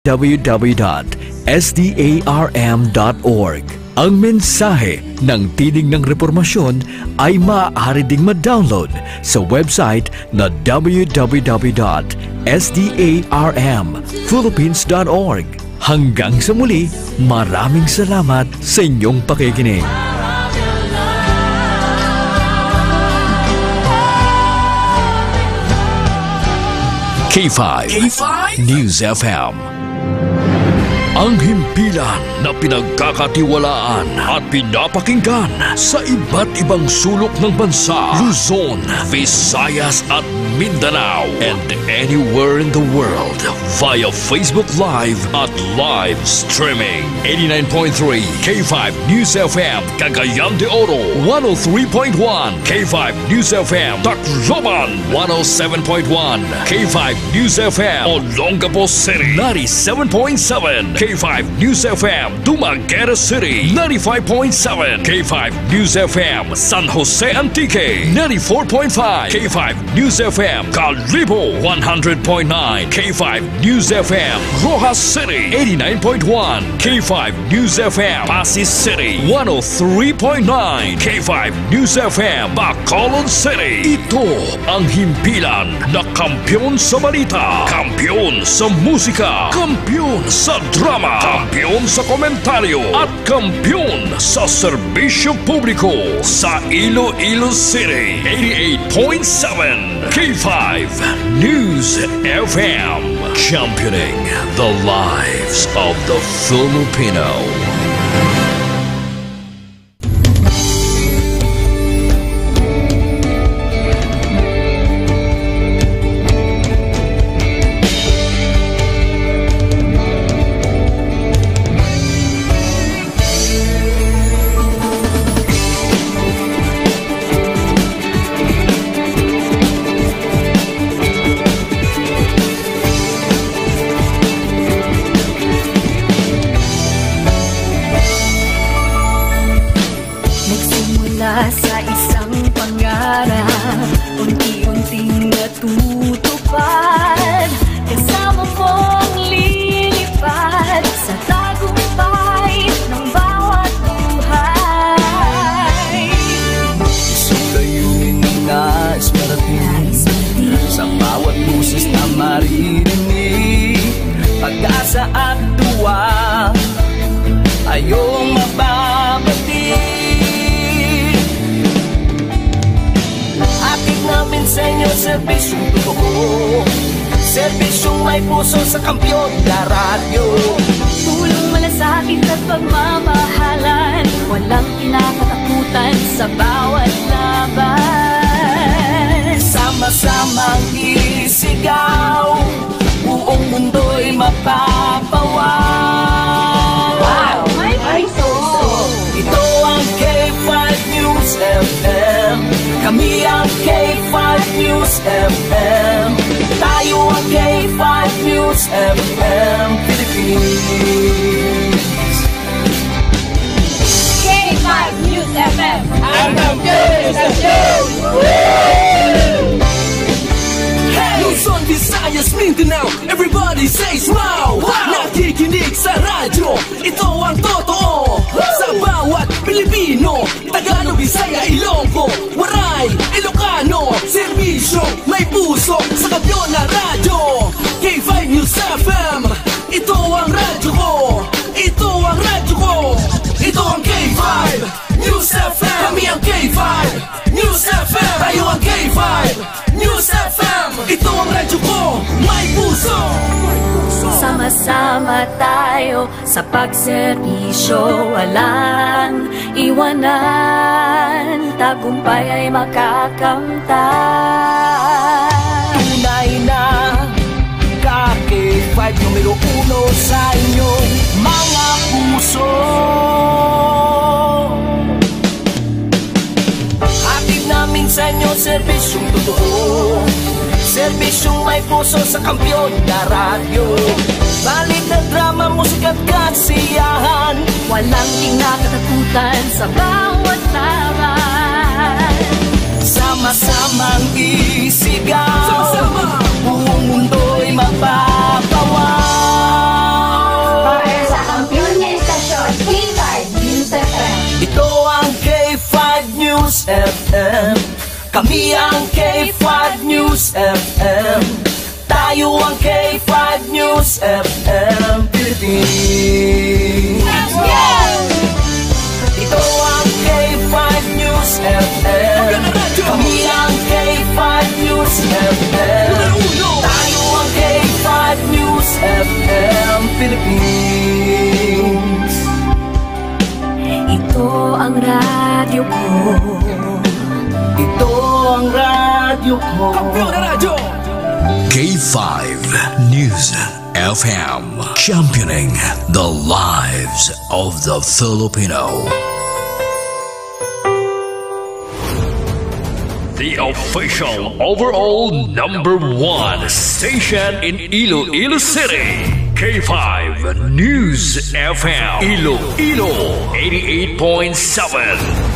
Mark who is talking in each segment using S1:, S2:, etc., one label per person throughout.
S1: www.sdarm.org. Ang mensahe ng Tinig ng Reformasyon ay maaari ding ma-download sa website na www.sdarmphilippines.org. Hanggang sa muli, maraming salamat sa inyong pakikinig. K5 News FM. Ang himpilan na pinagkakatiwalaan at pinapakinggan sa iba't ibang sulok ng bansa, Luzon, Visayas at Mindanao, and anywhere in the world via Facebook Live at live streaming. 89.3 K5 News FM Cagayan de Oro, 103.1 K5 News FM Tacloban, 107.1 K5 News FM Olongapo City, 97.7 K5 News FM Dumaguete City, 95.7 K5 News FM San Jose Antique, 94.5 K5 News FM Calibo, 100.9 K5 News FM Rojas City, 89.1 K5 News FM Pasig City, 103.9 K5 News FM Bacolod City. Ito ang himpilan na kampiyon sa balita, kampiyon sa musika, kampiyon sa drama, kampiyon sa komentaryo at kampiyon sa serbisyo publiko sa Iloilo City. 88.7 K5 News FM, championing the lives of the Filipino.
S2: Sa isang pangarap, unti-unting natutupad, kasama mong lilipad sa tagumpay ng bawat buhay.
S3: Isang layunin nais parating sa bawat busis na maririnig, pag-asa at tuwa ayong mababatid. Ating namin sa inyo serbisyong totoo, serbisyong may puso sa kampiyon na radyo.
S2: Tulong malasakit at pagmamahalan, walang kinakatakutan sa bawat laban.
S3: Sama-samang isigaw, buong mundo'y mapapawaw.
S2: Wow! May paiso!
S3: Ito ang K5 News FM, kami ang K5 News FM, tayo ang K5 News FM Philippines.
S2: K5 News FM,
S3: ang kampiyon sa news! Luzon, Visayas, Mindanao, everybody say smile! Nakikinig sa radyo, ito ang totoo. Sa bawat Pilipino, Tagalog, Bisaya, Ilonggo, Waray, Ilocano, serbisyo may puso sa kampiyon na radyo. K5 News FM, ito ang radyo ko, ito ang radyo ko, ito ang K5 News FM. Kami ang K5 News FM, tayo ang K5 News FM. Ito ang radyo ko, may puso.
S2: sama-sama tayo sa pagserbisyo, walang iwanan, tagumpay ay makakamtan.
S3: Tunay na K5 numero 1 sa inyong mga puso. Hatid namin sa inyo serbisyong totoo, serbisyong may puso sa kampiyon na radyo. Balik na drama, musika at kasiyahan,
S2: walang kinakatakutan sa bawat laban.
S3: Sama-samang isigaw, buong mundo'y mapapawaw. FM. Kami ang K5 News FM. Tayo ang K5 News FM Philippines.
S2: Let's go!
S3: Ito ang K5 News FM. Kami ang K5 News FM. Tayo ang K5 News FM Philippines.
S2: Ito ang radyo ko.
S3: Ito ang radyo ko. Kampiyon na radyo!
S1: K5 News FM, championing the lives of the Filipino. The official overall #1 station in Iloilo City. K5 News FM, Iloilo 88.7.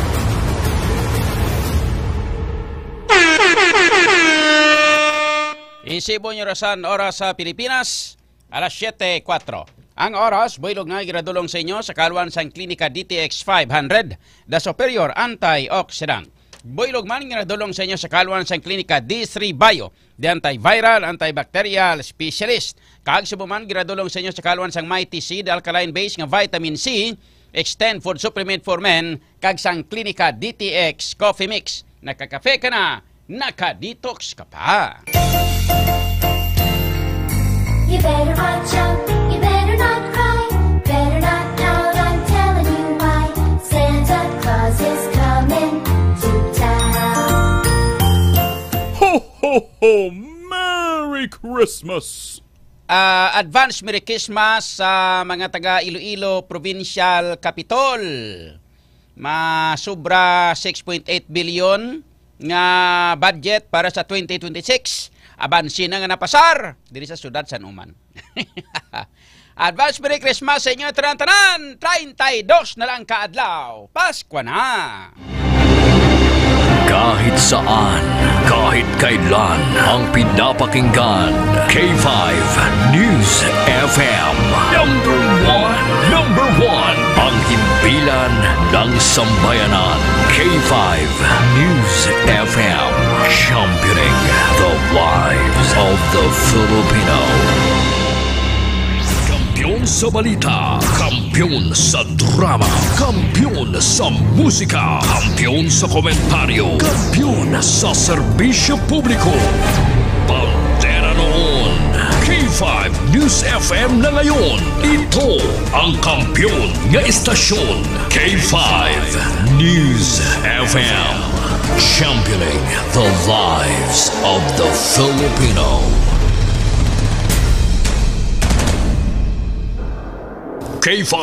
S4: Isibo nyo rasan oras sa Pilipinas, alas 7:04. Ang oras, builog nga giradulong sa inyo sa kaluan sang Klinika DTX 500, the superior antioxidant. Builog man giradulong sa inyo sa kaluan sang Klinika D3 Bio, the antiviral, antibacterial specialist. Kag subuman giradulong sa inyo sa kaluan sang Mighty Seed Alkaline Base nga vitamin C, Extend Food Supplement for Men, kag sang Klinika DTX Coffee Mix. Nakakafe ka na, naka-detox ka pa.
S5: You better watch out, you better not cry, better not pout, I'm telling you why. Santa Claus is coming to town.
S6: Ho, ho, ho! Merry Christmas!
S4: Advance Merry Christmas sa mga taga Iloilo Provincial Capitol. Masubra 6.8 billion nga budget para sa 2026. Abansin na nga napasar diri sa syudad San Uman. Advance Merry Christmas sa inyo tanan-tanan. 32 na lang kaadlaw. Pasko na.
S1: Kahit saan, kahit kailan, ang pinapakinggan. K5 News FM. Number one, ang himpilan ng sambayanan. K5 News FM. Championing the lives of the Filipino. Kampiyon sa balita, kampiyon sa drama, kampiyon sa musika, kampiyon sa komentaryo, kampiyon sa serbisyo publiko. Pantera noon, K5 News FM na ngayon. Ito ang kampiyon nga istasyon, K5 News FM. Championing the lives of the Filipino. K5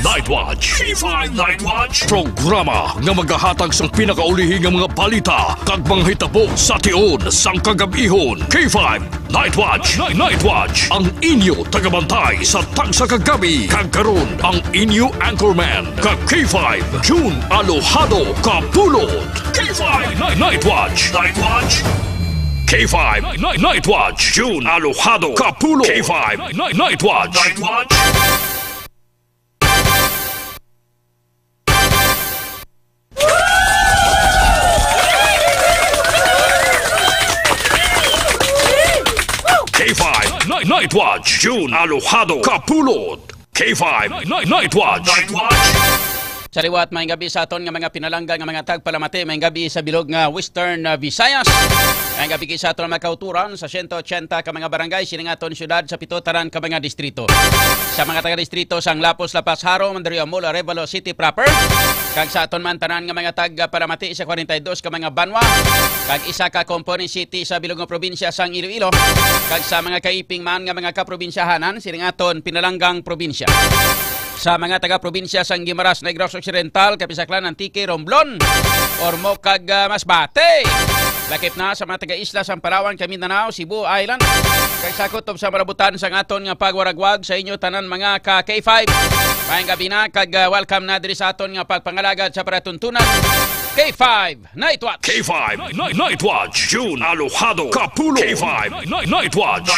S1: Night Watch. K5 Night Watch. Programa nga magahatag sang pinakaulihi nga mga balita kag mga hitabo sa tion sang kagabihon. K5 Night Watch. Night Watch. Ang inyo tagabantay sa tagsa kagabi. Kag karon ang inyo anchorman kag K5 June Alojado Kapulot. K5 Night Watch. Night Watch. K5 Night Watch. June Alojado Kapulot. K5 Night Watch. Night Watch. K5 Night Watch. June Alojado Kapulot. K5 Night Watch. Night Watch.
S4: Sa liwat, may gabi sa aton nga mga pinalangga nga mga tagpalamati, may gabi sa bilog nga Western Visayas. May gabi sa aton mga kauturan sa 180 ka mga barangay sining aton syudad sa pitotaran ka mga distrito. Sa mga taga-distrito sang Lapos, Lapas, Haro, Mandaluyong, Mula, Arevalo City proper. Kag sa aton man tanan nga mga tagpalamati sa 42 ka mga banwa. Kag isa ka component city sa bilog nga probinsya sang Iloilo. Kag sa mga kaiping man nga mga kaprobinsyahanan sining aton pinalanggang probinsya. Sa mga taga-probinsya sang Guimaras, Negros Occidental, Kapisaklan, Antique, Romblon, Ormoc, kag Masbate. Lakip na sa mga taga-isla sang Palawan, Mindanao, Cebu Island. Kag sakotob sa marabutan sang aton nga pagwaragwag sa inyo tanan mga ka K5. Maayong gabi na kag welcome na diri sa aton nga pagpangalagad sa paratuntunan. K5 Night Watch.
S1: K5 Night Watch. June Alojado Kapulo. K5 Night Watch.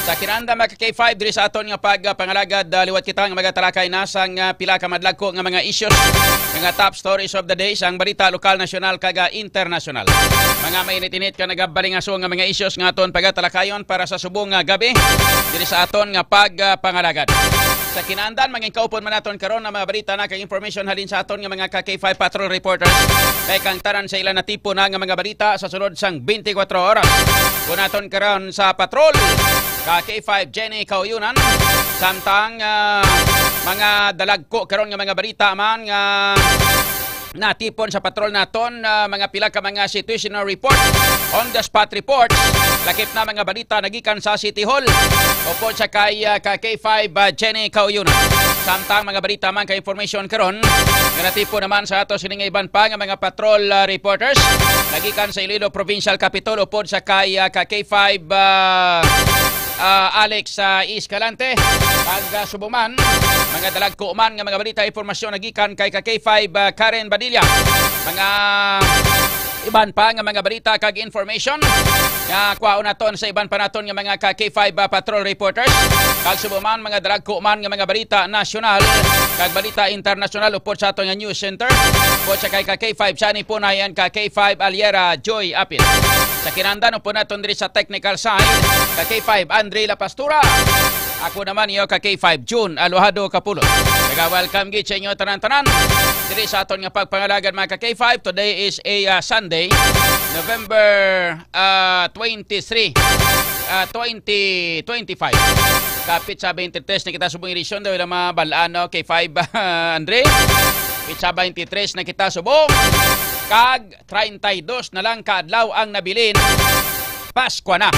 S4: Sa kinanda mga K5 diri sa aton nga pagpangalagad liwat kita nga magatalakay na sang pila ka madlagko nga mga issues nga top stories of the day sang balita lokal, nasyonal kag international. Mga mainit-init ka nagabalingaso nga mga issues nga aton pagatalakayon para sa subong nga gabi diri sa aton nga pagpangalagad. Sa kinandan maging kaupon man naton karon nga mga balita na kay information halin sa aton nga mga K5 patrol reporters kay kang tanan sa ilan na tipo na nga mga balita sa sunod sang 24 oras. Kung naton karon sa patrol K5 Jenny Kauyunan samtang mga dalagko karon nga mga balita man nga natipon sa patrol naton mga pila ka mga situational report, on the spot reports, lakip na mga balita nagikan sa City Hall upod sa kay K5 Jenny Kauyunan. Samtang mga balita man kay information karon nga natipon naman sa ato sining iban pa nga mga patrol reporters nagikan sa Iloilo Provincial Capitol upod sa kay K5 Alex Escalante kag Subuman. Mga dalagko man nga mga balita impormasyon nagikan kay K5 Karen Badilla. Mga iban pa nga mga balita kag information nga kuhaon naton sa iban pa naton nga mga K5 patrol reporters kag Subuman. Mga dalagko man nga mga balita nasyonal kag balita international upod sa aton nga news center upod sa kay K5 Shani Punayan K5 Aliera Joy Apil. Sa kinandan upod naton diri sa technical side K5 Andre La Pastura. Ako naman iyo K5 June Alojado Kapulo. Welcome gid sa inyo tanan-tanan diri sa aton nga pagpangalagad mga K5. Today is a Sunday, November 23, 2025. Kapit sa 23 na kita subong edisyon daw mga balaan no K5 Andre. Kapit sa 23 na kita subong kag 32 na lang kaadlaw ang nabilin. Pasko na.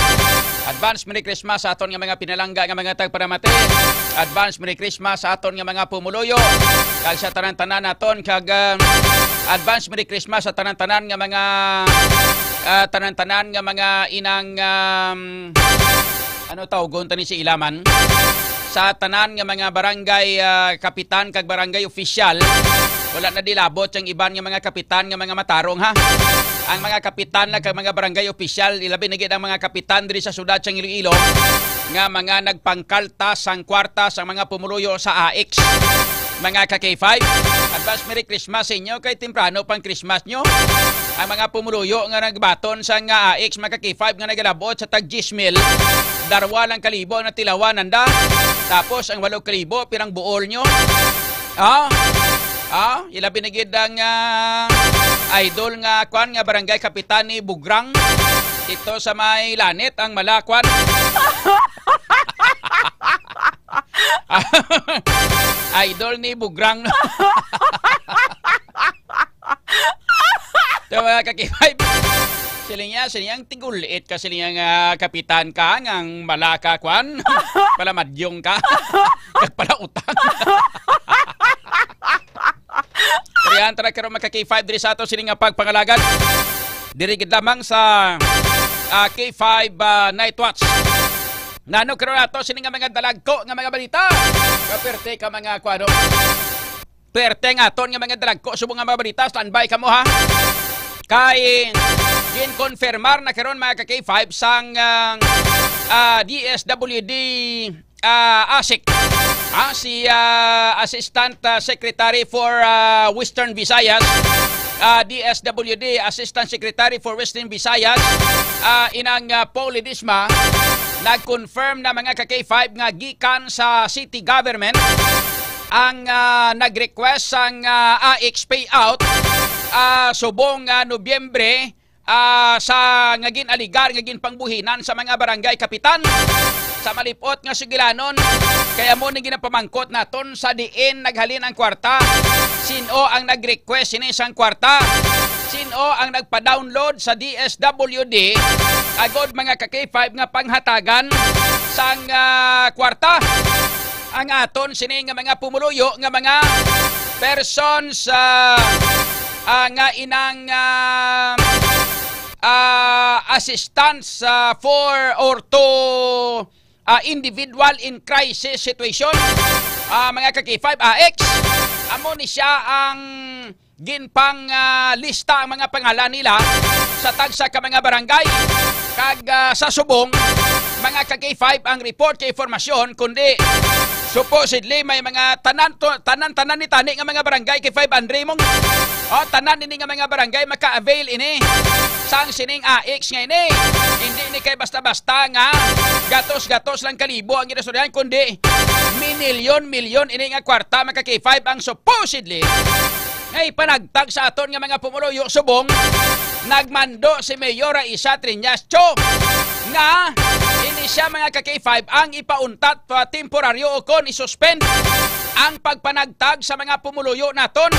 S4: Advance Merry Christmas sa aton nga mga pinalangga nga mga tagparamate. Advance Merry Christmas sa aton nga mga pumuluyo. Kag sa tanan-tanan naton kag advance Merry Christmas sa tanan-tanan nga mga tanan-tanan nga mga inang ano tawgon tani si Ilaman. Sa tanan nga mga barangay kapitan kag barangay official. Wala na dilabot ang iban nga mga kapitan nga mga matarong ha. Ang mga kapitan na kag mga barangay official, ilabi na gid ang mga kapitan diri sa syudad sa Iloilo nga mga nagpangkalta sang kwarta sa mga pumuluyo sa AX. Mga K5, advance Merry Christmas sa inyo kay temprano pang Christmas nyo. Ang mga pumuluyo nga nagbaton sa nga AX mga K5 nga nagalabot sa tag 10,000, darwa lang kalibo na tilawan nanda. Tapos ang 8,000 pirang buol nyo. Ilabi na gid ang idol nga kwan nga barangay kapitan ni Bugrang dito sa may Lanit ang Malakwan. Idol ni Bugrang. So mga K5, silingang tigulit ka silingang kapitan ka ngang Malaka kwan. Pala madyong ka. Kag pala utang. Riyan tara karon mga K5 diri sa ato sining nga pagpangalagad. Diri gid lamang sa K5 Night Watch. Nano karon ato sining nga mga dalagko nga mga balita. Kaperte ka mga kwano. Perte nga aton nga mga dalagko subong nga mga balita, standby ka mo ha. Kay gin-confirmar na karon mga K5 sang DSWD ASIC. Si Assistant Secretary for Western Visayas, DSWD Assistant Secretary for Western Visayas, inang Paul Ledesma, nag-confirm na mga K5 nga gikan sa city government ang nag-request ang AX payout subong Nobyembre sa ngagin aligar, ngagin pangbuhinan sa mga barangay kapitan. Sa malipot nga sigilanon, kaya mo ni ginapamangkot naton sa diin naghalin ang kwarta. Sino ang nag-request ini sang kwarta? Sino ang nagpa-download sa DSWD agod mga K5 nga panghatagan sang kwarta? Ang aton sini nga mga pumuluyo nga mga persons nga inang assistance for or to individual in crisis situation. Mga K5 AX, amo ni siya ang ginpang lista ang mga pangalan nila sa tagsa ka mga barangay. Kag sa subong, mga ka-K5 ang report kay informasyon, kundi supposedly may mga tanan ni tani nga mga barangay K5 Andre mong tanan ini nga mga barangay maka-avail ini sang sining AX nga ini. Hindi ni kay basta-basta nga gatos-gatos lang kalibo ang ginastoryahan, kundi milyon ini nga kwarta mga K5 ang supposedly ngay panagtag sa aton nga mga pumuluyo subong. Nagmando si Mayor Isa Triñas Cho nga ini siya mga ka-K5 ang ipauntat pa temporaryo o kon isuspend ang pagpanagtag sa mga pumuluyo naton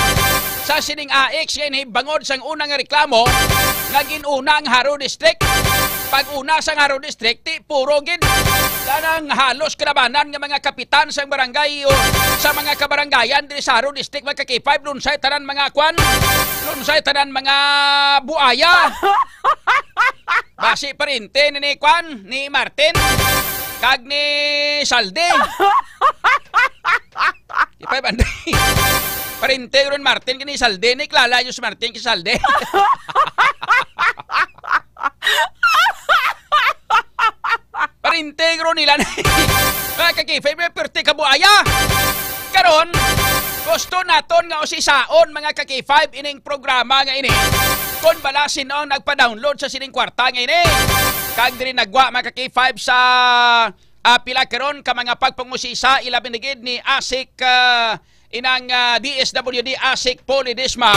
S4: sa sining AX ngayon bangod sang unang reklamo nga ginuna ang Haro District. Pag una sang Haro District ti puro gid kanang halos kalabanan nga mga kapitan sa barangay o sa mga kabarangayan diri sa Haro District mga ka-K5 lunsay tanan mga kwan, lunsay tanan mga buaya. Basi parinte ni kwan ni Martin kag ni Salde. Ipay banday. Parinte ron Martin kini Salde ni klala yung Martin ki Salde. Parintego nila na kakifay perti kabuaya. Karon gusto naton nga usisaon mga ka-K5 ining programa nga ini. Kon balasin ang nagpa-download sa sining kwarta nga ini. Kag diri nagwa mga ka-K5 sa pila karon ka mga pagpangusisa ilabinigid ni ASIC inang DSWD ASIC Polydisma.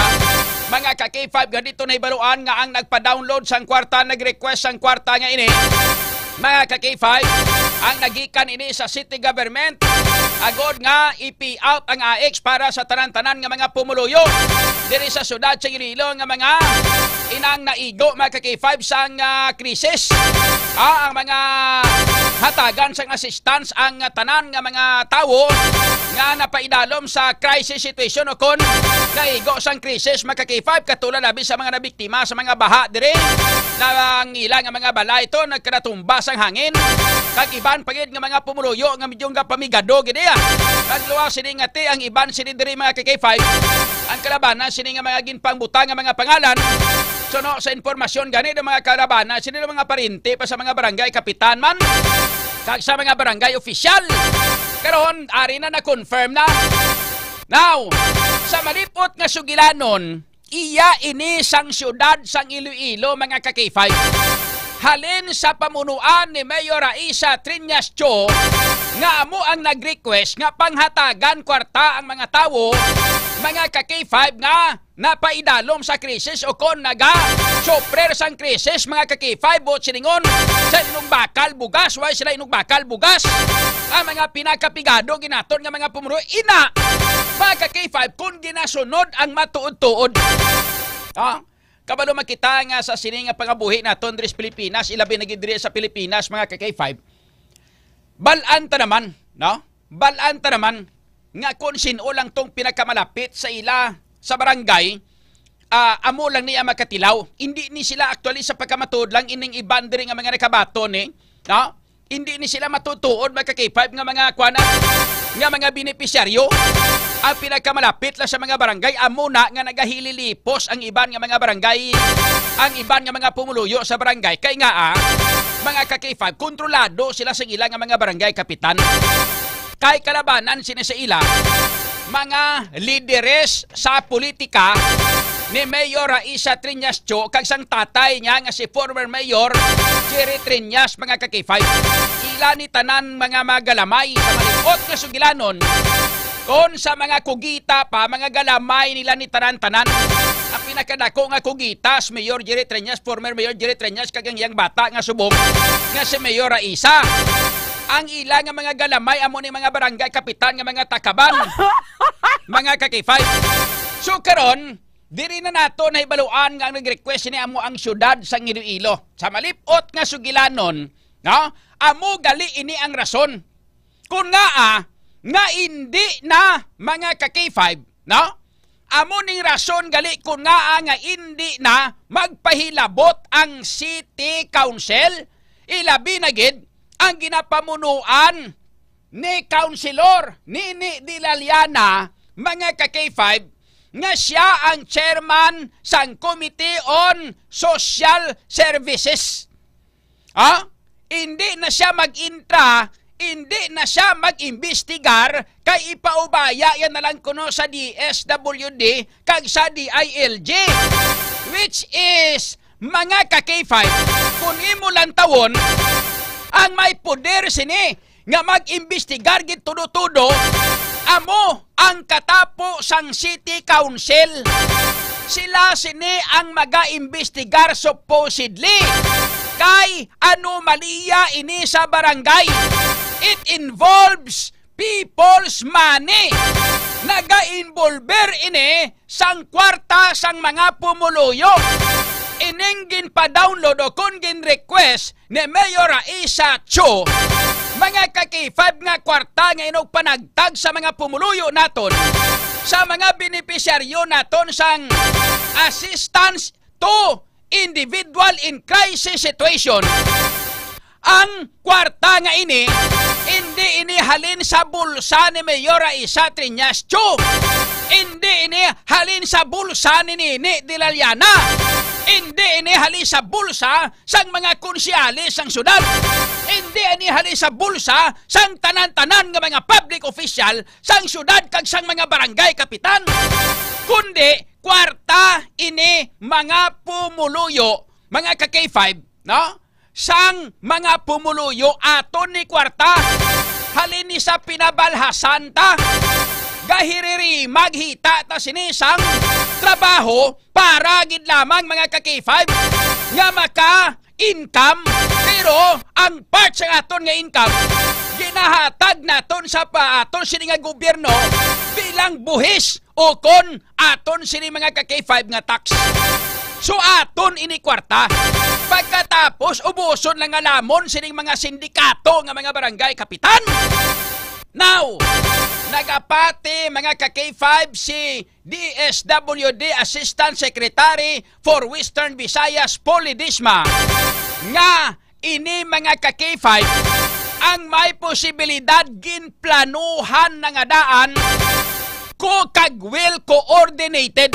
S4: Mga ka-K5 ganito na ibaluan nga ang nagpa-download sang kwarta, nag-request sang kwarta nga ini. Mga ka-K5 ang nagikan ini sa city government agod nga ipi-out ang AX para sa tanan-tanan nga mga pumuluyo diri sa syudad sa Iloilo nga mga inang naigo mga ka-K5 sang krisis. Ang mga hatagan sang assistance ang tanan nga mga tawo nga napaidalom sa crisis situation o kon naigo sang krisis mga ka-K5 katulad labi sa mga nabiktima sa mga baha diri na ang ilang nga mga balay ito nagkanatumba sang hangin. Kag iban pagid nga mga pumuluyo nga medyo nga pamigado gid ya. Kag luwa sini ngati ang iban sini diri mga ka-K5 ang kalabanan sini nga mga ginpangbutang nga mga pangalan. So no, sa informasyon gani ng mga kalabanan sini mga parinti pa sa mga barangay kapitan man kag sa mga barangay official. Karon ari na confirm na. Now, sa malipot nga sugilanon, iya ini sang syudad sang Iloilo mga ka-K5. Halin sa pamunuan ni Mayor Isa Triñas Cho nga amo ang nag-request nga panghatagan kwarta ang mga tawo mga ka-K5 nga napaidalom sa krisis o kon naga soprer sang krisis mga ka-K5 o silingon sa inong bakal bugas why sila inong bakal bugas ang mga pinakapigado ginaton nga mga pumuno ina mga ka-K5 kung ginasunod ang matuod-tuod. Kabalo makita nga sa sining nga pangabuhi naton diri sa Pilipinas, ilabi na gid diri sa Pilipinas mga ka-K5. Balaan ta naman, no? Balaan ta naman nga kung sino lang tong pinakamalapit sa ila sa barangay, amo lang niya makatilaw. Hindi ni sila actually sa pagkamatuod lang ining iban diri nga mga nakabaton no? Hindi ni sila matutuod mga ka-K5 nga mga kwana nga mga benepisyaryo. Ang pinakamalapit lang sa mga barangay amo na nga nagahililipos ang iban nga mga barangay, ang iban nga mga pumuluyo sa barangay kay nga mga ka-K5 kontrolado sila sa ilang nga mga barangay kapitan. Kay kalabanan sina sa ila mga lideres sa politika ni Mayor Isa Triñas Cho kag sang tatay niya nga si former Mayor Jerry Triñas mga ka-K5. Ila ni tanan mga magalamay sa malipot nga sugilanon kon sa mga kugita pa, mga galamay nila ni tanan-tanan. Ang pinakadako nga kugitas, Mayor Jerry Triñas, former Mayor Jerry Triñas, kagang yang bata nga subong, nga si Mayor Isa. Ang ilang nga mga galamay, amo ni mga barangay kapitan nga mga takaban, mga ka-K5. So karon, diri na nato na ibaluan nga ang nag-request ni amo ang syudad sa Iloilo. Sa malipot nga sugilanon, no? Amo gali ini ang rason. Kung nga hindi na mga ka-K5, no? Amo ning rason gali kung nga hindi na magpahilabot ang City Council, ilabi na gid ang ginapamunuan ni Councilor Nini Dilaliana, mga ka-K5, nga siya ang chairman sang Committee on Social Services. Hindi na siya mag-intra, hindi na siya mag-imbestigar, kay ipaubaya yan na lang kuno sa DSWD kag sa DILG. Which is, mga ka-K5, kung imo lang tawon, ang may poder sini nga mag-imbestigar gid tudo-tudo, amo ang katapo sang City Council. Sila sini ang maga-imbestigar supposedly kay anomalya ini sa barangay. It involves people's money. Naga-involver ini sang kwarta sang mga pumuluyo. Ining ginpa-download o kung gin-request ni Mayor Aisa Cho, mga ka-K5 nga kwarta nga inog panagtag sa mga pumuluyo naton, sa mga benepisyaryo naton sang assistance to individual in crisis situation. Ang kwarta nga ini, hindi inihalin sa bulsa ni Mayor Aisa Triñas Cho. Hindi inihalin sa bulsa ni Nini Dilaliana. Hindi inihalin sa bulsa sang mga konsyales sang syudad. Hindi inihalin sa bulsa sang tanan-tanan nga mga public official sang syudad kag sang mga barangay kapitan. Kundi kwarta ini mga pumuluyo, mga ka-K5, no? Sang mga pumuluyo aton ni kwarta. Halin ni sa pinabalhasan ta. Gahiriri maghita ta sinisang trabaho para gid lamang mga ka-K5 nga maka-income, pero ang part sa aton nga income ginahatag naton sa paaton sini nga gobyerno bilang buhis o kon aton sini mga ka-K5 nga tax. So aton ini kwarta. Pagkatapos ubuson lang nga lamon sining mga sindikato nga mga barangay kapitan. Now, nagapati mga ka-K5 si DSWD Assistant Secretary for Western Visayas Polly Disma nga ini mga ka-K5 ang may posibilidad ginplanuhan na nga daan ko kag well coordinated,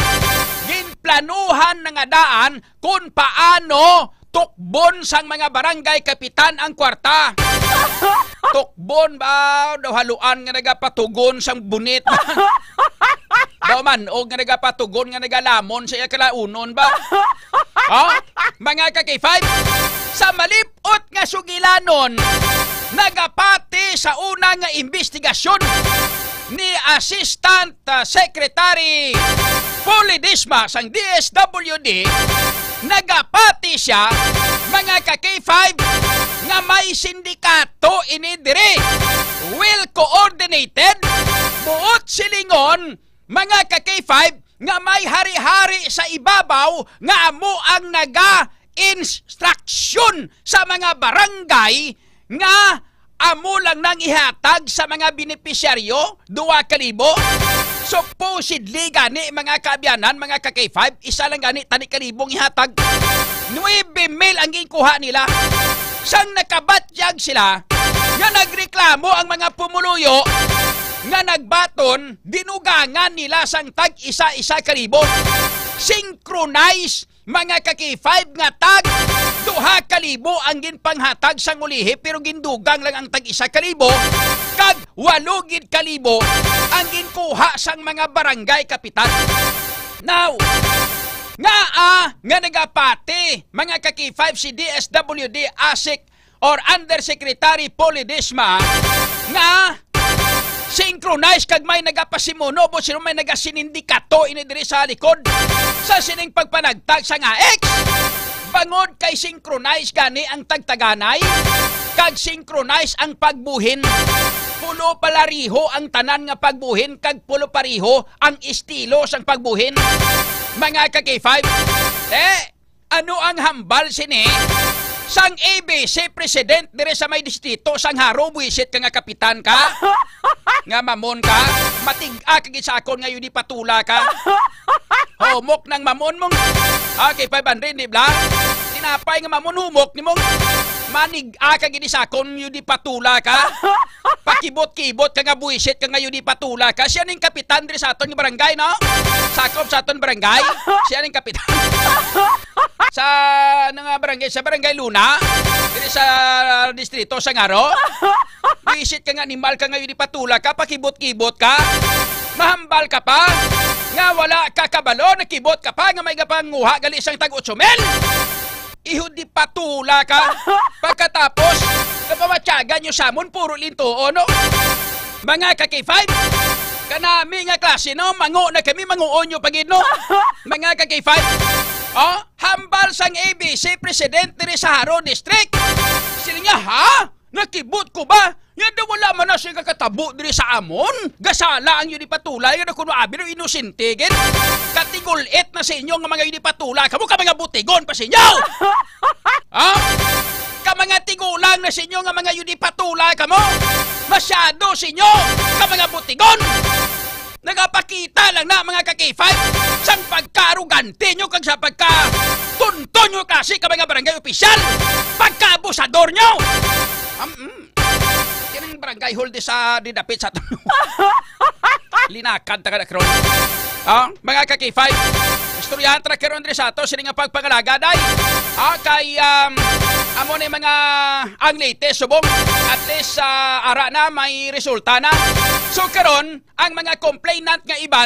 S4: ginplanuhan na nga daan kung paano tukbon sang mga barangay kapitan ang kwarta. Tukbon ba? Daw haluan nga nagapatugon sang bunit. Daw man, o nga nagapatugon nga nagalamon sa iya kalaunon ba? Mga ka-K5, sa malipot nga sugilanon, nagapati sa una nga investigasyon ni Assistant Secretary Polly Disma sang DSWD, nagapati siya, mga ka-K5, nga may sindikato ini dire, well coordinated, buot silingon, mga ka-K5, nga may hari-hari sa ibabaw nga amo ang naga-instruction sa mga barangay nga amo lang nang ihatag sa mga benepisyaryo 2,000. Supposedly gani mga kaabyanan, mga ka-K5, isa lang gani tani kalibong ihatag. 9,000 ang ikuha nila. Sang nakabatyag sila nga nagreklamo ang mga pumuluyo nga nagbaton, dinugangan nila sang tag isa-1,000. Synchronize mga ka-K5 nga tag 2,000 ang ginpanghatag sang ulihi, pero gindugang lang ang tag 1,000 kag 8,000 ang ginkuha sang mga barangay kapitan. Now, nga nagapati mga ka-K5 si DSWD ASIC or Undersecretary Polly Disma nga synchronize kag may nagapasimuno bo sino may nagasinindikato ini diri sa likod sa sining pagpanagtag sa nga X. Bangod kay synchronize gani ang tagtaganay kag synchronize ang pagbuhin. Pulo palariho ang tanan nga pagbuhin kag pulo pariho ang estilo sang pagbuhin. Mga ka-K5, ano ang hambal sini? Sang ABC President dire sa may distrito sang haro buisit ka nga kapitan ka? Nga mamon ka? Matig-a kag isakon nga yun di patula ka? Humok ng mamon mong? Okay, 500 di bla? Tinapay nga mamon humok ni mong? Manig-a ka gini sakon yun di patula ka. Pakibot-kibot ka nga buwisit ka nga yun di patula ka. Siya ning kapitan diri sa aton nga barangay, no? Sakop sa aton barangay. Siya ning kapitan. Sa nga barangay, sa barangay Luna, diri sa distrito Sangaro. Buwisit ka nga, animal ka nga yun di patula ka. Pakibot-kibot ka. Mahambal ka pa. Nga wala ka kabalo, nakibot ka pa. Nga may kapanguha gali isang tag-8,000. Ihod di patula ka. Pagkatapos, napamatyagan yung samon, puro linto, no? Mga ka-K5, kanami nga klase, no? Mango na kami, manguon nyo pagid, no? Mga ka-K5, oh, hambal sang ABC, presidente ni Saharo District. Sila nga, ha? Nakibot ko ba? Yan daw wala man na siya kakatabo diri sa amon. Gasala ang yun ipatulay. Yan ako no abi no inusintigin. Katigulit na sa inyo nga mga yun ipatulay. Kamu ka mga butigon pa sa inyo. Ha? Ka mga tigulang na sa inyo nga mga yun ipatulay kamo. Masyado sa inyo. Ka mga butigon. Nagapakita lang na mga ka-K5 sang pagkarugante nyo kag sa pagkatunton nyo kasi ka mga barangay opisyal. Pagkabusador nyo. Yan ang barangay hold sa didapit sa tanong. Linakan ta ka na karon. Mga ka-K5, istoryahan tra karon diri sa ato sini nga pagpangalaga day. Kay amo ni mga ang latest subong at least ara na may resulta na. So karon ang mga complainant nga iban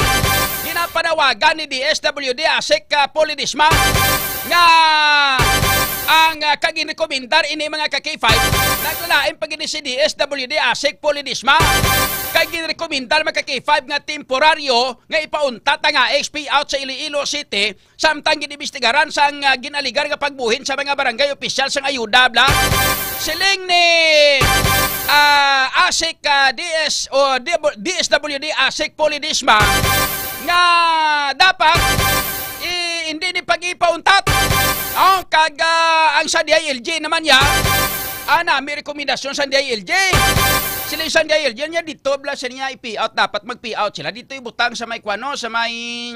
S4: ginapanawagan ni DSWD ASEC Polidisma nga ang kaginrekomendar ini mga ka-K5 naglalain pag ini si DSWD ASEC Polidisma kay ginrekomendar mga ka-K5 nga temporaryo nga ipauntat nga XP out sa Iloilo City samtang ginibistigaran sang ginaligar nga pagbuhin sa mga barangay opisyal sang ayuda bla siling ni ASEC DSWD ASEC Polidisma nga dapat hindi ni pag-ipauntat. Ang sa DILG naman ya, may rekomendasyon sa DILG. Sila yung sa DILG niya dito, bla sa niya i-pay-out, dapat mag-pay-out sila. Dito ibutang sa may kwano, sa may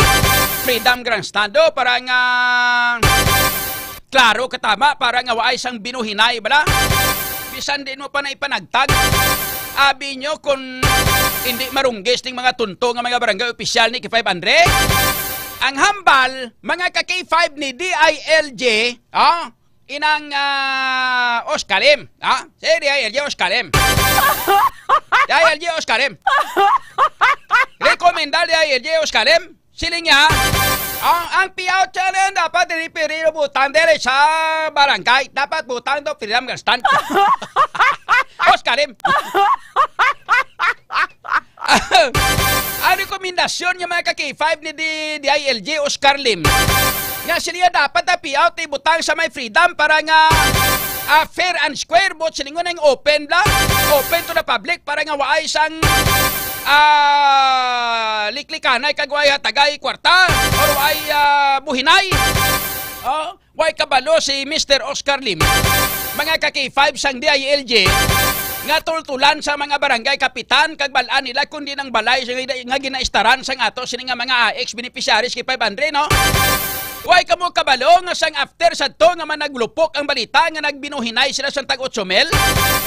S4: Freedom Grandstand para nga klaro katama, para nga waay sang binuhinay, bala. Bisan din mo pa na ipanagtag. Abi nyo kung hindi marunggis ng mga tunto ng mga barangay opisyal ni K500. Ang hambal, mga ka-K5 ni DILG, inang Oskalim. Si DILG Oskalim. DILG Oskalim. Rekomenda DILG Oskalim. Siling niya, ang payout challenge dapat diri butang diri sa barangay. Dapat butang do Freedom Grandstand. Oskalim. Ang rekomendasyon niya mga ka-K5 ni DILG Oscar Lim nga sila dapat na payout ibutang sa may Freedom para nga fair and square but silingon ang open lang, open to the public para nga waay sang liklikanay kagway hatagay kwarta or waay buhinay. Way kabalo si Mr. Oscar Lim mga ka-K5 sang DILG nga tultulan sa mga barangay kapitan kag balaan nila kundi nang balay nga ginaistaran sang ato sini nga mga AX beneficiaries kay 500 no. Way kamo kabalo nga sang after sadto nga managlupok ang balita nga nagbinuhinay sila sang tag-8,000.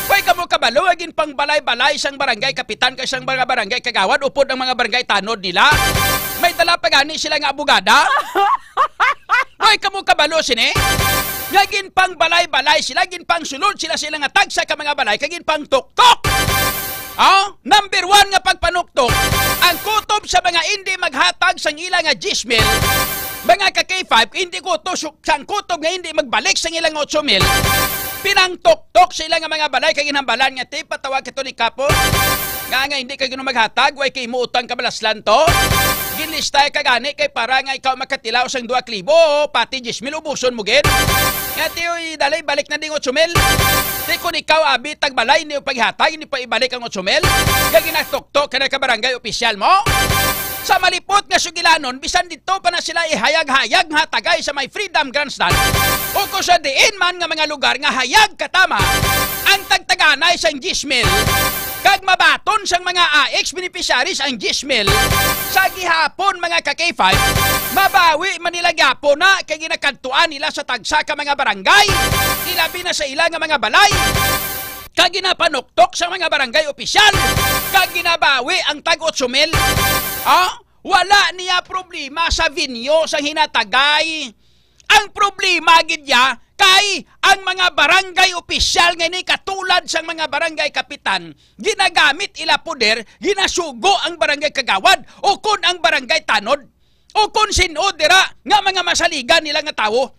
S4: Way kamo kabalo agin pang balay-balay sang barangay kapitan kay sang mga barangay kagawad upod ang mga barangay tanod nila. May dala pa gani sila nga abogada. Way kamo kabalo sini. Gagin pang balay-balay sila, gin pang sulod sila nga tagsa ka mga balay, kagin pang tuk-tuk. Number 1 nga pagpanuktok, ang kutob sa mga hindi maghatag sang ilang nga gismil, mga ka-K5, hindi kutob sang kutob nga hindi magbalik sang ilang 8,000, pinangtok-tok sila nga mga balay, kagin hambalan nga tip, patawag ito ni Kapo, nga hindi ka gino maghatag, way kay muutang kabalaslan to, ginlistay ka gani kay para nga ikaw makatilaw sang 2,000 pati 10,000 ubuson mo gid. Nga tiyoy dalay balik na ding 8,000. Di kung ikaw abi tagbalay ni paghatag hindi pa ibalik ang 8,000. Nga ginatoktok ka na ka barangay opisyal mo. Sa malipot nga sugilanon bisan dito pa na sila ihayag-hayag nga tagay sa may Freedom Grandstand. O kung sa diin man nga mga lugar nga hayag katama ang tagtaganay sang 10,000. Kag mabaton sang mga AX beneficiaries ang 10,000 sa gihapon mga ka-K5 mabawi manila gyapo na kay ginakadtuan nila sa tagsa ka mga barangay, ilabi na sa ila nga mga balay, kag ginapanuktok sa mga barangay opisyal, kag ginabawi ang tag 8,000. Wala niya problema sa vinyo sa hinatagay. Ang problema gid niya kay ang mga barangay opisyal nga ni katulad sang mga barangay kapitan, ginagamit ila poder, ginasugo ang barangay kagawad o kun ang barangay tanod o kun sino dira nga mga masaligan nila nga tawo.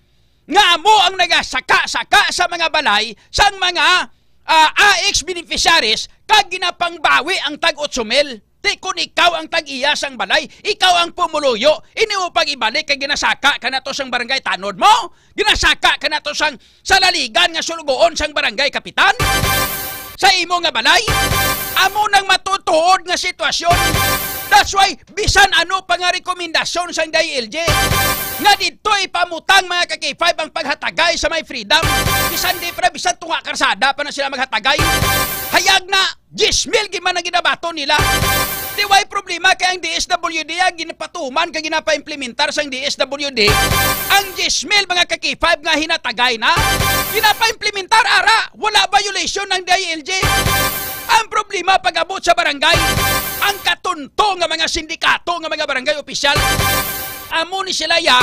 S4: Nga amo ang nagasaka-saka sa mga balay sang mga AX beneficiaries kag ginapangbawi ang tag 8,000. Kung ikaw ang tag-iya sang balay, ikaw ang pumuluyo, ini mo pag ibalik kay ginasaka ka na to sang barangay tanod mo, ginasaka ka na to sang salaligan nga sulugoon sang barangay kapitan, sa imo nga balay, amo nang matutuod nga sitwasyon. That's why, bisan ano pa nga rekomendasyon sang DILG, nga dito ipamutang mga ka-K5 ang paghatagay sa may freedom, bisan di pa, bisan tunga karsada pa na sila maghatagay, hayag na 10,000 giman ang ginabato nila. Di way problema kay ang DSWD ang ginapatuman kay ginapa-implementar sang DSWD ang 10,000 mga ka-K5 nga hinatagay na ginapa-implementar ara, wala violation ng DILG. Ang problema pag-abot sa barangay, ang katunto nga mga sindikato nga mga barangay opisyal, amo ni sila ya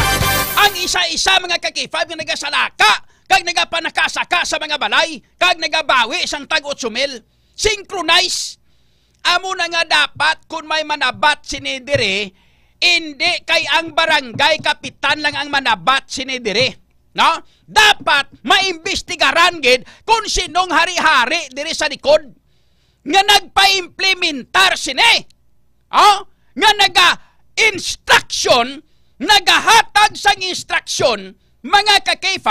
S4: ang isa-isa mga ka-K5 nga nagasalaka kag nagapanakasaka sa mga balay kag nagabawi sang tag 8,000. Synchronize. Amo na nga dapat kung may manabat sinidire, hindi kay ang barangay kapitan lang ang manabat sinidire. No? Dapat maimbestigaran gid kung sinong hari-hari dire sa likod nga nagpa-implementar sini. Nga naga-instruction, nagahatag sang instruction mga ka-K5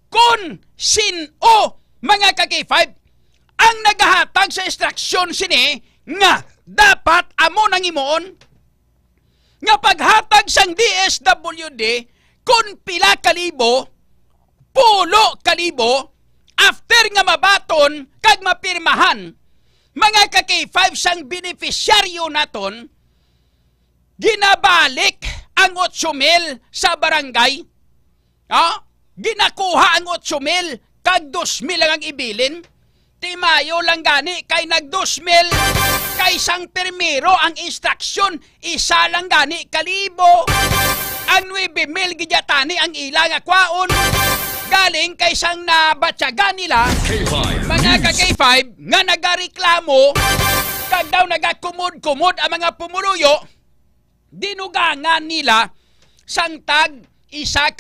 S4: kung sino mga ka-K5 ang nagahatag sa instruction sini nga dapat amo nang imoon nga paghatag sang DSWD kung pila kalibo, 10 kalibo, after nga mabaton kag mapirmahan mga ka-K5 sang beneficiaryo naton, ginabalik ang 8,000 sa barangay. Ginakuha ang 8,000 kag 2,000 lang ang ibilin. Timayo lang gani kay nag 2,000 kay sang permiro ang instruction, isa lang gani kalibo. Ang 9,000 gidyatani ang ilang akwaon galing kay sang nabatyagan nila mga ka-K5 nga nagareklamo kag daw nagakumod-kumod ang mga pumuluyo, dinugangan nila sang tag 1,000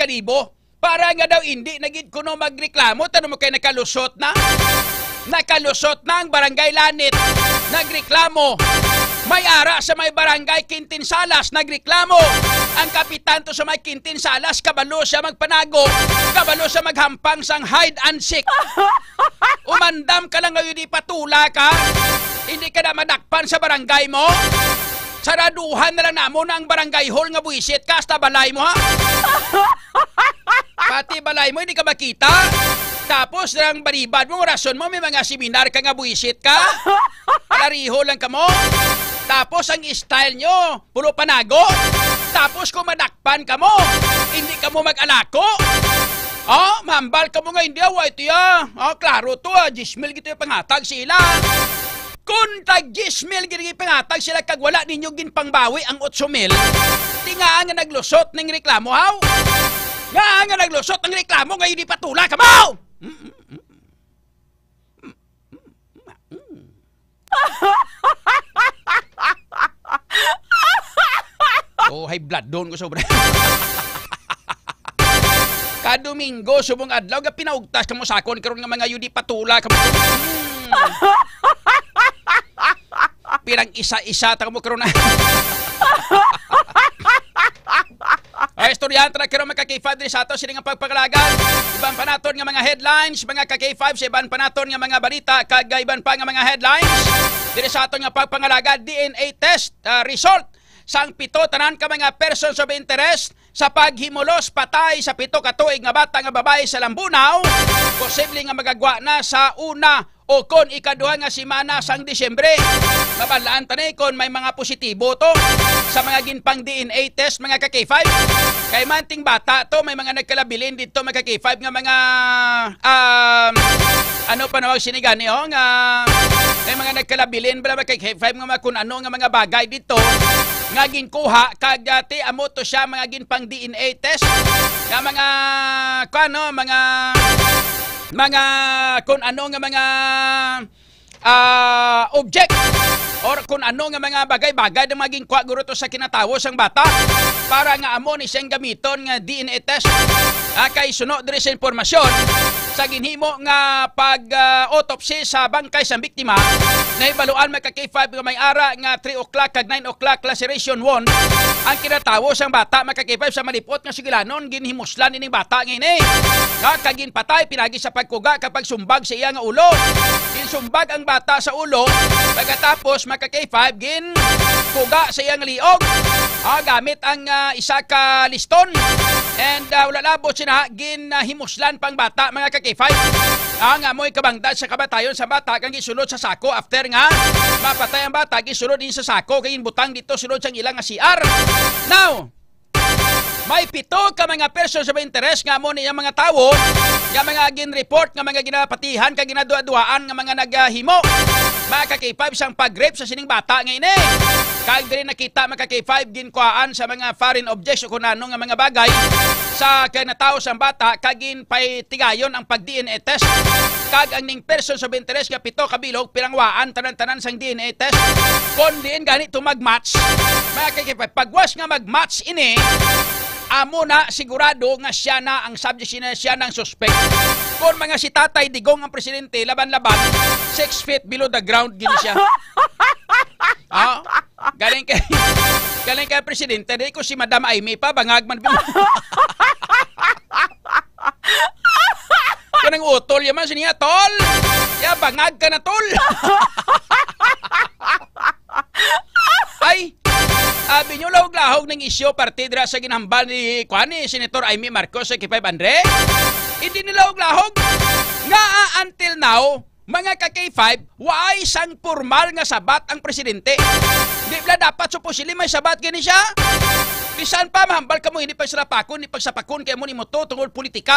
S4: para nga daw hindi nagid kuno magreklamo. Tanong mo kay nakalusot na ang barangay Lanit, nagreklamo. May ara sa may barangay Quintin Salas, nagreklamo. Ang kapitan to sa may Quintin Salas, kabalo siya magpanago, kabalo siya maghampang sang hide and seek. Umandam ka lang ngayon, di patula ka, hindi ka na madakpan sa barangay mo. Saraduhan na lang namo na ang barangay hall nga buisit ka, hasta balay mo ha. Pati balay mo, hindi ka makita. Tapos lang balibad mo, rason mo, may mga seminar ka nga buisit ka. Alariho lang ka mo. Tapos ang style nyo, puro panago. Tapos kung madakpan ka mo, hindi ka mo mag-alako. Mambal ka mo nga, hindi ito ya. Klaro to 10,000 gito yung pangatag sila. Kung tag 10,000 gito yung pangatag sila, kag wala ninyo ginpangbawi ang 8,000, di nga nga naglusot ng reklamo, haw? Nga naglusot ng reklamo, ngayon di patula ka mo! High blood doon ko sobra. Kadomingo, subong adlaw, ga pinaugtas ka mo sakon, karon nga mga yudi patula ka mo. Pirang isa-isa, taka mo karon na. Istoryahan tara karon mga ka-K5 din sa ato sila nga pagpagalagan. Iban pa naton nga mga headlines, mga ka-K5 sa iban pa naton nga mga balita, kag iban pa nga mga headlines. Diri sa aton nga pagpangalaga, DNA test result sang 7 tanan ka mga persons of interest sa paghimulos patay sa 7 ka tuig nga bata nga babae sa Lambunaw. posible nga magagwa na sa una o kon ikaduha nga semana sang Disyembre. Mabalaan tanay kon may mga positibo to sa mga ginpang DNA test mga ka-K5. Kay manting bata to may mga nagkalabilin dito mga ka-K5 nga mga ano pa nawag sinigani ho nga may mga nagkalabilin bala mga ka-K5 nga kung ano nga mga bagay dito nga ginkuha kag dati amo to siya mga ginpang DNA test nga mga kano mga kung ano nga mga object or kung ano nga mga bagay-bagay na maging kwa guro to sa kinatawo sang bata para nga amo ni siyang gamiton nga DNA test kay sunod diri sa impormasyon sa ginhimo nga pag-autopsy sa bangkay sa biktima na ibaluan mga ka-K5 nga may ara nga 3 o'clock kag 9 o'clock laceration 1 ang kinatawo sang bata mga ka-K5 sa malipot nga sigilanon ginhimuslan ining bata ngini kagin patay pinagi sa pagkuga kapag sumbag sa iya nga ulo ginsumbag ang bata sa ulo pagkatapos mga ka-K5 gin kuga sa iyang liog gamit ang isa ka liston and wala labot sina gin himuslan pang bata mga ka-K5 ang amoy kabangdad sa kabatayon sa bata kang gisulod sa sako after nga mapatay ang bata gisulod din sa sako kay butang dito sulod sang ilang nga CR. Now may 7 ka mga persons of interest nga mo niya mga tawo nga mga gin-report nga mga ginapatihan ka ginadua-duaan nga mga naghimo mga ka-K5 sang pag-rape sa sining bata ngayon kag diri nakita mga ka-K5 ginkuhaan sa mga foreign objects o kunano nga mga bagay sa kinatawo sang bata kag ginpatigayon ang pag-DNA test kag ang ning persons of interest nga 7 kabilog pilangwaan tanan-tanan sang DNA test kon diin ganito mag-match mga ka-K5 pagwas nga mag-match ini amo na sigurado nga siya na ang subject siya ng suspect. Kung mga si Tatay Digong ang presidente, laban-laban, 6 feet below the ground, gini siya. Galing kay presidente, di ko si Madam Amy pa, bangag man. Kanang utol, yaman siya tol. Ya, bangag ka na, tol. Ay, binyo lahog-lahog ng isyo partidra sa ginhambal ni Senator Amy Marcos sa K5 Andre. Hindi nilahog-lahog. Nga until now, mga ka-K5, waay sang formal nga sabat ang presidente. Di ba dapat supposili may sabat gani siya? Bisan pa mahambal ka mo hindi pagsapakon, hindi pagsapakon kay mo ni moto tungod politika.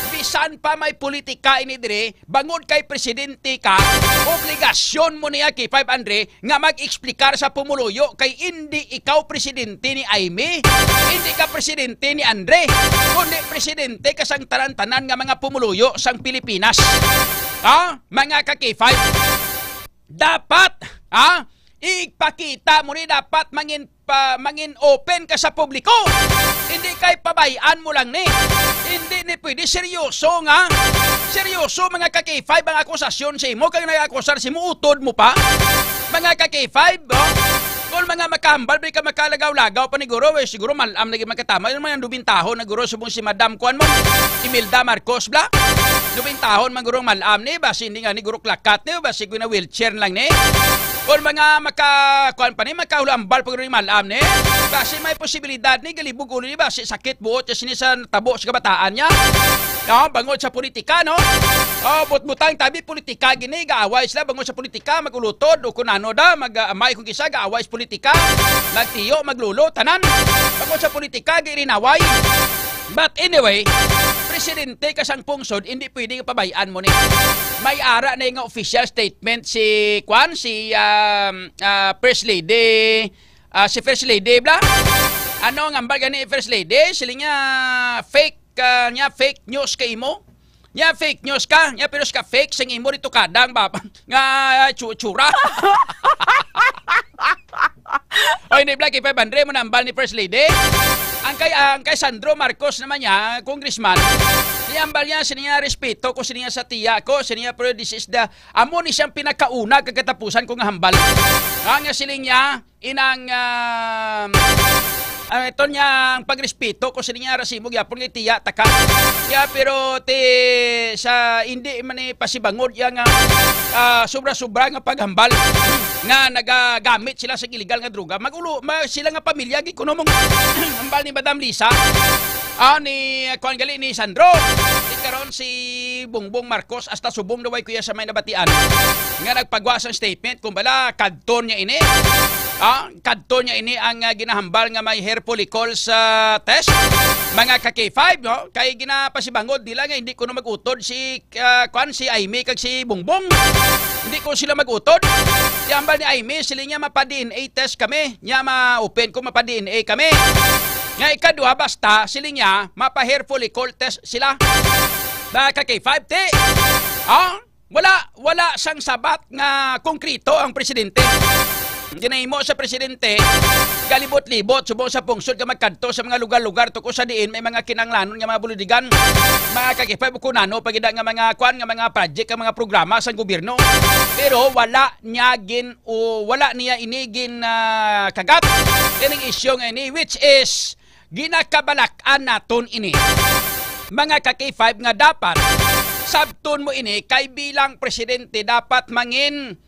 S4: Bisan pa may politika ini dire, bangod kay presidente ka, obligasyon mo niya kay 5 Andre nga mag-eksplikar sa pumuluyo kay hindi ikaw presidente ni Amy, hindi ka presidente ni Andre, kundi presidente ka sang tanan-tanan nga mga pumuluyo sang Pilipinas. Mga ka-K5, dapat ipakita mo ni dapat mangin open ka sa publiko. Hindi kay pabayaan mo lang ni. Hindi ni pwede seryoso nga. Seryoso mga ka-K5 ang akusasyon sa imo kag nag-akusar si mo utod mo pa. Mga ka-K5, kung mga makahambal, di ka makalagaw-lagaw pa ni Guro, siguro malam na magkatama. Yung mga dubintahon na Guro, subong si Madam Kuan mo, Imelda Marcos, bla? Dubintahon, mga Guro malam ni, basi hindi nga ni Guro klakat ni, basi ko na wheelchair lang ni. Kung mga makakuan pa ni, makahulambal pa Guro ni malam ni, basi may posibilidad ni, galibog ulo ni, basi sakit buot, kasi ni sa tabo sa kabataan niya. Bangod sa politika, no? Butang tabi politika, gini, gaaway sila, bangod sa politika, magulutod, o kunano da, mag-amay kung kisa, gaaway sa politika, magtiyo, maglulo, tanan. Bangod sa politika, girinaway. But anyway, presidente kasang pungsod, hindi pwede pabayaan mo ni. May ara na yung official statement si First Lady, First Lady, bla? Ano ang ambal gani First Lady? Sila nga fake news kay mo. Nya fake news ka, nya pero ka fake sing imo dito kadang baba nga tsura. Oy ni Black Ipe Bandre mo nambal ni First Lady. Ang kay Sandro Marcos naman niya, congressman. Niambal niya siniya respeto ko siniya sa tiya ko, siniya pero this is the amo ni siyang pinakauna kagatapusan ko nga hambal. Ang siling niya inang ito niya ang pagrespeto ko sa niya rasimog yapon kay tiya taka. Kaya pero sa hindi man ni pasibangod yang sobra-sobra nga paghambal nga nagagamit sila sa illegal nga droga. Magulo sila nga pamilya gi kuno mong hambal ni Madam Lisa. Ni kuan gali ni Sandro. Di karon si Bongbong Marcos hasta subong daway kuya sa may nabatian. Nga nagpagwa sang statement kung bala kadton niya ini. Kadton niya ini ang ginahambal nga may hair follicles test. Mga ka-K5 no, kay ginapasibangod nila nga hindi ko na magutod si si Aimee kag si Bongbong. Hindi ko sila magutod. Yambal ni Aimee sila niya mapa-DNA test kami. Nya ma-open ko mapa-DNA kami. Nga ikadua basta sila niya mapa-hair follicle test sila. Mga ka-K5 te. Wala sang sabat nga konkrito ang presidente. Ginahimo sa presidente, galibot-libot, subong sa pungsod ka magkanto sa mga lugar-lugar tuko sa diin may mga kinanglanon nga mga buludigan, mga kakipay kunano pagida nga mga kwan nga mga project nga mga programa sa gobyerno. Pero wala niya inigin kagat ining isyu nga ini which is ginakabalak-an naton ini. Mga ka-K5 nga dapat sabton mo ini kay bilang presidente dapat mangin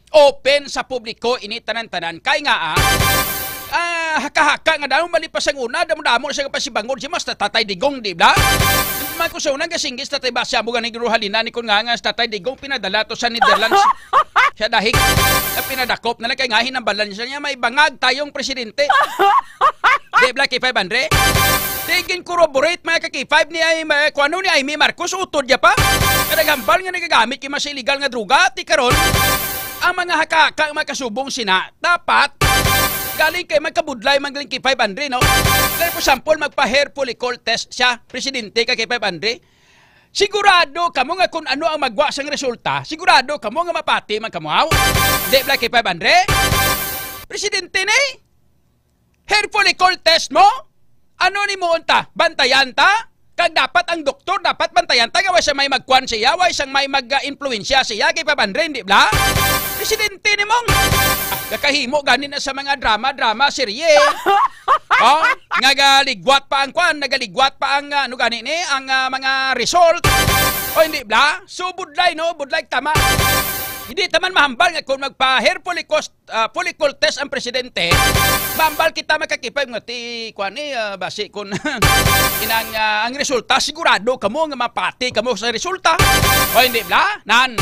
S4: open sa publiko ini tanan-tanan kay nga haka-haka nga daw malipas ang una damo-damo sa pasibangod si mas Tatay Digong di ba? Man ko sa unang kasinggis Tatay Basya mo ganing giruhalina ni kun nga Tatay Digong pinadala to sa Netherlands. Siya dahig pinadakop na lang kay nga hinambalan siya niya may bangag tayong presidente. Di ba K500? Tigin corroborate mga ka-K5 ni kuano ni Aimee Marcos utod ya pa. Kadagambal nga nagagamit kay mas illegal nga droga ti karon ang mga hakaka mga kasubong sina dapat galing kay magkabudlay magaling kay 500 no. Like for example magpa-hair follicle test siya presidente kay 500. Sigurado kamo nga kung ano ang magwa sang resulta, sigurado kamo nga mapati man kamo aw. Di ba kay 500? Presidente ni hair follicle test mo? Ano ni mo unta? Bantayan ta? Kag dapat ang doktor dapat bantayan ta gawa siya may magkuan siya, way siyang may mag-influensya siya kay 500, di ba? Presidente ni mong kakahimo ganin na sa mga drama serye. Nagaligwat pa ang kuan, nagaligwat pa ang ano gani ni ang mga result. O hindi ba? So budlay no, budlay tama. Hindi taman mahambal nga kung magpa-hair follicle test ang presidente, mahambal kita makakipay nga ti kuan ni basi kun inang ang resulta sigurado kamo nga mapati kamo sa resulta. O hindi ba? Nan.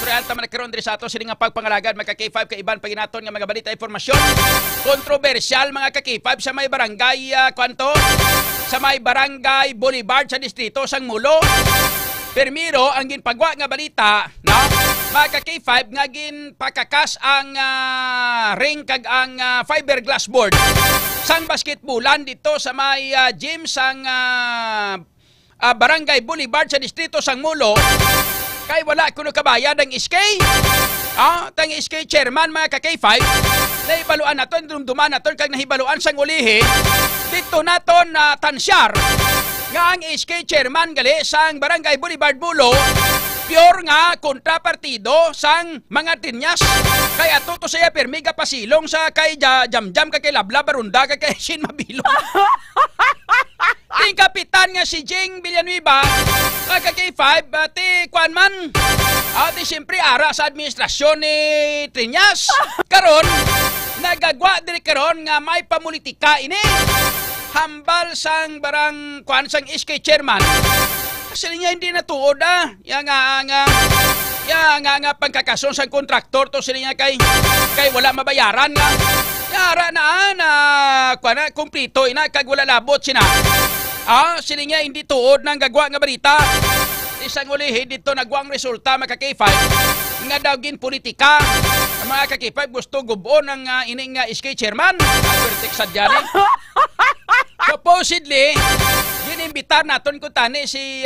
S4: Suryan taman nagkaroon diri sa ato sini nga pagpangalagad magka-K5 kay iban paginaton nga mga balita informasyon. Kontrobersyal mga ka-K5 sa may barangay kwanto sa may barangay Boulevard sa distrito sang Mulo. Permiro ang ginpagwa nga balita na mga ka-K5 nga ginpakakas ang ring kag ang fiberglass board sang basketballan dito sa may gym sang barangay Boulevard sa distrito sang Mulo kay wala kuno kabayad ang iskay. Tang iskay chairman mga ka-K5 nahibaluan naton dumduman naton kag nahibaluan sang ulihi dito naton tansyar nga ang SK chairman gali sang barangay Boulevard Mulo pure nga kontrapartido sang mga tinyas kay ato to saya permiga pasilong sa kay jam-jam kay lablab barunda kay Shin Mabilong. Ting kapitan nga si Jing Villanueva kay 5 ti kuan man ti siyempre ara sa administrasyon ni Triñas karon nagagwa diri karon nga may pamulitika ini hambal sang barang kuan sang SK chairman kasi niya hindi natuod yang nga pagkakason sang kontraktor to sila niya kay wala mabayaran nga yara na kuan na kumplito ina kag wala labot sina sila niya hindi tuod nang gagwa nga balita isang ulihi dito nagwang resulta mga ka-K5 nga daw gin politika ang mga ka-K5 gusto gubon ang ining SK chairman pertik sadyani. Supposedly, inimbitar naton ko tani si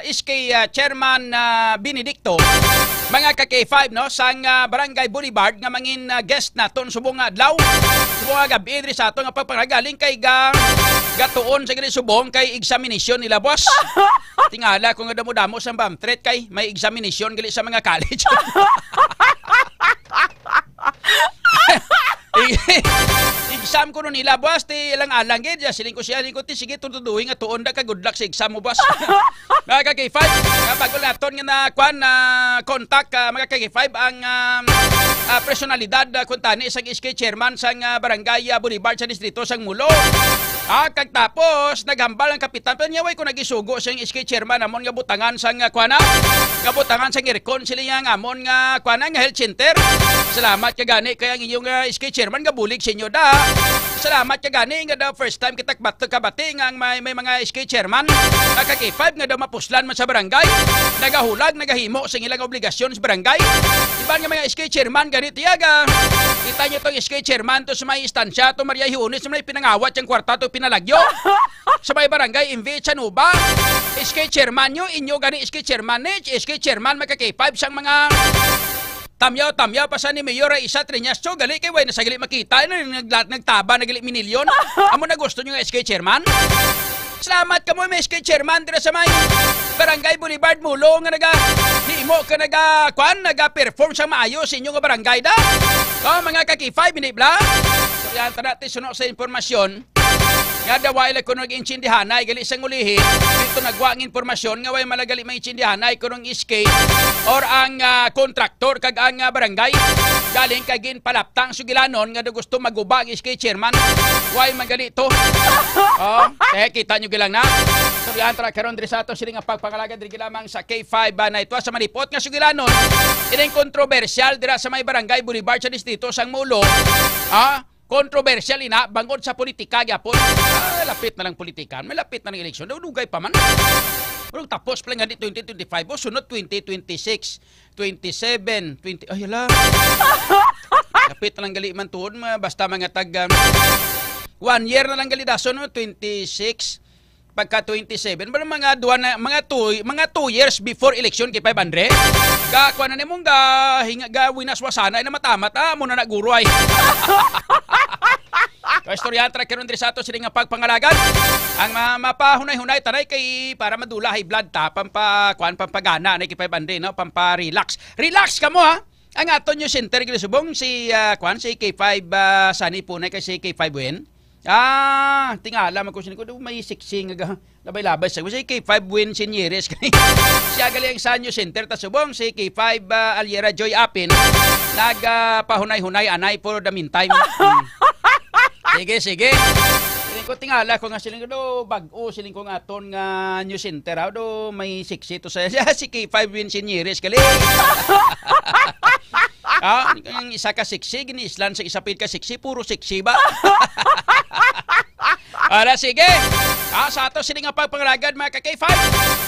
S4: SK Chairman Benedicto, mga ka-K5 no, sang Barangay Boulevard nga mangin guest naton subong adlaw, subong gabi diri sa ato nga pagpangagaling kay gatuon sa gani subong kay examination nila boss. Tingala kung damo-damo sa bamtret kay may examination gali sa mga college. Exam ko no nila boss ti ilang alang gid siling ko siya ko ti sige tutuduhin nga tuon da ka good luck sa exam mo boss. Mga ka-K5 bago naton nga na kwan na contact mga ka-K5 ang personalidad kun tani sang SK chairman sang barangay Boulevard sa distrito sang Mulo Kag tapos naghambal ang kapitan pero niya way ko nagisugo siyang SK chairman amon nga butangan sang kuana. Nga butangan sang aircon sila nga amon nga kuana nga health center. Salamat ka gani kaya ang inyong SK chairman nga bulig sa inyo da. Salamat ka gani nga the first time kita kabati nga may mga SK chairman nakaki-5 nga daw mapuslan man sa barangay. Nagahulag, nagahimo sa ilang obligasyon sa barangay. Iban nga mga SK chairman ganit tiyaga. Kita niyo tong SK chairman to sa may istansya to Maria Hiunis sa may pinangawat yang kwarta to pinalagyo. Sa may barangay Invi Chanuba. SK chairman nyo, inyo gani SK chairman ni, SK chairman magkaki-5 sang mga tamyaw pa sa ni Mayor Isa Triñas. So gali kay way nasagali makita nagtaba nagali minilyon. Amo na gusto nyo nga SK chairman? Salamat ka mo may SK chairman dira sa may Barangay Boulevard Mulo nga himo ka naga-perform sa maayos sa inyo nga barangay da. Mga kaki-5 minibla. So yan natin sunod sa informasyon. Nga daway la kuno nag-insindihanay gali sang ulihin dito nagwaang informasyon nga way malagali may insindihanay kuno SK or ang kontraktor kag ang barangay galing kay ginpalaptang sugilanon nga gusto magubag SK chairman way magali to. Kita nyo gilang na. So yan tra karon diri sa ato sila nga pagpangalagad diri lamang sa K5 na ito sa malipot nga sugilanon ining kontrobersyal dira sa may Barangay Boulevard sa distrito sang Mulo. Controversial ina bangod sa politika gyapon. Lapit na lang politikan, malapit na ng eleksyon. Dugay pa man. Pero tapos pa lang 2025 o sunod 2026, 27, 20 ay hala. Lapit na lang gali man tuod basta mga tag 1 year na lang gali dason 26 pagka 27 mga 2 years before election kay 500 kuan na nimong winaswasana na matamat mo na naguro ay. Istorya tra karon diri sa ato sila nga pagpangalagan ang mapahunay-hunay tanay kay para madula high blood ta pampagana na kay 500 no pampa-relax ka mo ha. Ang ato nyo center gili subong si si K5 sani po na kay si K5 win. Tingala man ko siya ko may siksing nga labay-labay sa si K5 win Sinyeres kay siya gali ang Sanyo Center ta subong si K5 Aliera Joy Apin nagpahunay-hunay anay for the meantime. Sige. Siling ko tingala ko nga siling ko bag-o siling ko nga aton nga New Center do may siksi to sa si K5 win Sinyeres kali. Ang isa ka siksi ginislan sa isapit ka siksi puro siksi ba? Sige. Sa ato sila nga pagpangalagad mga ka-K5.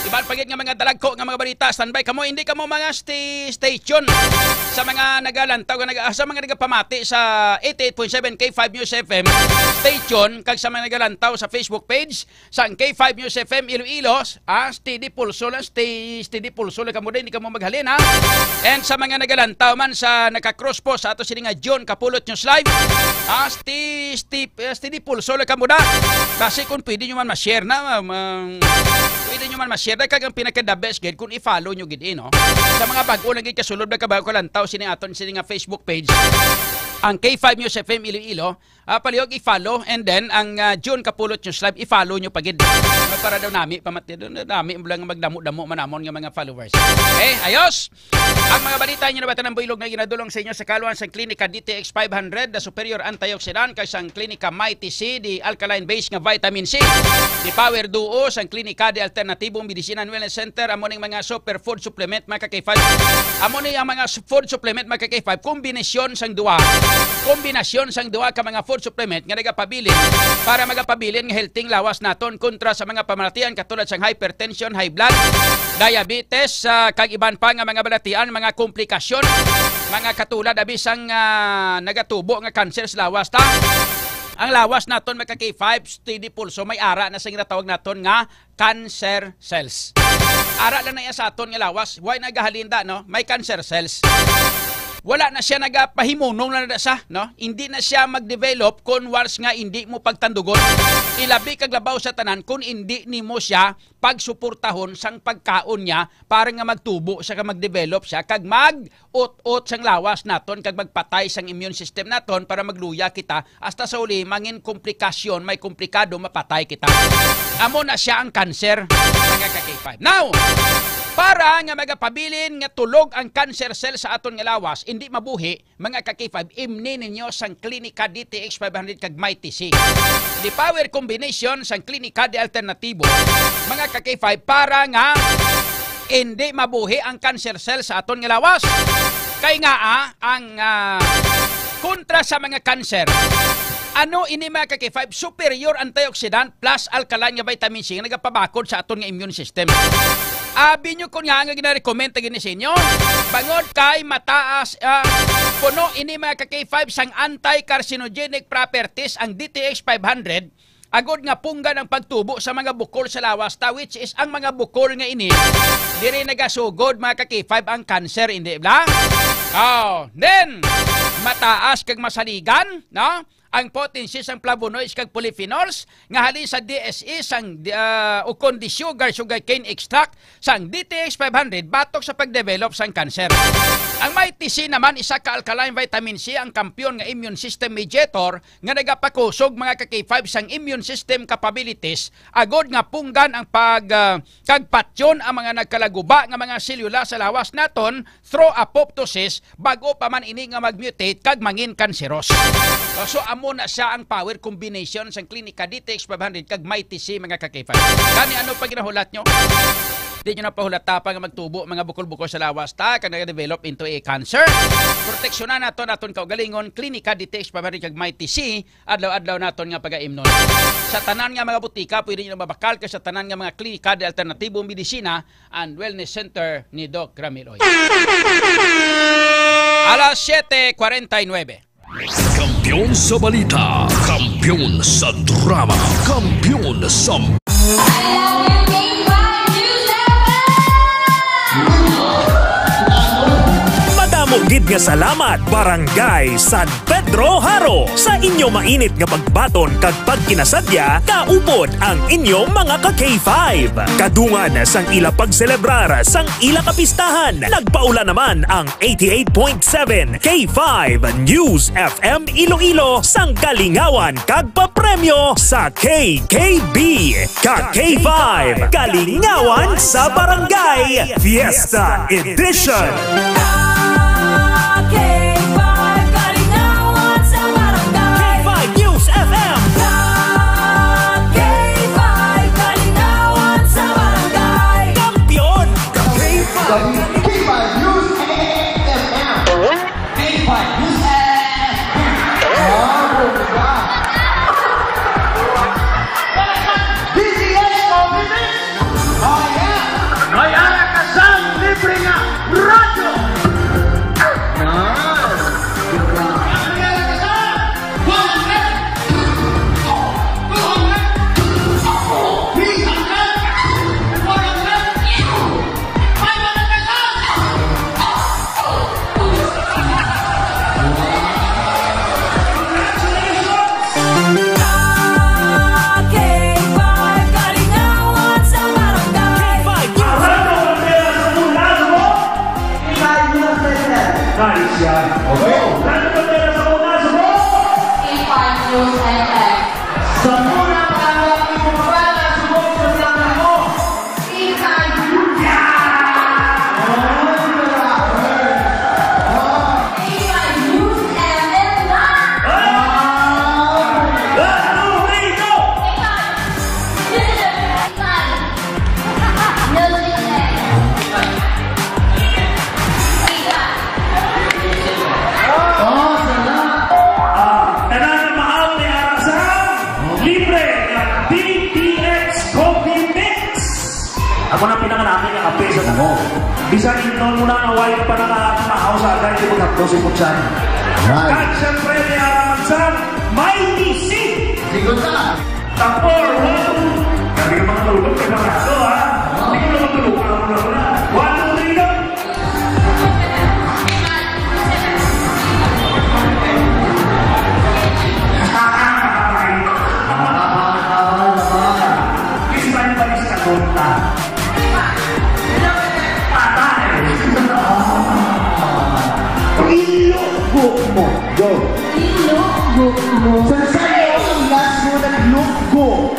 S4: Iban pagit nga mga dalagko nga mga balita. Standby kamo, hindi kamo mga station sa mga nagalantaw, sa mga nagapamati sa 88.7 K5 News FM station, kag sa mga nagalantaw sa Facebook page sa K5 News FM Iloilo. Steady pulso lang, steady pulso lang kamo din, hindi kamo maghalin ha. And sa mga nagalantaw man sa naka-cross po sa ato sila nga John Kapulot News Live. Steady pulso lang kamo da. Kasi kung pwede nyo man ma-share na, pwede nyo man ma-share na kag ang pinaka-the best gid kung i-follow nyo gid no? Sa mga bago lang gid kasulod na kabago ko lantaw sini aton sini nga Facebook page. Ang K5 News FM Iloilo, palihog i-follow and then ang June Kapulot News Live i-follow nyo pagid. Para daw nami lang magdamo-damo manamon nga mga followers. Okay, ayos. Ang mga balita nyo na bata ng builog na ginadulong sa inyo sa kaluan sa klinika DTX 500 na superior antioxidant kay sang klinika Mighty C di alkaline base nga vitamin C. Di Power Duo sang klinika di alternatibong medicine and wellness center amo ning mga superfood supplement mga K5. Amo ni ang mga food supplement mga K5 kombinasyon sang duha. Kombinasyon sang duha ka mga food supplement nga nagapabilin para magapabilin nga healthy lawas naton kontra sa mga pamaratian katulad sang hypertension, high blood, diabetes, kag iban pa nga mga balatian, mga komplikasyon, mga katulad abisang nagatubo nga cancer sa lawas ta. Ang lawas naton mga K5 steady pulso may ara na sa ginatawag naton nga cancer cells. Ara lang na yan sa aton nga lawas. Why nagahalinda no? May cancer cells. Wala na siya nagapahimunong na sa, no? Hindi na siya mag-develop kung once nga hindi mo pagtandugon. Ilabi kag labaw sa tanan kung hindi nimo siya pagsuportahon sang pagkaon niya para nga magtubo siya, kag mag-develop siya, kag mag-ut-ut sang lawas naton, kag magpatay sang immune system naton para magluya kita hasta sa uli mangin komplikasyon, may komplikado mapatay kita. amo na siya ang cancer, mga ka-K5. Now, para nga magapabilin nga tulog ang cancer cell sa aton nga lawas, hindi mabuhi, mga ka-K5, imni ninyo sang Klinika DTX 500 kag Mighty C. The power combination sang Klinika de Alternatibo, mga ka-K5, para nga hindi mabuhi ang cancer cell sa aton nga lawas. Kay nga ang kontra sa mga cancer, ano ini mga ka-K5? Superior antioxidant plus alkaline nga vitamin C nga nagapabakod sa aton nga immune system. Abi nyo ko nga gina-recommend gini sa inyo. Bangod kay mataas puno ini mga ka-K5 sang anti-carcinogenic properties ang DTX 500. Agod nga punggan ang pagtubo sa mga bukol sa lawas ta, which is ang mga bukol nga ini diri nagasugod mga ka-K5 ang cancer, hindi ba? Then mataas kag masaligan, no? Ang potency sang flavonoids kag polyphenols nga halin sa DSE sang ukon di sugar cane extract sang DTX 500 batok sa pagdevelop sang cancer. Ang Mighty C naman isa ka alkaline vitamin C ang kampiyon nga immune system mediator nga nagapakusog mga ka-K5 sang immune system capabilities agod nga punggan ang kagpatyon ang mga nagkalaguba nga mga selula sa lawas naton through apoptosis bago pa man ini nga magmutate kag mangin kanseros. So amo na siya ang power combination sa Klinika DTX 500 kag Mighty C mga ka-K5. Kani ano pa ginahulat nyo? Di nyo na pahulat pa nga magtubo mga bukol-bukol sa lawas ta kag nag-develop into a cancer. Proteksyonan naton kaugalingon Klinika DTX 500 kag Mighty C adlaw-adlaw naton nga pagaimnon. Sa tanan nga mga butika pwede nyo mabakal ka sa tanan nga mga klinika de alternatibong medisina and wellness center ni Doc Ramil Oy. Alas 7:49.
S1: Kampiyon sa balita, kampiyon sa drama, kampiyon sa...
S7: Gid nga salamat Barangay San Pedro Haro sa inyo mainit nga pagbaton kag pagkinasadya kaupod ang inyong mga ka-K5. Kadungan sang ila pagselebrar sang ila kapistahan. Nagpaula naman ang 88.7 K5 News FM Iloilo sang kalingawan kag papremyo sa KKB. Ka-K5 Kalingawan sa Barangay Fiesta Edition.
S8: Ako na pinanganakin ng kape sa mo. Bisan inon mo na white pa nakakamahaw sa agad yung magkakto si Putsan. Kag siyempre ni Aramansan, Mighty C! Sigot na! Tapor, one! Kami ka mga tulog kay Marado, ha? Hindi ko naman tulog. One, two, three, go!
S9: Go! Ilog mo! Sa sa'yo ang last mo nagluggo!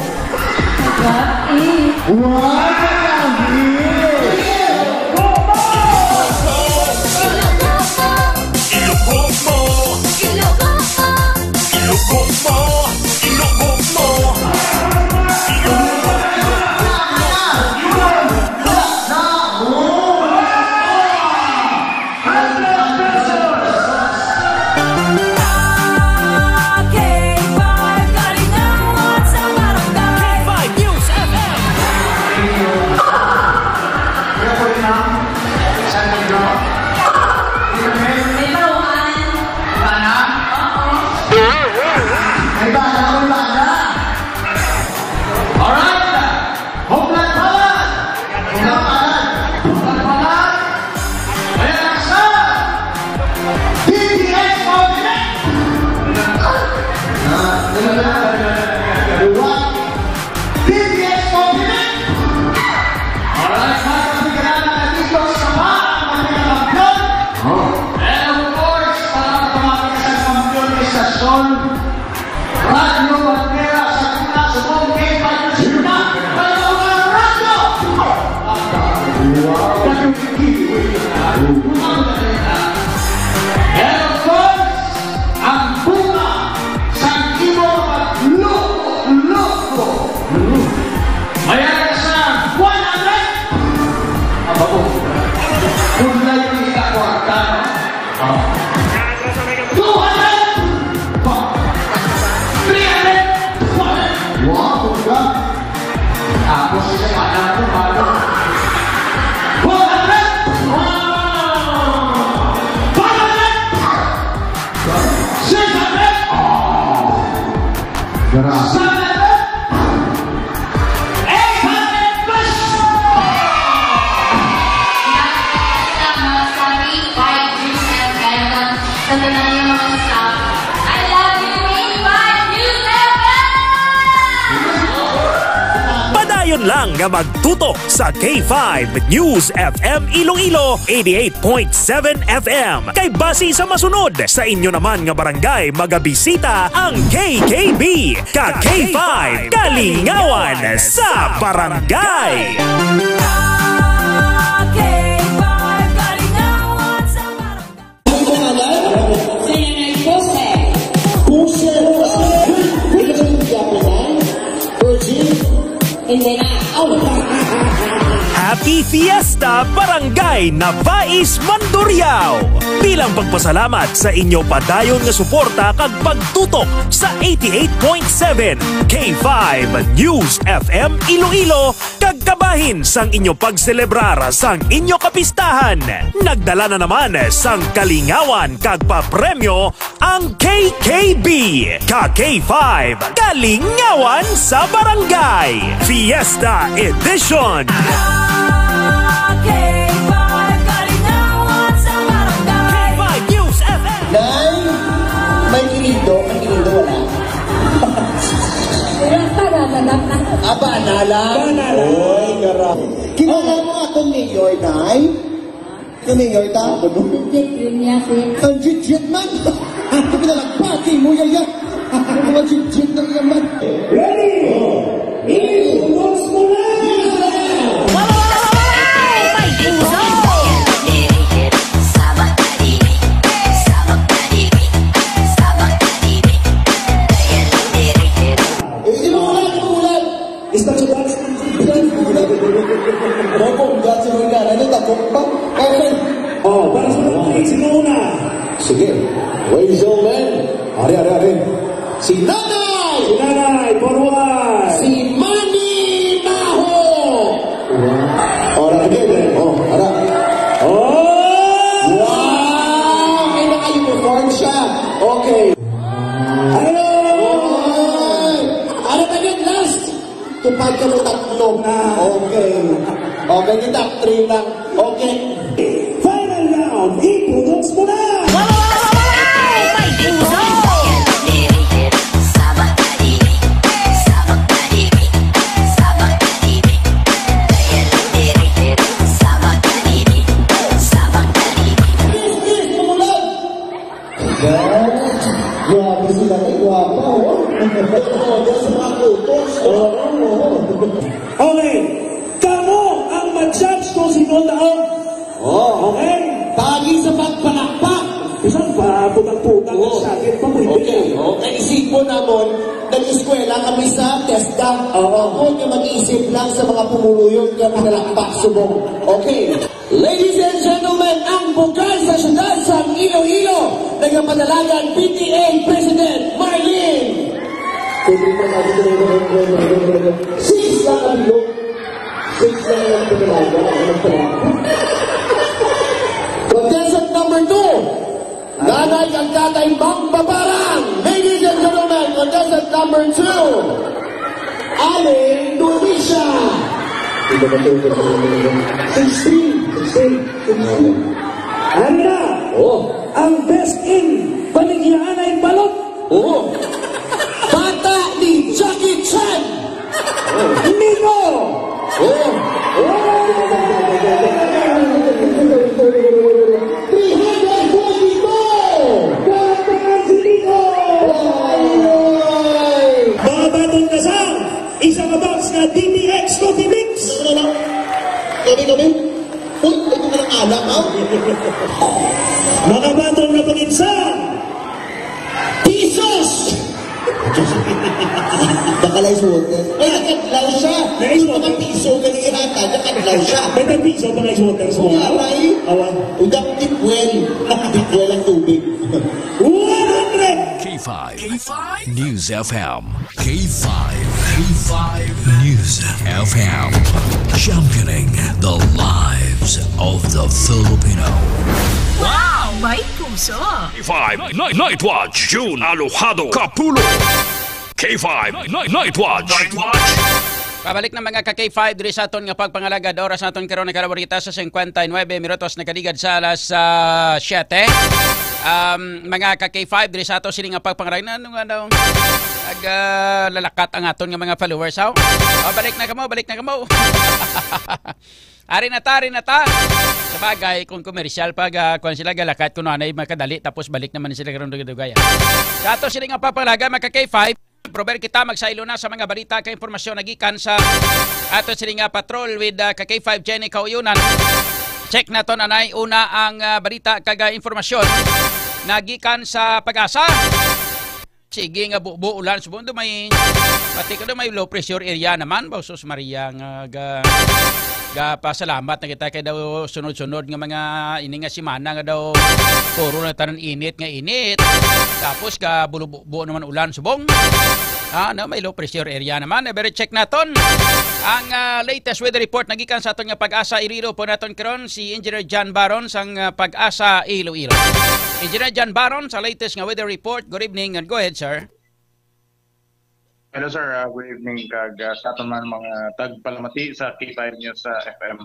S7: Padayon lang nga magtutok sa K5 News FM Iloilo 88.7 FM. Kay base sa masunod sa inyo naman nga barangay magabisita ang KKB ka K5 Kalingawan sa barangay. Happy Fiesta Barangay Navais Mandurriao! Bilang pagpasalamat sa inyo padayon nga suporta kag pagtutok sa 88.7 K5 News FM Iloilo kag kabahin sang inyo pagselebrar sang inyo kapistahan. Nagdala na naman sang kalingawan kag papremyo ang KKB ka K5 Kalingawan sa Barangay Fiesta Edition.
S9: Nay, may kinindo, wala. Aba, nalang. Oy, garap. Kilala mo atong mayor, Nay? Ito mayor ta? Ang jit-jit man. Ito pinalagbati mo, yaya. Ang jit-jit na yaman. Ready? Ilunos mo na!
S8: Oh, para sa mga sino una?
S9: Sige, ladies and gentlemen, ari. Si Nanay!
S8: Si Nanay, forward!
S9: Si Manny Maho! Ora, again. Ara.
S8: Oh!
S9: Wow! May naka-uniform siya. Okay.
S8: Hello!
S9: Ano ba yun last? Tupad ka mo tatlo. Okay. Okay, yung top 3 lang. Okay.
S8: Final round, ipunots mo na!
S9: Grabe sila na, guwapa, oh. Oo, sa mga photos.
S8: Okay, kamo ang mag-judge kung sino taong. Okay?
S9: Pagi sa pagpalakpak.
S8: Isang pa, putang-putang ang sakit pa mo.
S9: Okay, naisip po naman, nag-eskwela kami sa TESDA. Ako yung mag-iisip lang sa mga pumuluyong na pinalakpak subong. Okay. Ladies and gentlemen, ang bukal sa syudad sa Iloilo, nagpapadalagan PTA President Marlene. Six lang ang bilog. Six lang ang pinalagan. Contestant number 2. Nanay ang tatay Mang Babarang. Ladies and gentlemen, contestant number 2. Aling Dumisha. 16.
S8: Ano na? Ang best in Baligyan ay balot.
S9: Bata ni Jackie Chan.
S8: Mino.
S9: 344.
S8: Kapangan si Nico. Babatong na sa isang box na DTX Coffee Mix.
S9: Kami. Uy, ito na lang alam, ha?
S8: Makabatong na paginsan.
S9: Pisos! Bakalay suotin. Ay, nakadlaw siya. May mga piso ganyan hata, nakadlaw siya.
S8: May tagpiso pa na isuot ng
S9: Kung
S8: small.
S9: aray,
S8: Awan.
S9: udak tipwel. Tipwel ang tubig.
S8: 100!
S1: K5. News FM. K5. News FM. Championing the lives of the Filipino.
S2: Wow! May puso!
S1: K5 Night Watch. June Alojado Capulo. K5 Night Watch.
S4: Pabalik na mga ka-K5 diri sa aton nga pagpangalagad. Oras naton karon nagkalaborita sa 59 minutos nakaligad sa alas 7. Mga ka-K5 diri sa ato sini nga pagpangalagad naglalakat ang aton nga mga followers. Balik na kamo. Ari na ta. Sabagay kung komersyal pag kung sila galakat kuno anay makadali tapos balik naman sila karon dugay. Sa ato sini nga pagpangalagad mga ka-K5. Prober kita magsailo na sa mga balita kay impormasyon nagikan sa ato sini nga patrol with K5 Jenny Kauyunan. Check na to nanay una ang balita kag impormasyon nagikan sa Pag-asa. Sige nga buo ulan subundo may pati ko may low pressure area naman Sus Maria nga pasalamat na kita kay daw sunod-sunod nga mga ini nga simana nga daw puro na tanan init tapos ka buo naman ulan subong may low pressure area naman very check naton ang latest weather report nagikan sa aton nga Pag-asa Iloilo po naton karon si Engineer John Baron sang Pag-asa Iloilo. Engineer John Baron sa latest nga weather report. Good evening and go ahead sir.
S10: Hello sir, good evening kag sa aton man mga tagpalamati sa K5 News FM.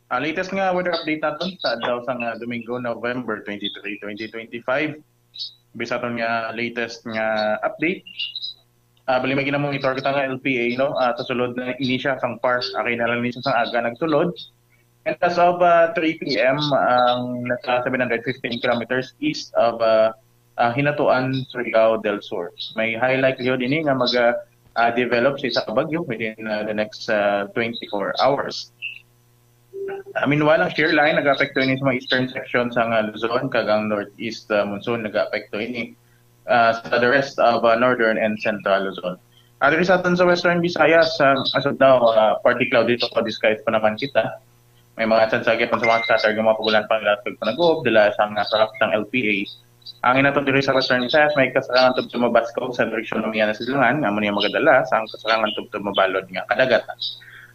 S10: Latest nga weather update naton sa adlaw sang Domingo, November 23, 2025. Bisa aton nga latest nga update. Bali may ginamonitor kita nga LPA no, sulod na inisya sang PAR, akay na lang ni sang aga nagsulod. And as of 3 PM ang nasa 715 kilometers east of Hinatuan, Surigao del Sur. May high likelihood ini nga mag-develop sa isang bagyo within the next 24 hours. Meanwhile, ang shear line nag-apekto ini sa mga eastern section sa Luzon, kagang northeast monsoon nag-apekto ini sa the rest of northern and central Luzon. Dito sa atin sa western Visayas, as of now, partly cloudy to skies pa naman kita. May mga tsansagya pa sa mga scattered ng mga pagulan pang latag pa nag-uob dala sa traffic ng LPA. Ang inaton diri sa western Visayas may kasalangan tubto mabaskaw sa direksyon ng Miana Silangan nga muna magadala sa ang kasalangan tubto mabalod nga kadagatan.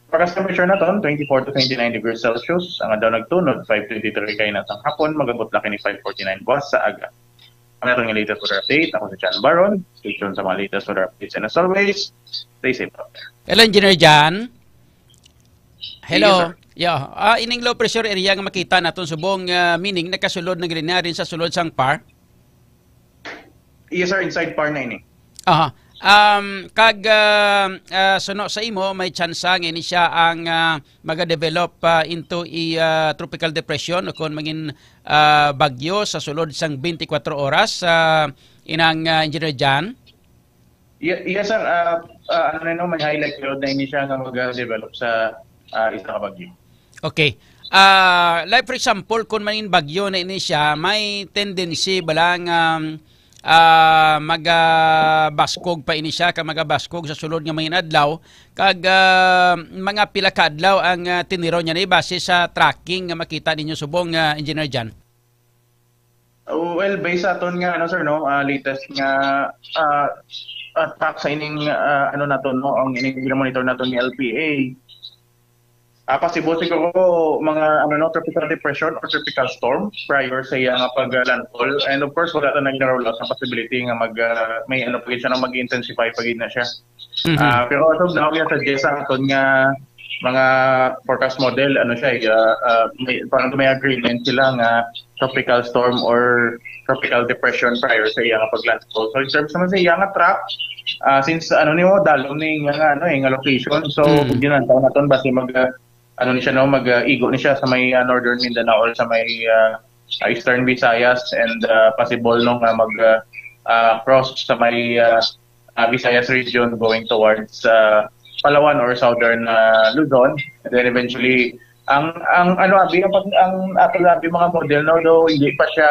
S10: Forecast temperature naton 24 to 29 degrees Celsius. Ang daw nagtunod 5:23 kay natang hapon magabot laki ni 5:49 buwas sa aga. Ang naton nga latest weather update ako si John Baron. Stay tuned sa mga latest weather updates and as always, stay safe out there.
S4: Hello Engineer John. Hello. Ining low pressure area nga makita naton subong meaning nakasulod na gani rin sa sulod sang PAR.
S10: Yes sir, inside PAR na ini.
S4: Suno sa imo may tsansa nga ini siya ang maga-develop into a tropical depression o kung maging bagyo sa sulod sang 24 oras. inang Engineer John?
S10: Yes sir, may highlight load na ini siya nga mag-develop sa isa ka bagyo.
S4: Okay. Like for example, kung manin bagyo na ini siya, may tendency balang magabaskog pa ini siya, kag magabaskog sa sulod nga mga adlaw, kag mga pila ka adlaw ang tiniro niya ni base sa tracking nga makita ninyo subong Engineer John.
S10: Well, based aton nga sir latest nga track sa ining naton ang ining monitor naton ni LPA. Possible siguro mga tropical depression or tropical storm prior sa iyang pag-landfall, and of course wala ta nag-roll out sa possibility nga may pagid siya na mag-intensify pagid na siya. Pero as of now sa GESA aton nga mga forecast model may agreement sila nga tropical storm or tropical depression prior sa iyang pag-landfall. So in terms naman sa iyang track, since dalom ni nga location, so yun ang taon naton base mag-igo ni siya sa may Northern Mindanao or sa may Eastern Visayas, and possible mag-cross sa may Visayas region going towards Palawan or Southern Luzon, and then eventually ang mga model though hindi pa siya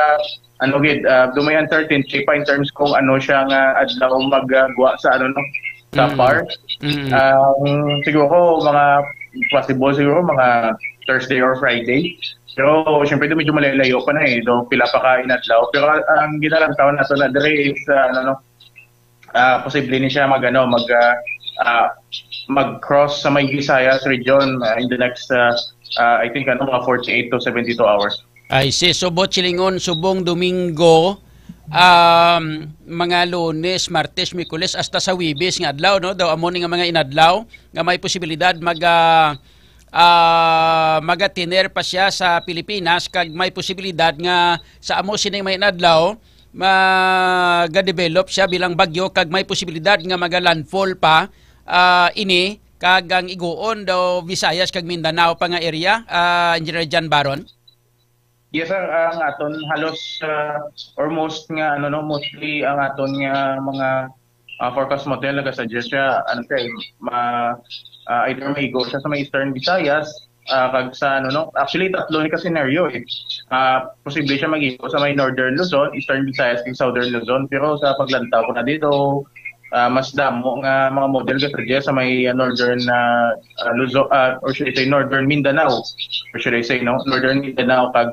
S10: may uncertainty pa in terms kung siya nga adlaw magguwa sa sa PAR. Siguro possible mga Thursday or Friday. Pero syempre medyo malalayo pa na do pila pa ka inadlaw. Pero ang ginalang taon nato na dire is posible ni siya mag-cross sa may Visayas region in the next I think mga 48 to 72 hours.
S4: Ay si subot silingon subong Domingo, mga Lunes, Martes, Miyerkules hasta sa Webes nga adlaw daw amo nga mga inadlaw nga may posibilidad magatiner pa siya sa Pilipinas, kag may posibilidad nga sa amo sining may inadlaw mag-develop siya bilang bagyo, kag may posibilidad nga maga-landfall pa ini kag ang iguon daw Visayas kag Mindanao pa nga area. Engineer John Baron.
S10: Yes sir, ang aton halos or most nga mostly ang aton nga mga forecast model nagasuggest siya either may go siya sa may Eastern Visayas kag sa actually tatlo ni ka scenario posible siya mag-go sa may Northern Luzon, Eastern Visayas ug Southern Luzon, pero sa paglantaw ko na dito mas damo nga mga model ka sa may Northern Luzon or should I say Northern Mindanao, or should I say Northern Mindanao kag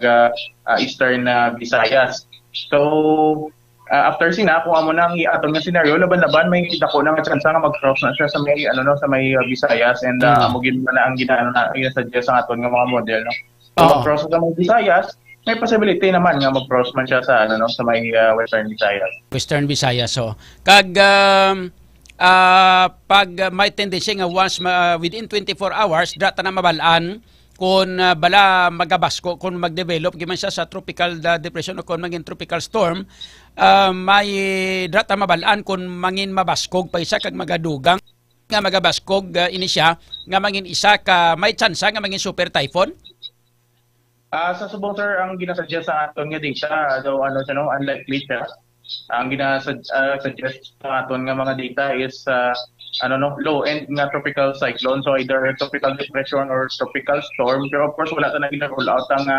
S10: Eastern Visayas. So after sina kung amo nang iaton nga scenario laban-laban may dako na nga chance nga mag-cross na siya sa may sa may Visayas, and amo gid na ang gina-suggest ang aton nga mga model mag-cross sa may Visayas. May possibility naman nga mag-cross man siya sa sa may Western Visayas.
S4: Western Visayas. So kag pag may tendency nga once within 24 hours data na mabalaan kung bala magabasko, kung mag-develop giman siya sa tropical depression o kung maging tropical storm, may data mabalaan kung mangin mabaskog pa isa kag magadugang nga magabaskog ini siya nga mangin isa ka may chance nga mangin super typhoon.
S10: Sa subong sir, ang ginasuggest sa aton nga data daw unlikely siya. Ang ginasuggest sa aton nga mga data is low end nga tropical cyclone, so either tropical depression or tropical storm. Pero of course wala ta na gina-roll out ang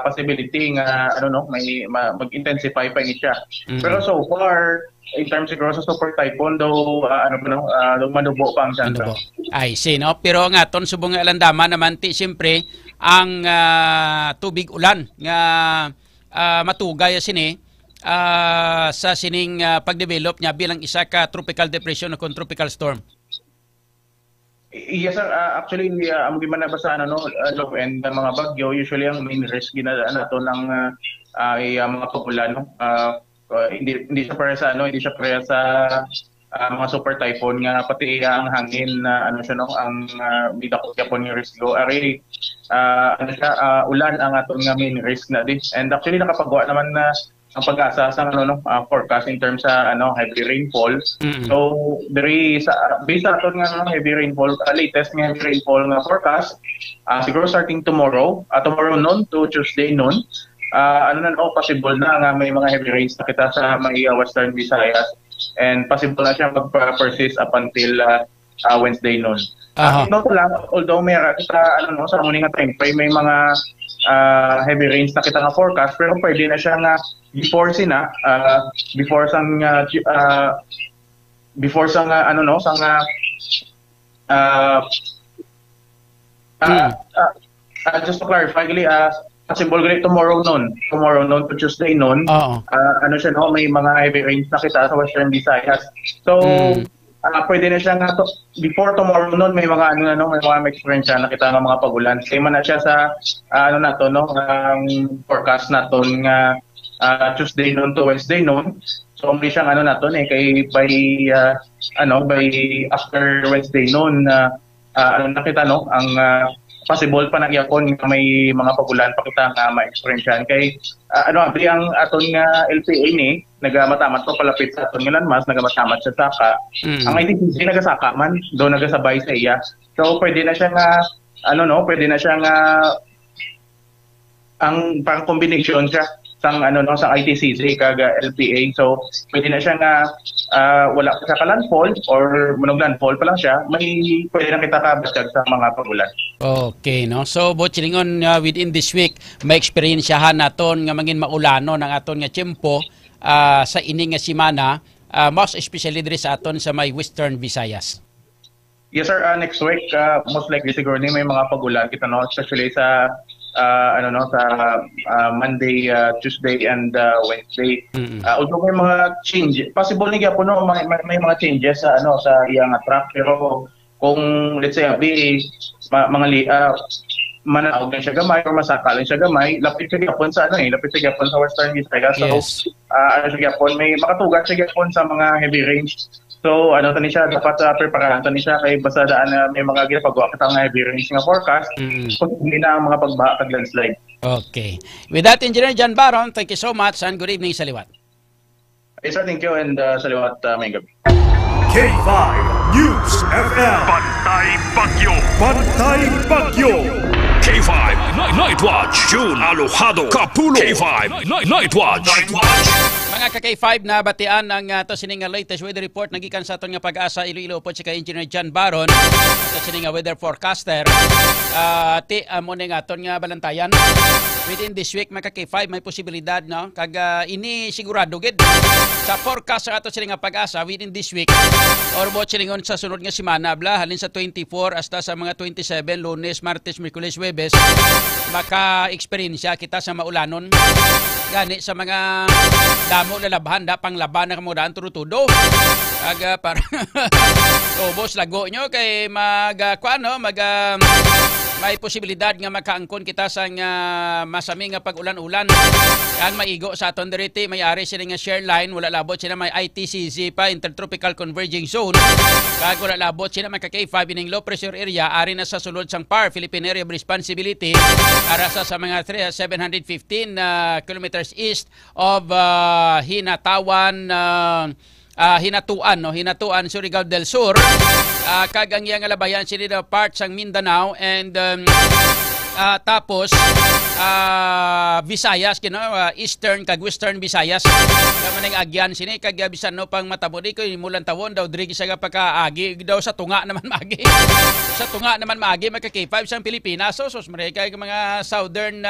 S10: possibility nga may mag-intensify pa ini siya. Pero so far in terms siguro sa super typhoon daw manubo pa ang chance.
S4: Ay sino, pero nga ton subong nga alandaman naman siyempre ang tubig ulan nga matugay sini sa sining pag-develop niya bilang isa ka tropical depression o tropical storm.
S10: Yes sir, actually ang gimana ba sa low end ng mga bagyo, usually ang main risk nato ng mga pag-ulan hindi siya para sa hindi siya para sa mga super typhoon nga pati ang hangin na ang bidako Japon yung risk go ari ulan ang aton nga main risk na din, and actually nakapagawa naman na ang pag-asa sa forecast in terms sa heavy rainfall. So based sa aton nga heavy rainfall, latest nga heavy rainfall nga forecast siguro starting tomorrow noon to Tuesday noon possible na nga may mga heavy rains na kita sa may Western Visayas and possible na siya mag-persist up until Wednesday noon. Ito lang, although may kita sa morning time frame may mga heavy rains na kita nga forecast, pero pwede na siya nga before just to clarify, possible gali tomorrow noon to Tuesday noon, may mga heavy rains na kita sa Western Visayas. So, pwede na siya nga before tomorrow noon may mga may mga experience siya nakita ng mga pagulan. Same man na siya sa forecast naton nga Tuesday noon to Wednesday noon. So may siyang kay by after Wednesday noon nakita ang possible pa nagyakon nga may mga pagulan pa kita nga ma-experience yan. Kay ang aton nga LPA ni nagamatamat pa palapit sa aton nga landmass, nagamatamat sa saka. Ang ITCC nagasaka man, do nagasabay sa iya. So pwede na siya nga pwede na siya nga ang parang combination siya sang sa ITCC kag LPA. So pwede na siya nga wala pa sa landfall or munog landfall pa lang siya, may pwede na kita kabasag sa mga pagulan.
S4: Okay, no. So Bochilingon, within this week may experiensyahan naton nga mangin maulano ng aton nga tiempo sa ining nga semana, most especially diri sa aton sa may Western Visayas.
S10: Yes sir, next week most likely siguro ni may mga pagulan kita especially sa Monday, Tuesday and Wednesday. Although may mga change, possible ni gyapon may mga changes sa sa iyang track, pero kung let's say manaog na siya gamay or masakalan siya gamay, lapit siya gyapon sa sa Western Visayas. So siya gyapon may makatugat siya gyapon sa mga heavy range. So tani siya dapat preparahan tani siya kay basta daan may mga ginapagawa kita nga heavy rains nga forecast kung hindi na ang mga pagbaha kag landslide.
S4: Okay. With that, Engineer John Baron, thank you so much and good evening sa liwat.
S10: Yes sir, thank you and sa liwat may gabi.
S7: K5 News FM.
S1: Bantay Bagyo.
S7: Bantay Bagyo.
S1: K5 Night Watch. June Alojado Kapulo. K5 Night Watch.
S4: Mga ka-K5 na batian ang to sining latest weather report nagikan sa aton nga Pag-asa Iloilo po si Engineer John Baron at sining weather forecaster. Ti amo ning aton nga balantayan. Within this week mga ka-K5 may posibilidad kag ini sigurado gid sa forecast sa ato sining nga Pag-asa within this week or mo silingon sa sunod nga semana halin sa 24 hasta sa mga 27 Lunes, Martes, Miyerkules, Huwebes maka-experience kita sa maulanon gani sa mga damo na labhan da panglaban na kamudaan turutudo aga para ubos lago nyo kay may posibilidad nga makaangkon kita sa masami nga pag-ulan-ulan ang maigo sa aton diriti may ari sila nga share line wala labot sila may ITCZ pa Intertropical Converging Zone kag wala labot sila may K5 ining low pressure area ari na sa sulod sang PAR Philippine Area of Responsibility ara sa mga 715 kilometers east of Hinatuan Surigao del Sur kag ang iyang alabayan sila part sang Mindanao and tapos Visayas Eastern kag Western Visayas maning agyan sini kag bisan pang matabo di ko mulan tawon daw diri sa pagkaagi daw sa tunga naman maagi magka-K5 sang Pilipinas so kay mga southern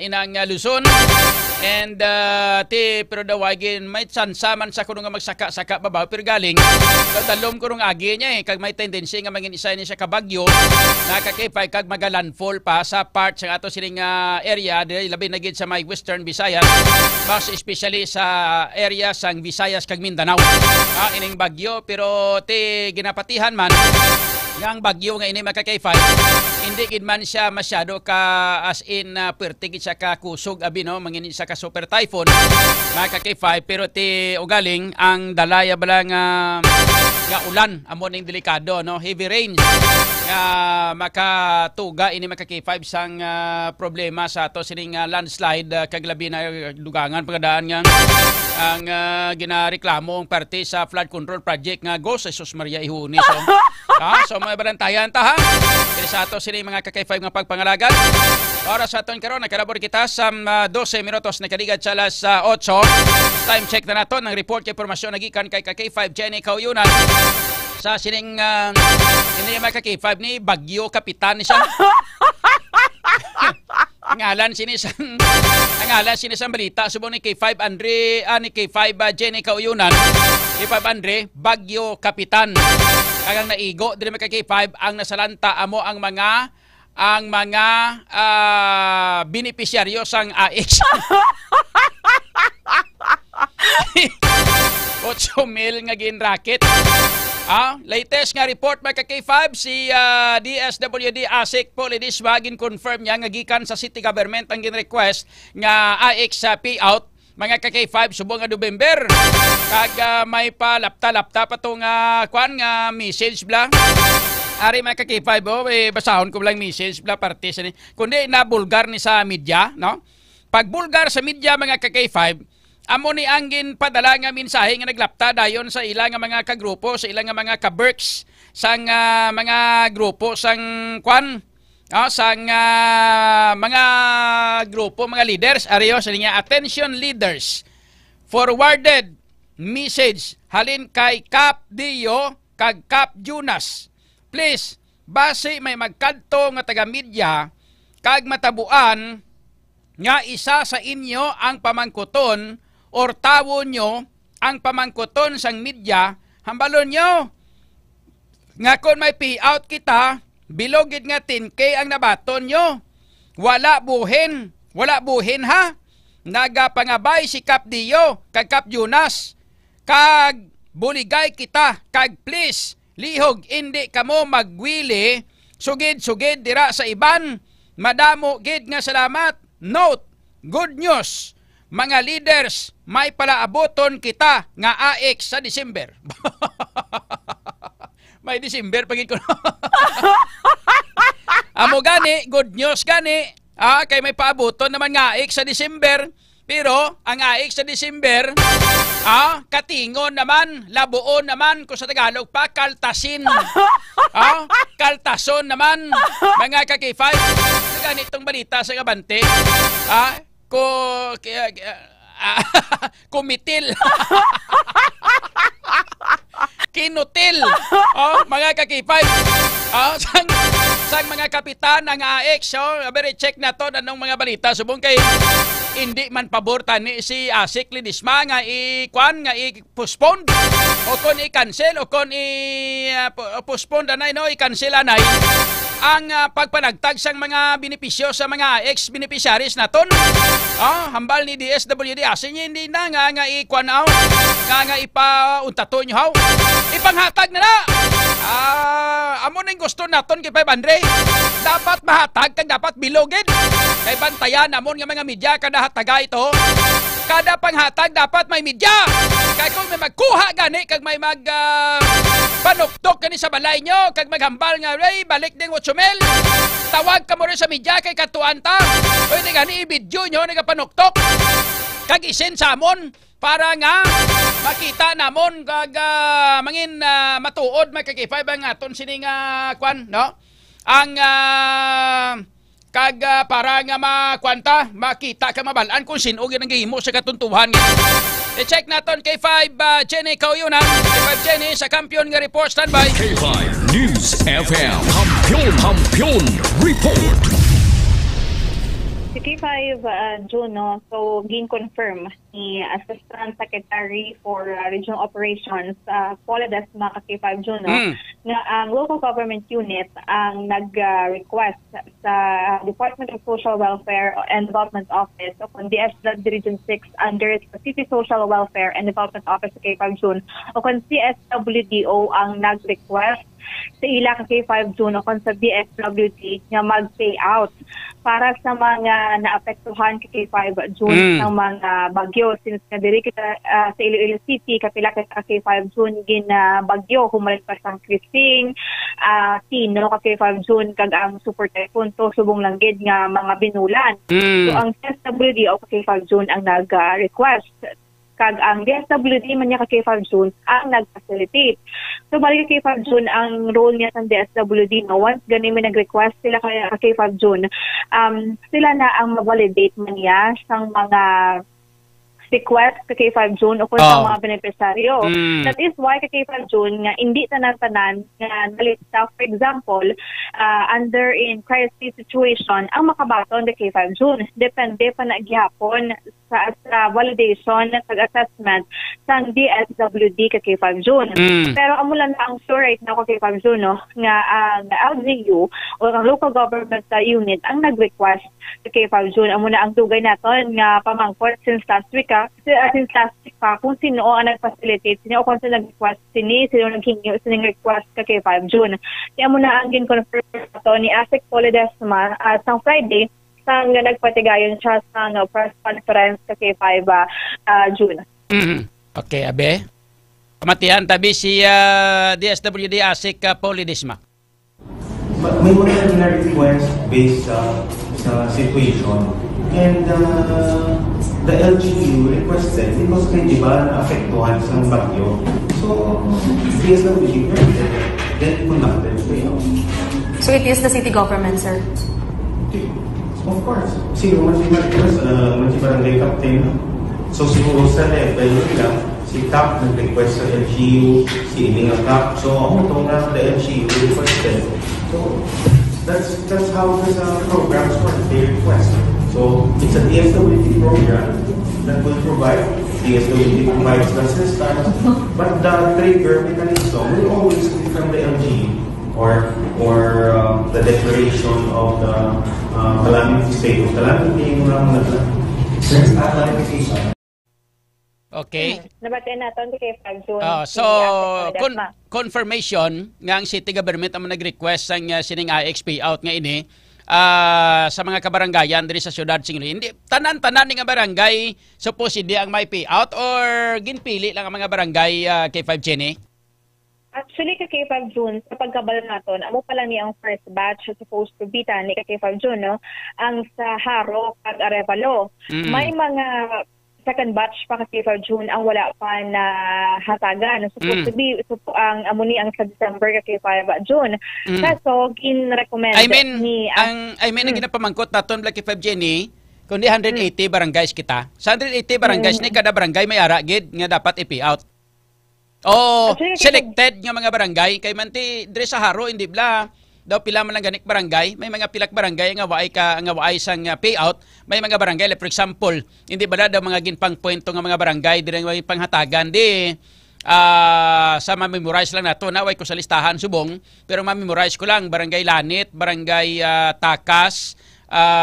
S4: inang Luzon and pero daw agin may sansaman sa kuno nga magsaka-saka babaw pero galing dalom kurong agi niya kag may tendency nga mangin isa niya sa kabagyo naka-K5 kag magalandfall pa sa part sa ato sining area dili labi na gid sa may Western Visayas mas especially sa area sang Visayas kag Mindanao ining bagyo pero ginapatihan man yang bagyo nga ini maka-K5 hindi gid man siya masyado ka as in puwerte gid siya ka kusog abi mangin sa ka super typhoon maka-K5 pero ugaling ang dalaya bala nga ulan amo ning delikado heavy rains nga makatuga ini maka-K5 sang problema sa ato sining landslide kag labi na dugangan pagdaan nga ang ginareklamo ang parte sa flood control project nga go sa Jesus Maria Ihuni so may balantayan ta ha sa ato sining mga ka-K5 nga pagpangalagan Oras sa aton karon nakalabor kita sa 12 minutos na kaligad sa alas 8. Time check na nato ng report kay impormasyon nagikan kay K5 Jenny Kauyunan. Sa sining hindi naman K5 ni Bagyo Kapitan ni siya. Angalan sinisang balita subong ni K5 Andre ni K5 Jenny Kauyunan. K5 Andre Bagyo Kapitan. Kagang naigo dili man kay K5 ang nasalanta amo ang mga benepisyaryo sang AX. 8,000 nga ginracket. Latest nga report mga K5 si DSWD ASIC Polidiswa gin-confirm niya nga gikan sa city government ang gin-request nga AX payout mga K5 subong nga November. Kag may pa lapta pa tong kwan nga message bla. Ari mga K5 basahon ko lang message bla parte sa ni. Kundi na bulgar ni sa media, no? Pag bulgar sa media mga K5, amo ni anggin padala nga mensahe nga naglapta dayon sa ilang nga mga kagrupo, sa ilang nga mga kaberks sang mga grupo sang kwan, sang mga grupo, mga leaders, ariyo sa niya attention leaders. Forwarded message halin kay Cap Dio kag Cap Jonas. Please, base may magkadto nga taga-media kag matabuan nga isa sa inyo ang pamangkuton or tawo nyo ang pamangkuton sang media, hambalon nyo nga kung may payout kita, bilogid nga 10K ang nabaton nyo. Wala buhin ha. Nagapangabay si Cap Dio kag Cap Jonas kag buligay kita kag please lihog hindi kamo magwili sugid dira sa iban. Madamo gid nga salamat. Note, good news. Mga leaders, may palaaboton kita nga AX sa December. May December pagid ko. Amo gani, good news gani. Kay may paaboton naman nga AX sa December. Pero ang AX sa December, katingon naman, labuon naman, kung sa Tagalog pa, kaltasin. Kaltason naman, mga K5. Ganitong balita sa Gabante. Kumitil. Kinutil. Mga K5. Sang mga kapitan ng AX, very check na to anong mga balita subong kay hindi man pabor tani si ASIC Lidisma nga i-postpone o kon i-cancel o kon i-postpone anay no i-cancel anay ang pagpanagtag sang mga benepisyo sa mga ex-beneficiaries naton. Hambal ni DSWD ASIC hindi na nga i-kwanaw nga ipauntato nyo haw. Ipanghatag na na. Amo nang gusto naton kay 500. Dapat mahatag kag dapat bilogid. Kay bantayan namon nga mga media kada hataga ito. Kada panghatag dapat may media. Kay kung may magkuha gani kag may mag panuktok kani sa balay nyo kag maghambal nga balik ding 8,000. Tawag ka mo rin sa media kay katuan ta. Pwede gani i-video nyo nagapanuktok. Kag isin sa amon para nga makita namon kag mangin matuod K5 ang aton sining kwan no ang kag para nga makwanta makita ka mabalaan kung sino gyud ang gihimo sa katuntuhan. I-check naton K5 Jenny Kauyunan. K5 Jenny sa kampiyon nga report standby.
S1: K5 News FM Kampiyon Report.
S11: Si K5 Juno, so gin-confirm ni Assistant Secretary for Regional Operations Paula Desma K5 Juno na ang local government unit ang nag-request sa Department of Social Welfare and Development Office o kung DSWD Region 6 under City Social Welfare and Development Office sa K5 June o kung CSWDO ang nag-request sa ilang K5 June o kung sa DSWD na mag-payout para sa mga naapektuhan kay K5 June ng mga bagyo. Since na diri kita sa Iloilo City, kapila kita K5 June bagyo, humalit pa sa Krising, Tino ka K5 June, kag ang super typhoon to, subong langgid nga mga binulan. So ang SWD o K5 June ang nag-request. kag ang DSWD man niya ka K5 June ang nag-facilitate. So balik kay K5 June ang role niya sa DSWD no, once gani may nag-request sila kay K5 June, sila na ang ma-validate man niya sang mga request kay K5 June o kung sa mga benepisaryo. That is why kay K5 June nga hindi tanan-tanan nga nalista. For example, under in crisis situation, ang makabaton kay K5 June. Depende pa na gyapon sa validation sa assessment sa DSWD kay K5 June. Pero amo lang na ang sure right now kay K5 June no, nga ang LGU o ang local government unit ang nag-request kay K5 June. Amo na ang tugay naton nga pamangkot since last week pa kung sino ang nag-facilitate, sino o kung sino nag-request, sino nag-request kay 5 June. Kaya mo na ang gin-confirm ito ni ASEC Polidesma sa Friday sang nagpatigayon siya sa press conference kay 5 June.
S4: Okay, abe. Kamatian tabi si DSWD ASEC Polidesma.
S12: May mga na-request based sa situation. And the LGU requested because kay di ba naapektuhan sa bagyo. So, DSWD then conducted payout.
S13: So it is the city government, sir?
S12: Of course. Sino man si request, man si barangay captain. So siguro sa level nila, si CAP nag-request sa LGU, si Ilinga CAP. So ako itong the LGU requested. So that's how this programs work. They request. So it's a DSWD program that will provide, DSWD provides the assistance, but the trigger mechanism will always be from the LG or the declaration of the calamity state of calamity. There's a clarification.
S4: Okay.
S11: Nabatiin natin kay 5 June.
S4: So, confirmation nga ang city government ang nag-request sang sining AX payout nga ini sa mga kabarangayan diri sa siyudad Singloy. Hindi tanan-tanan nga barangay supposedly ang may payout or ginpili lang ang mga barangay kay 5 Jenny?
S11: Actually, kay 5 June, sa pagkabala naton, amo pa lang ni ang first batch supposed to be tani kay 5 June, no? Ang sa Haro at Arevalo. May mga second batch pa kay 5 June ang wala pa na hatagan. Supposed to be ang amuni ang sa December kay 5 June. Kaso gin-recommend ni
S4: ang ginapamangkot naton kay 5 Jenny kundi 180 barangays kita. Sa 180 barangays ni kada barangay may ara gid nga dapat i-payout. Selected nga mga barangay kay manti dire sa Haro hindi bla daw pila man lang ganik barangay, may mga pilak barangay nga waay sang payout, may mga barangay like for example, hindi ba daw mga ginpang pointo nga mga barangay dire nga panghatagan di sa ma-memorize lang nato na way ko sa listahan subong, pero ma-memorize ko lang barangay Lanit, barangay Takas,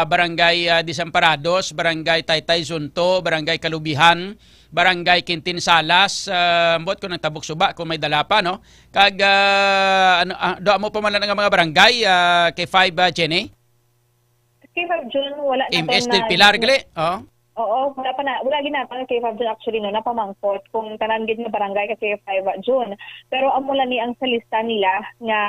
S4: barangay Desamparados, barangay Taytay Zunto, barangay Kalubihan, barangay Quintin Salas, mbot ko ng Tabuk Suba kung may dala pa, no? Kag, doa mo pa man lang ng mga barangay kay 5 Jenny?
S11: Kay 5 June, wala na
S4: MS Del Pilar, gali?
S11: Oo, wala ginapang kay 5 June actually, no, napamangkot kung tanan gid nga barangay kay 5 June. Pero amo lang ni ang sa lista nila nga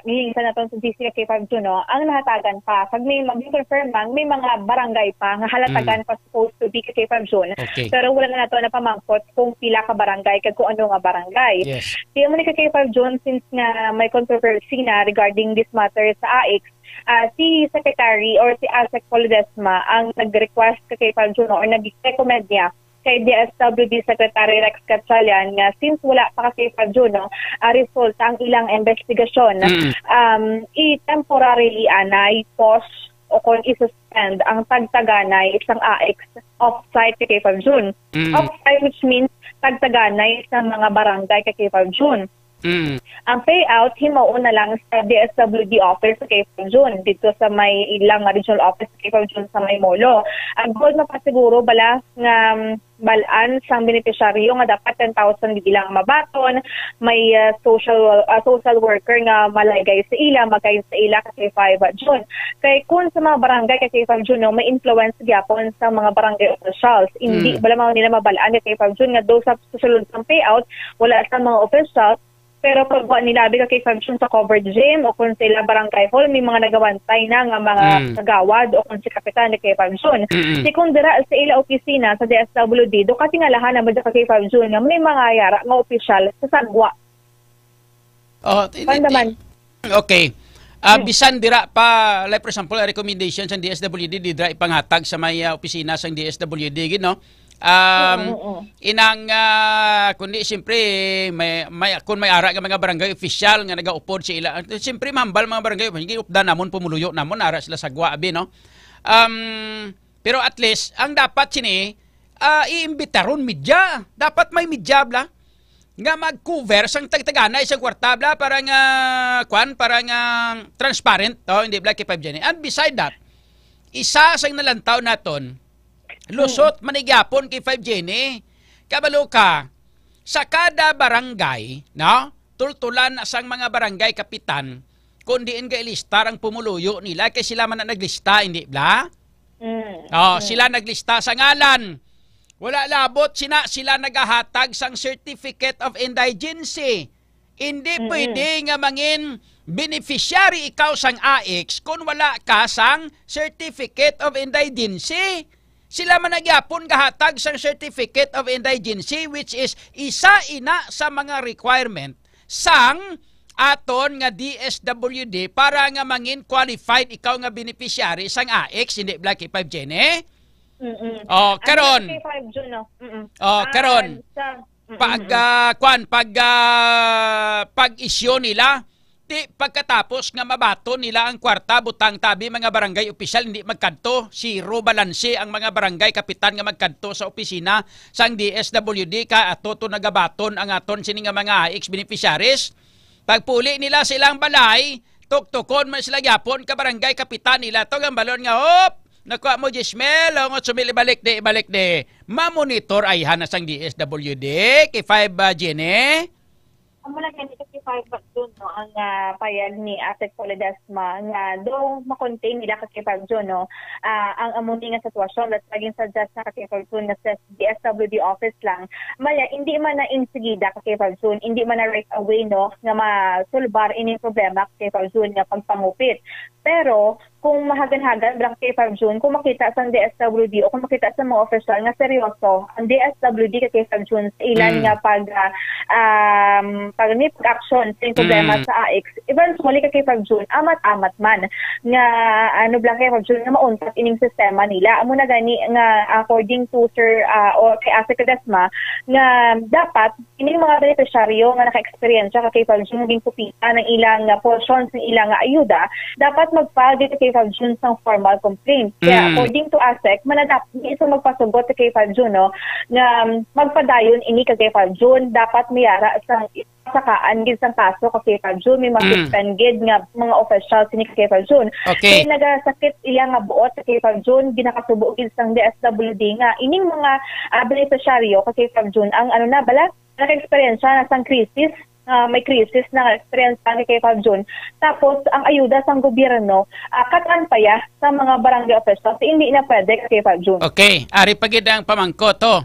S11: hihinsa naton sa GC kay 5 June, no, ang nahatagan pa. Pag may mag-confirm bang may mga barangay pa nga halatagan pa supposed to be kay 5 June. Okay. Pero wala na nato na pamangkot kung pila ka barangay kag kung ano nga barangay. Yes. Kaya mo ni kay 5 June since nga may controversy na regarding this matter sa AX, si Secretary or si ASEC Polidesma ang nag-request kay 5 June or nag-recommend niya kay DSWD Secretary Rex Gatchalian nga since wala pa kay 5 June result ang ilang investigasyon, i-temporarily i-pause o kung i-suspend ang tagtaganay isang AX off-site kay 5 June. Off-site which means tagtaganay sa mga barangay kay 5 June. Ang payout himuo na lang sa DSWD office kay 5 June dito sa may ilang regional office kay 5 June sa may Molo. Ang goal na pa siguro bala nga balaan sang beneficiaryo nga dapat 10,000 bilang mabaton, may social worker nga malagay sa ila, magay sa ila kay 5 June. Kay kung sa mga barangay kay 5 June may influence gyapon sa mga barangay officials. Hindi bala mao nila mabalaan kay 5 June nga do sa susunod sang payout wala sa mga officials Pero pag nilabi ka kay function sa covered gym o kung sila barangay hall, may mga nagawantay na nga mga kagawad o kung si kapitan ni kay function. Si kung dira sa ila opisina sa DSWD, do kasi nga lahan naman kay function nga may mga yara nga opisyal sa sagwa. Pandaman.
S4: Okay. Bisan dira pa, like for example, recommendations ng DSWD, di dira ipanghatag sa may opisina sa DSWD, no? Inang kundi siyempre kung may ara nga mga barangay official nga nagaupod sa ila, siyempre mahambal mga barangay hindi upda namon pumuluyo namon ara sila sagwa abi, no? Pero at least ang dapat sini iimbitaron media, dapat may media bla nga mag-cover sang tagtagana isang kwarta bla para nga transparent to, hindi bla kay 5 and beside that isa sang nalantaw naton lusot manigyapon kay 5 Jenny. Kabalo ka, sa kada barangay, no? Tultulan sang mga barangay kapitan, kung diin ka ilistar ang pumuluyo nila, kay sila man na naglista, hindi bla? Sila naglista sa ngalan. Wala labot, sila nagahatag sang Certificate of Indigency. Hindi pwede nga mangin beneficiary ikaw sang AX kung wala ka sang Certificate of Indigency. Sila man nagyapon gahatag sang Certificate of Indigency which is isa ina sa mga requirement sang aton nga DSWD para nga mangin qualified ikaw nga beneficiary sang AX, hindi Black 5 Jenny. Karon. Karon. Pag-issue nila pagkatapos nga mabato nila ang kwarta butang tabi mga barangay opisyal hindi magkadto, zero balanse ang mga barangay kapitan nga magkadto sa opisina sang DSWD ka ato to nagabaton ang aton sini nga mga AX beneficiaries. Pagpuli nila silang balay, tuktukon man sila gyapon ka barangay kapitan nila to ang balon nga nakuha mo Jismel o nga sumili balik de mamonitor ay hanas ang DSWD kay 5 Jenny.
S11: Ang mula ganito si 5 doon, no, ang payan ni Ate Coledesma nga do makontain nila kasi 5 doon, no, ang amuni nga sitwasyon at laging suggest na kasi 5 doon na sa DSWD office lang. Maya, hindi man na insigida kasi 5 doon, hindi man na right away, no, nga masulbar ini problema kasi 5 doon nga pagpangupit. Pero, kung mahagan-hagan, kay 5 June, kung makita sa DSWD o kung makita sa mga official nga seryoso, ang DSWD kay 5 June sa ilan nga pag-action sa problema sa AX, eventually kay 5 June, amat-amat man nga kay 5 June nga mauntat ining sistema nila. Amo na gani nga according to Sir o kay Ate Coledesma nga dapat ining mga beneficiaryo nga naka-experience kay 5 June naging kupita ng ilang portions ng ilang ayuda, dapat mag-file dito kay 5 June sang formal complaint. Kaya according to ASEC, manadap isa magpasugot kay 5 June, no, nga magpadayon ini kay 5 June, dapat miyara sang sakaan gid sang kaso kay 5 June, may mag-suspend gid nga mga officials ni kay 5 June.
S4: Okay.
S11: Kaya nagasakit iya nga buot kay 5 June, ginakasubo gid sang DSWD nga ining mga beneficiaryo kay 5 June ang naka-experience na sang krisis. May krisis na experience kami kay 5 June. Tapos, ang ayuda sa gobyerno, katanpaya sa mga barangay officials, hindi na pwede kay 5 June.
S4: Okay. Ari pagid ang pamangko to.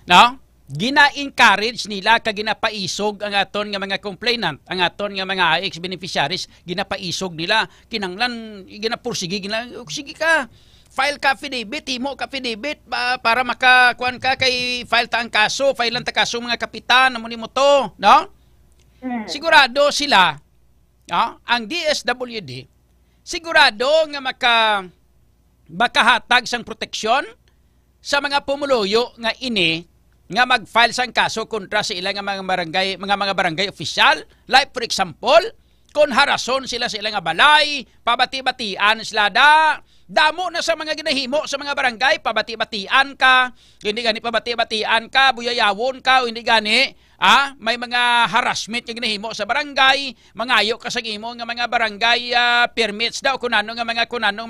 S4: No? Gina-encourage nila ka ginapaisog ang aton nga mga complainant, ang aton nga mga AX beneficiaries, ginapaisog nila. Kinanglan, ginapursige, sige ka. File ka affidavit, himo ka affidavit para makakuan ka kay file ta ang kaso, file lang ta kaso mga kapitan, amo nimo to, no? Sigurado sila, ang DSWD, sigurado nga makahatag sang proteksyon sa mga pumuluyo nga ini nga mag-file sang kaso kontra sa ilang mga barangay official. Like for example, kung harason sila sa ilang balay, pabati-batian sila damo na sa mga ginahimo sa mga barangay, pabati-batian ka, hindi gani pabati-batian ka, buyayawon ka, o hindi gani, may mga harassment yung ginahimo sa barangay, mangayo ka sa imo nga mga barangay permits daw, kunanong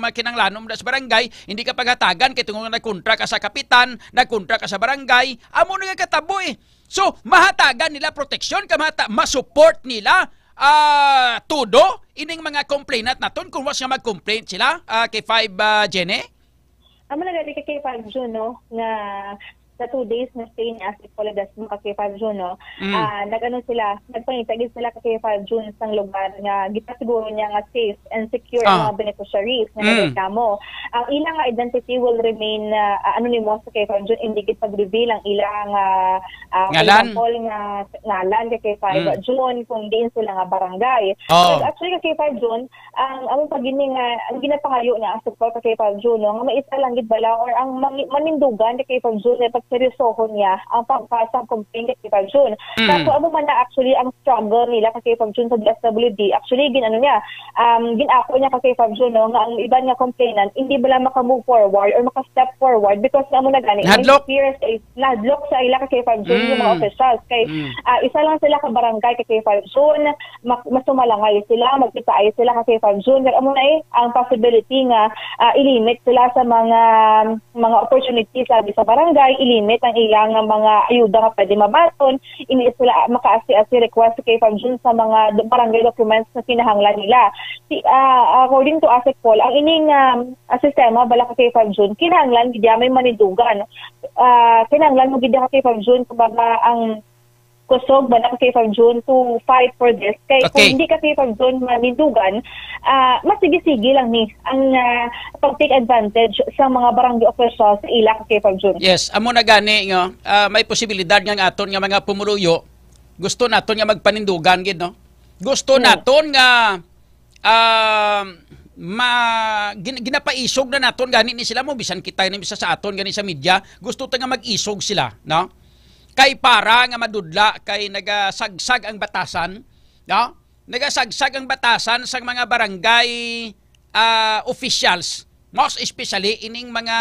S4: makinanglanom da sa barangay, hindi ka paghatagan, kaya tungkol nagkontra ka sa kapitan, nagkontra ka sa barangay, amo na nga katabo eh. So, mahatagan nila proteksyon, masupport nila, tudo ining mga complainant naton kung was nga mag-complaint sila kay 5 Jenny.
S11: Amo na gali kay 5 June, no, nga sa 2 days na stay ni Asik Polidas mga K5 June, no? Nagpangitagid sila kay K5 June sa lugar nga gitasiguro niya nga safe and secure ang mga beneficiaries na nagreklamo. Ang ilang identity will remain anonymous sa K5 June, hindi gid pag-reveal ang ilang ngalan kay K5 June kung diin sila nga barangay. Actually kay K5 June, ang pagini nga ang ginapangayo niya ang support kay K5 June, no? Nga may isa lang gid bala or ang manindugan kay K5 June seryosohon niya ang pagpasang complaint kay K5 June. Kaso amo man na actually ang struggle nila kay K5 June sa DSWD, actually ginako niya kay K5 June, no, nga ang iba nga complainant hindi bala maka-move forward or maka-step forward because amo na gani nadlock sa ila kay K5 June yung mga officials kay isa lang sila ka barangay kay K5 June, masumalangay sila, magkitaay sila kay K5 June, amo na ang possibility nga ilimit sila sa mga opportunities sa barangay, ilimit ang ilang mga ayuda nga pwede mabaton, ini sila maka-asi request kay K5 June sa mga barangay documents na kinahanglan nila. According to ASEC Paul, ang ining sistema bala kay K5 June, kinahanglan gid may manidugan. Kinahanglan mo gid kay K5 June kumbaga ang kusog ba na kay K5 June to fight for this. Kay kung hindi ka K5 June manidugan, mas sige-sige lang ni ang pag-take advantage sa mga barangay officials sa ila kay K5 June.
S4: Yes, amo na gani nga may posibilidad nga aton nga mga pumuluyo gusto naton nga magpanindugan gid, no? Gusto naton nga ginapaisog na naton gani ni sila mo bisan kita ni bisa sa aton gani sa media, gusto ta nga mag-isog sila, no? Kay para nga madudla kay nagasagsag ang batasan, no? Nagasagsag ang batasan sa mga barangay officials, most especially ining mga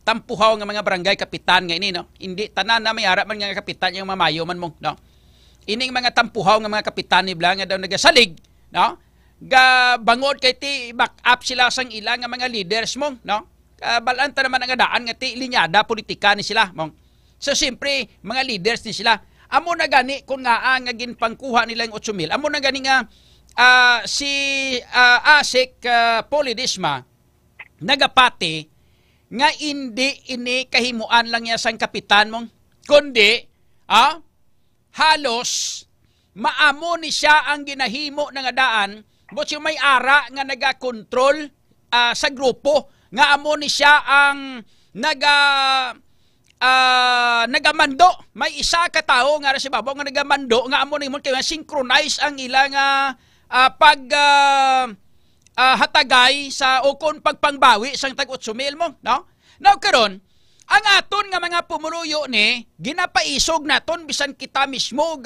S4: tampuhaw nga mga barangay kapitan nga ini, no? Hindi tanan na may ara man nga kapitan yung mamayo man mo, no? Ining mga tampuhaw nga mga kapitan ni nga daw nagasalig, no? Ga bangod kay ti back up sila sang ilang nga mga leaders mo, no? Balaan ta naman ang daan nga ti linyada politika ni sila, mong. So siyempre, mga leaders ni sila. Amo na gani kung nga nga ginpangkuha nila yung 8,000. Amo na gani nga si ASEC Polidisma nagapati nga hindi ini kahimuan lang niya sang kapitan mong kundi halos maamo ni siya ang ginahimo nga daan but yung may ara nga naga-control sa grupo nga amo ni siya ang nagamando. May isa ka tao nga si babaw nga nagamando nga amo nimon kay synchronize ang ilang hatagay sa ukon pagpangbawi sang tag 8,000 mo, no? Now karon ang aton nga mga pumuluyo ni ginapaisog naton bisan kita mismo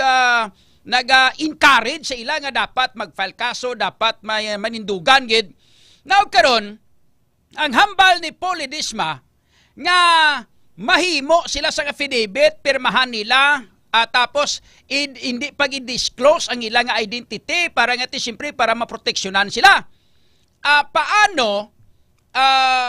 S4: naga-encourage sa ila nga dapat mag-file kaso, dapat may manindugan gid. Now karon ang hambal ni Polidisma nga mahimo sila sa affidavit, pirmahan nila, tapos hindi pag i-disclose ang ilang identity para nga siyempre para maproteksyonan sila.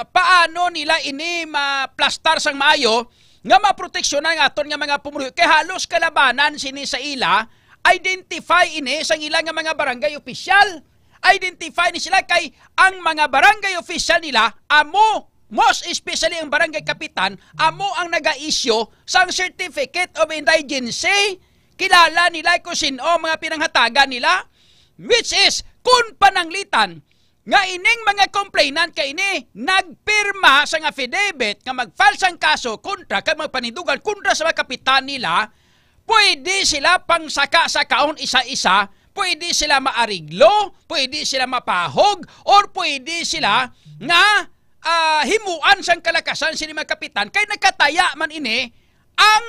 S4: Paano nila ini maplastar sang maayo nga maproteksyonan nga aton nga mga pumuluyo kay halos kalabanan sini sa ila identify ini sang ilang nga mga barangay official. Identify ni sila kay ang mga barangay official nila amo, most especially ang barangay kapitan, amo ang naga-issue sang certificate of indigency. Kilala nila kung sino mga pinanghatagan nila, which is kung pananglitan nga ining mga complainant kay ini nagpirma sang affidavit nga mag-file sang kaso kontra kag magpanindugan kontra sa mga kapitan nila, pwede sila pangsaka sa kaon isa-isa, pwede sila maariglo, pwede sila mapahog, or pwede sila nga himuan sang kalakasan sini mga kapitan kay nakataya man ini ang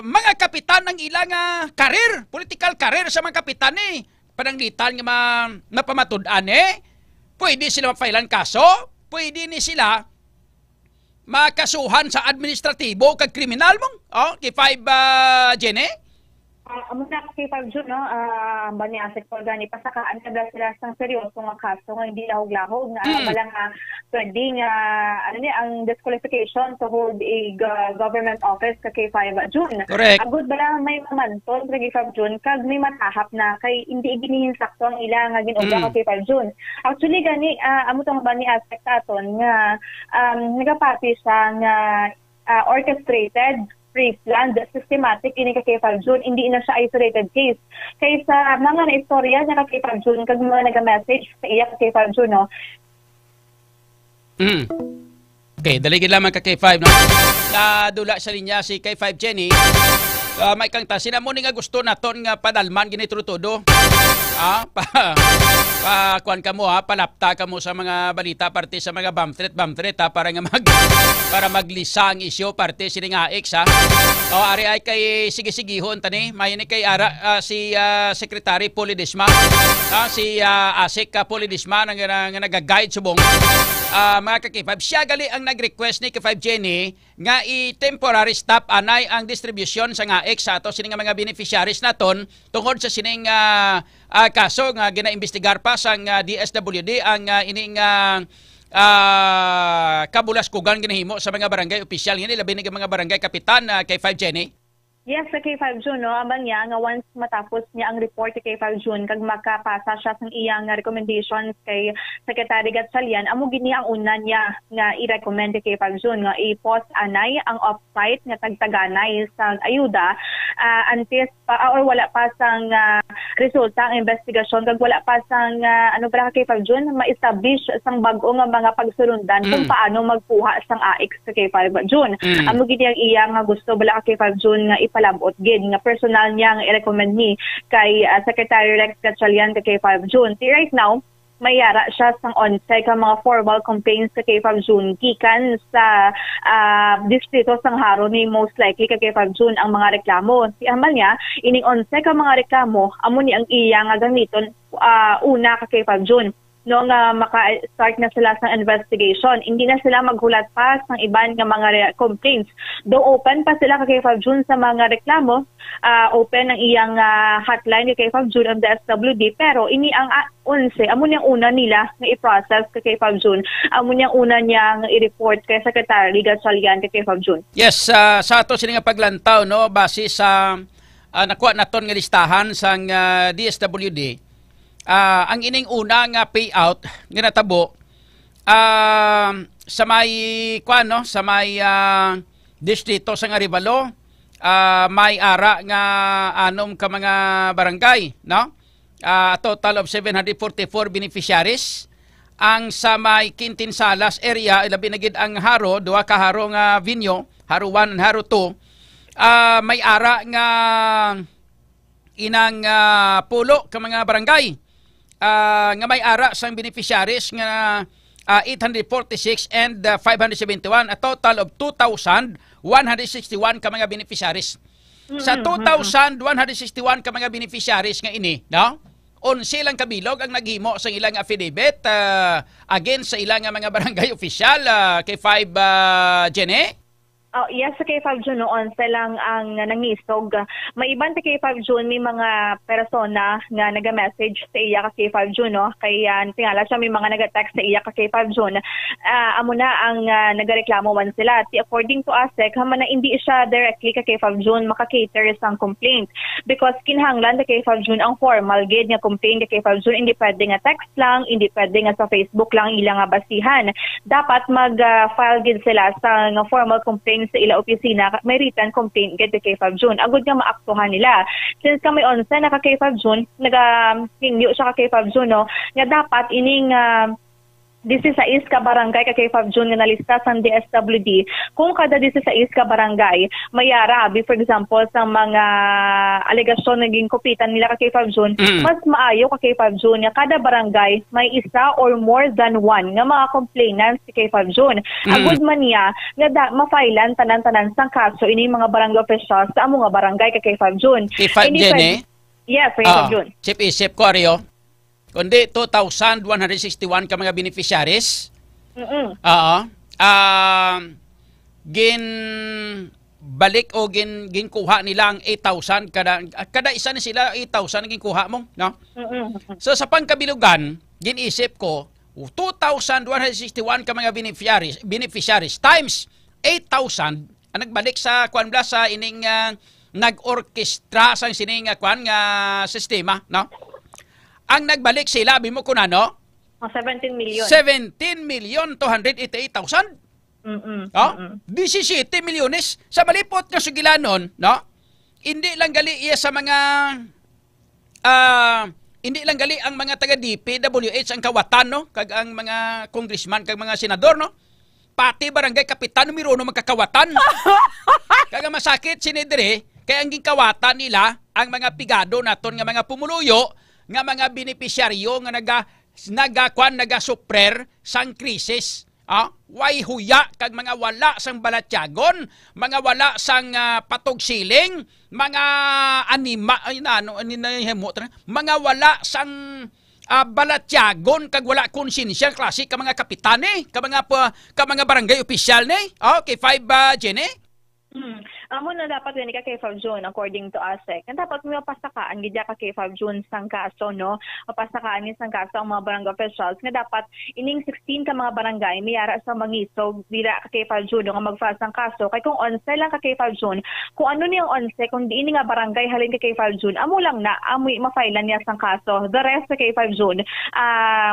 S4: mga kapitan ng ilang karir, political career sa mga kapitan ni pananglitan nga mapamatud-an pwede sila mapailan kaso, pwede ni sila makasuhan sa administratibo kag kriminal mong K5 Jenny.
S11: Amo na K5 June, no? Bani ASEC po gani pasakaan na sila sang seryoso nga kaso nga hindi lahog-lahog nga balang pwedeng ang disqualification to hold a government office ka K5 June.
S4: Correct.
S11: Agud bala may mamantol sa K5 June kag may matahap na kay hindi ginihinsakto ang ilang nga ginobra ka K5 June. Actually gani amo tong bani ASEC aton nga nagapati sa nga orchestrated, pre-planned, systematic ini ka K5 June, hindi na siya isolated case. Kaya sa mga na-istorya niya ka K5 June, kag mga nag-message sa iya ka K5 June, no?
S4: Okay, daligid lamang ka K5, no? Nadula sa linya si K5 Jenny. May kang ta, sinamo ni nga gusto naton nga padalman ginitrutudo. Kuan ka mo palapta ka mo sa mga balita parte sa mga bumthreat para nga para maglisa ang isyo parte sini nga X O ari ay kay sige-sigihon tani mayon kay ara si Secretary Polidisma si Asik Polidisma nga nag-guide subong mga ka-K5 siya gali ang nag-request ni K5 Jenny nga i-temporary stop anay ang distribution sa nga X ato sini nga mga beneficiaries naton tungod sa sining kaso nga ginaimbestigar pa sa DSWD ang ining kabulaskugan ginahimo sa mga barangay opisyal ngini labi ni mga barangay kapitan K5 Jenny.
S11: Yes, sa K5 June, no, abang niya, nga once matapos niya ang report kay K5 June, kag makapasa siya sa iyang recommendations kay Secretary Gatchalian, amo gini ang una niya nga i-recommend kay K5 June, nga i-post anay ang off-site nga tagtaganay sa ayuda, until or wala pa sang resulta ang investigasyon, kag wala pa sang, ano ba K5 June, ma-establish sang bago nga mga pagsurundan kung paano magkuha sang AX sa K5 June. Amo gini ang iya nga gusto bala K5 June nga palabot gid nga personal niya nga i-recommend ni kay Secretary Rex Gatchalian kay K5 June. Right now, mayara siya sang 11 ka mga formal complaints kay K5 June gikan sa distrito sang Haro ni most likely kay K5 June ang mga reklamo. Si amal niya ining 11 ka mga reklamo amo ni ang iya nga gamiton una kay K5 June. No nga maka-start na sila sa investigation. Hindi na sila maghulat pa ng iban nga mga complaints. Though open pa sila kay K5 June sa mga reklamo, open ang iyang hotline kay K5 June ang DSWD, pero ini ang 11, amo niyang una nila nga i-process kay K5 June. Amo niyang una niya nga i-report kay Secretary Gatchalian kay K5 June. Yes,
S4: sa ato sini nga paglantaw no base sa nakuha naton nga listahan sang DSWD. Ang ining una nga payout nga natabo sa may sa may distrito sa Arevalo may ara nga anom ka mga barangay no a total of 744 beneficiaries. Ang sa may Quintin Salas area ilabi na gid ang Haro, duha ka Haro nga Vinyo, Haro 1 and Haro 2 may ara nga inang pulo ka mga barangay nga may ara sang beneficiaries nga 846 and 571, a total of 2,161 ka mga beneficiaries. Sa 2,161 ka mga beneficiaries nga ini, no? 11 lang kabilog ang naghimo sa ilang affidavit against sa ilang mga barangay official kay 5 Jenny.
S11: Yes, sa K5 June noon lang ang nangisog. May iban sa K5 June may mga persona nga naga-message sa iya ka K5 June no. Kaya tingala siya may mga naga-text sa iya ka K5 June. Amo na ang nagareklamo man sila. According to ASEC, haman na hindi siya directly ka K5 June maka-cater sang complaint because kinahanglan sa K5 June ang formal gid nga complaint ka K5 June, hindi pwede nga text lang, hindi pwede nga sa Facebook lang ilang nga basihan. Dapat mag-file gid sila sa formal complaint sa ila opisina, may written complaint get kay K5 June. Agud nga maaktuhan nila. Since kami onsa na ka K5 June, naga-hingyo siya ka K5 June, no, nga dapat ining 16 ka barangay ka K5 June nga nalista sa DSWD. Kung kada 16 ka barangay mayara, for example, sa mga alegasyon naging kupitan nila ka K5 June, mas maayo ka K5 June nga kada barangay may isa or more than one nga mga complainants sa K5 June. Agud man niya nga ma-filean tanan-tanan sang kaso ini mga barangay officials sa amo nga barangay ka K5 June.
S4: K5 Jenny?
S11: Yes, K5 June.
S4: Isip ko Ario. Kundi 2,161 ka mga beneficiaries. Gin balik o ginkuha nila ang 8,000 kada isa na sila 8,000 ginkuha mo, no? So sa pangkabilugan, ginisip ko 2,161 ka mga beneficiaries times 8,000 ang nagbalik sa kuan sa ining nag-orkestra sa sining kuan nga sistema, no? Ang nagbalik sila, bimo ko na, no?
S11: 17 million.
S4: 17,288,000. Oh? 17 milyones sa malipot nga sugilanon, no? Hindi lang gali iya sa mga hindi lang gali ang mga taga DPWH ang kawatan, no? Kag ang mga congressman kag mga senador, no? Pati barangay kapitan numero 1 magkakawatan. Kag masakit sinidire kay ang gikawatan nila ang mga pigado naton nga mga pumuluyo nga mga benepisyaryo nga naga-suprer sang krisis. Way huya kag mga wala sang balatyagon, mga wala sang patugsiling, mga anima mga wala sang balatyagon kag wala konsensya klase ka mga kapitane, ka mga barangay opisyal ni. Okay, 5 Jenny.
S11: Amo na dapat yun ka kay 5 June according to ASEC. Ang dapat mo pasakaan gidya ka kay 5 June sang kaso, no? Pasakaan ni sang kaso ang mga barangay officials nga dapat ining 16 ka mga barangay mayara sa mangisog dira ka kay 5 June nga magfile sang kaso. Kay kung 11 lang ka kay 5 June, kung ano ni yung 11 kung di ini nga barangay halin ka kay 5 June, amo lang na amoy mafailan niya sang kaso. The rest ka kay 5 June,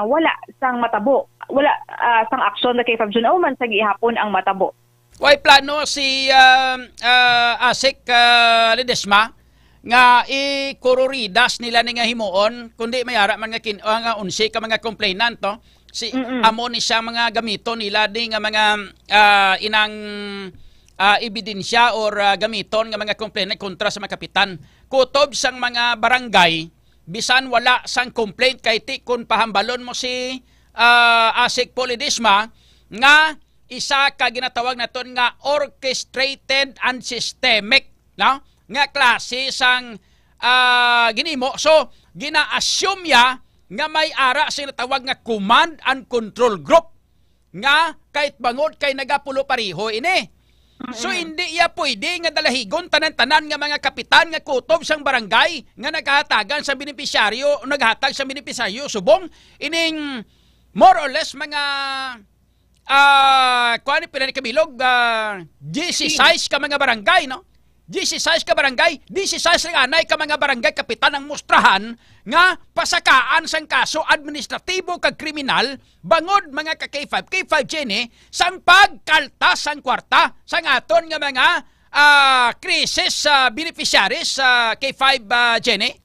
S11: wala sang matabo. Wala sang action na kay 5 June o man sa gihapon ang matabo.
S4: Way plano si ASEC Ledesma nga i-kururidas nila ni nga himuon kundi mayara man nga unsi ka mga complainant, to si amo ni siya mga gamito nila di nga mga inang ebidensya or gamiton nga mga complainant kontra sa mga kapitan. Kutob sang mga barangay bisan wala sang complaint kay ti kun pahambalon mo si ASEC Ledesma nga isa ka ginatawag naton nga orchestrated and systemic, no? Nga klase sang ginimo. So gina-assume ya nga may ara sa natawag nga command and control group nga kahit bangod kay nagapulo pariho ini. So hindi ya pwede nga dalahigon tanan-tanan nga mga kapitan nga kutob sang barangay nga naghatagan sa benepisyaryo, naghatag sa benepisyaryo subong ining more or less mga kuan pila ni kabilog 16 ka mga barangay, no? 16 ka barangay, 16 lang anay ka mga barangay kapitan ang mustrahan nga pasakaan sang kaso administratibo kag kriminal bangod mga ka K5 Jenny sang pagkaltas sang kwarta sang aton nga mga crisis beneficiaries K5 Jenny.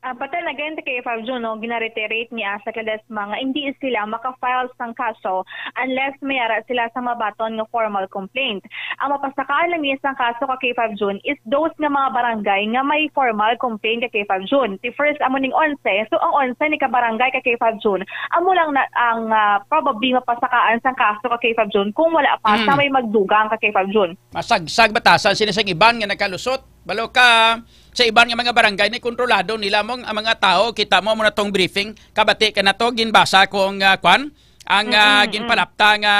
S11: Patay na ganito kay 5 June, no, ginareiterate ni ASEC Ledesma nga hindi sila maka-file sang kaso unless mayara sila sa mabaton ng formal complaint. Ang mapasakaan lang niya sang kaso kay 5 June is those nga mga barangay nga may formal complaint kay 5 June. The first amo ning 11, so ang 11 ni ka barangay kay 5 June, amo lang na ang probably mapasakaan sang kaso kay 5 June kung wala pa sa may magdugang kay 5 June.
S4: Masagsag batasan sila sa iban nga nakalusot. Balo ka sa iban nga mga barangay ni kontrolado nila mong ang mga tao. Kita mo muna tong briefing kabati ka na to ginbasa kong kwan ang ginpalapta nga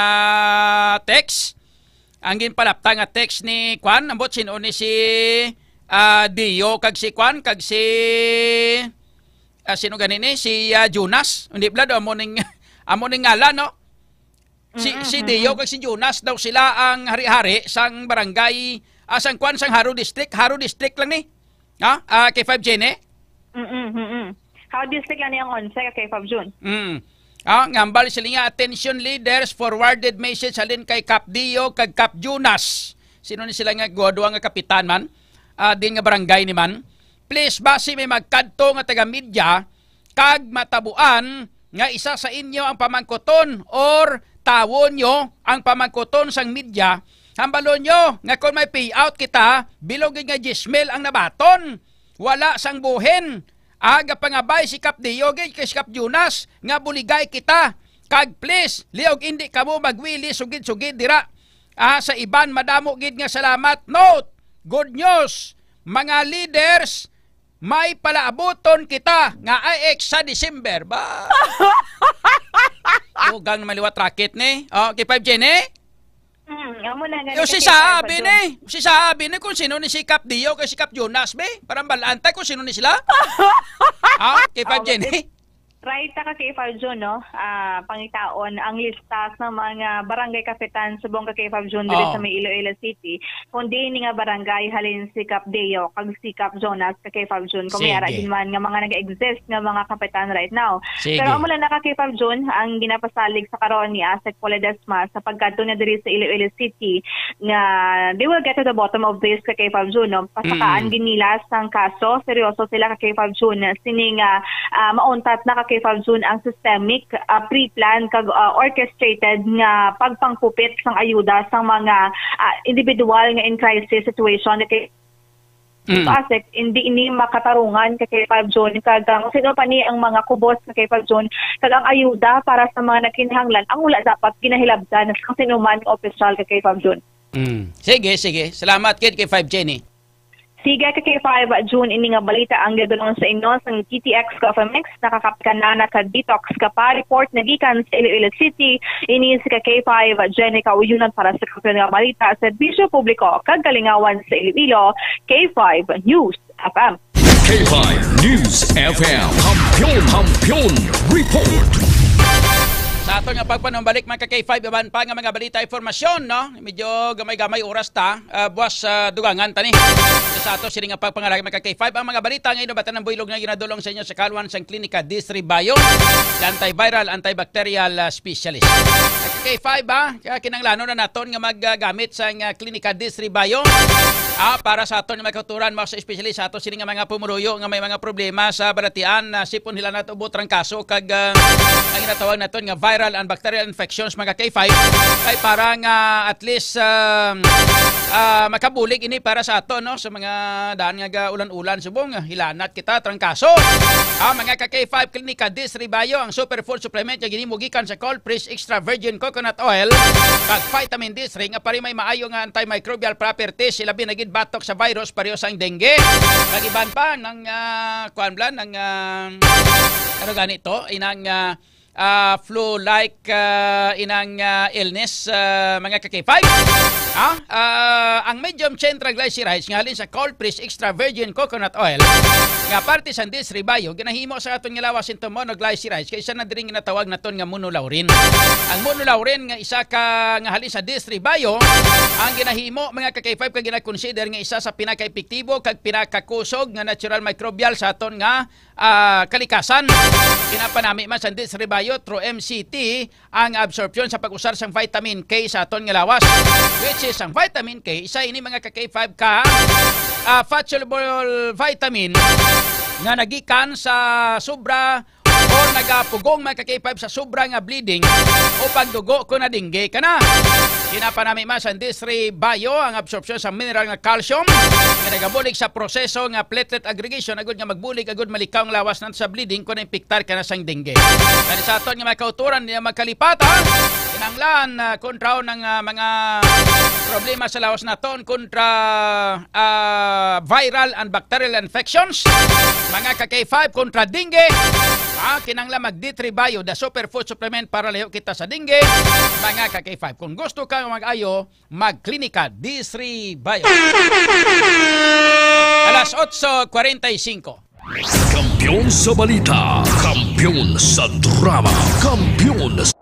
S4: text. Ang ginpalapta nga text ni kwan ambot sino ni si Dio kag si kwan kag si sino ganini si Jonas. Hindi blado amo ning ngala, no? Si Dio kag si Jonas daw sila ang hari-hari sang barangay sang kwan sang Haro District lang ni. Kay 5 Jenny.
S11: Haro District lang ni ang 11 kay 5 June.
S4: Ngambal sila nga attention leaders forwarded message halin kay Cap Dio kag Cap Jonas. Sino ni sila nga godwa nga kapitan man? Din nga barangay ni man. Please base may magkadto nga taga media kag matabuan nga isa sa inyo ang pamangkoton or tawon nyo ang pamangkoton sang media. Hambalon nyo nga kung may payout kita, bilogin nga 10,000 ang nabaton. Wala sang buhin. Aga pangabay si Cap Dio kay Cap Jonas nga buligay kita. Kag please, liog hindi kamo magwili sugid-sugid dira. Sa iban madamo gid nga salamat. Note, good news. Mga leaders, may palaabuton kita nga IX sa December. Ba? Gang maliwat racket ni. Kay 5 Jenny? Si sabi ni kung sino ni si Cap Dio kay si Cap Jonas be. Parang balantay kung sino ni sila. Kay 5 Jenny.
S11: Right, ka K5 June, no? Pangitaon ang listas ng mga barangay kapitan subong ka K5 June diri sa may Iloilo City. Kundi ni nga barangay halin sikap Deo kag sikap Jonas ka K5 June. Kung may ara din man nga mga nag-exist nga mga kapitan right now.
S4: Sige.
S11: Pero amo lang na ka K5 June ang ginapasalig sa karon ni Asek Poledesma sa pagkadto na diri sa Iloilo City nga they will get to the bottom of this ka K5 June, no? Pasakaan ginilas ang kaso, seryoso sila ka K5 June sining mauntat na ka K5 June ang systemic, pre-plan kag orchestrated nga pagpangkupit sang ayuda sang mga individual nga in crisis situation kay Asek hindi makatarungan kay K5 June kag sino pa ni ang mga kubos kay K5 June kag ang ayuda para sa mga nagkinahanglan ang wala dapat kinahilabdan sa sino man opisyal kay K5 June.
S4: Sige. Salamat kay 5 Jenny.
S11: Sige ka K5 June ini nga balita ang gidulong sa inyo sa TTX Government nakakapkan na ka-detox ka pa report na gikan sa Iloilo City ini si K5 Jenny Kauyunan para sa nga balita sa serbisyo publiko kag kalingawan sa Iloilo K5 News FM.
S1: K5 News FM Kampiyon Report.
S4: Sa ato nga pagpanumbalik mga K5 iban pa nga mga balita informasyon, no? Medyo gamay-gamay oras ta, buwas dugangan tani. Sa ato sila nga pagpangalagi mga K5 ang mga balita ngayon batan ng builog nga ginadulong sa inyo sa Kaluan sang Klinika Distri Bayo, antiviral antibacterial specialist. K5 kinanglano na naton nga maggamit sa Klinika Distri Bayo para sa aton nga magkaturan mga specialist sa ato sila nga mga pumuruyo nga may mga problema sa balatian sipon hila nato butrang kaso kag ang ginatawag naton nga viral and bacterial infections mga K5 ay parang at least makabulig ini para sa ato no sa mga daan nga ulan-ulan subong hilanat kita trangkaso. Mga K5 Klinika Distri Bayo ang superfood supplement nga ginimugikan sa cold press extra virgin coconut oil kag vitamin D3 nga pari may maayo nga antimicrobial properties ilabi na gid batok sa virus pareho sa dengue. Kag iban pa ng kuan ng ano ganito inang flu-like inang illness mga K5. Ang medium chain triglycerides nga halin sa cold press extra virgin coconut oil nga parte sa Distri Bayo ginahimo sa aton nga lawas into monoglycerides kay isa na diri ginatawag naton nga monolaurin. Ang monolaurin nga isa ka nga halin sa Distri Bayo ang ginahimo mga K5 kag gina-consider nga isa sa pinaka-epektibo kag pinakakusog nga natural microbial sa aton nga kalikasan. Kinapanami man sa Distri Bayo through MCT ang absorption sa pag-usar sang vitamin K sa aton nga lawas, which is ang vitamin K isa ini mga K5 ka fat soluble vitamin nga nagikan sa sobra o nagapugong mga K5 sa sobra nga bleeding o pagdugo ko na dengue ka na. Kinapanami man sa Distri Bayo ang absorption sa mineral nga calcium nga nagabulig sa proseso nga platelet aggregation agud nga magbulig agud malikaw ang lawas nan sa bleeding kung na-impiktar ka na sang dengue. Kani sa aton nga mga kauturan niya magkalipatan kinanglan kontra ng mga problema sa lawas naton kontra viral and bacterial infections mga K5 kontra dengue. Kinanglan mag D3 Bayo the superfood supplement para layo kita sa dengue mga K5. Kung gusto ka mag-ayo mag-Klinika Distri Bayo. Alas 8:45.
S1: Kampiyon sa balita, kampiyon sa drama, kampiyon sa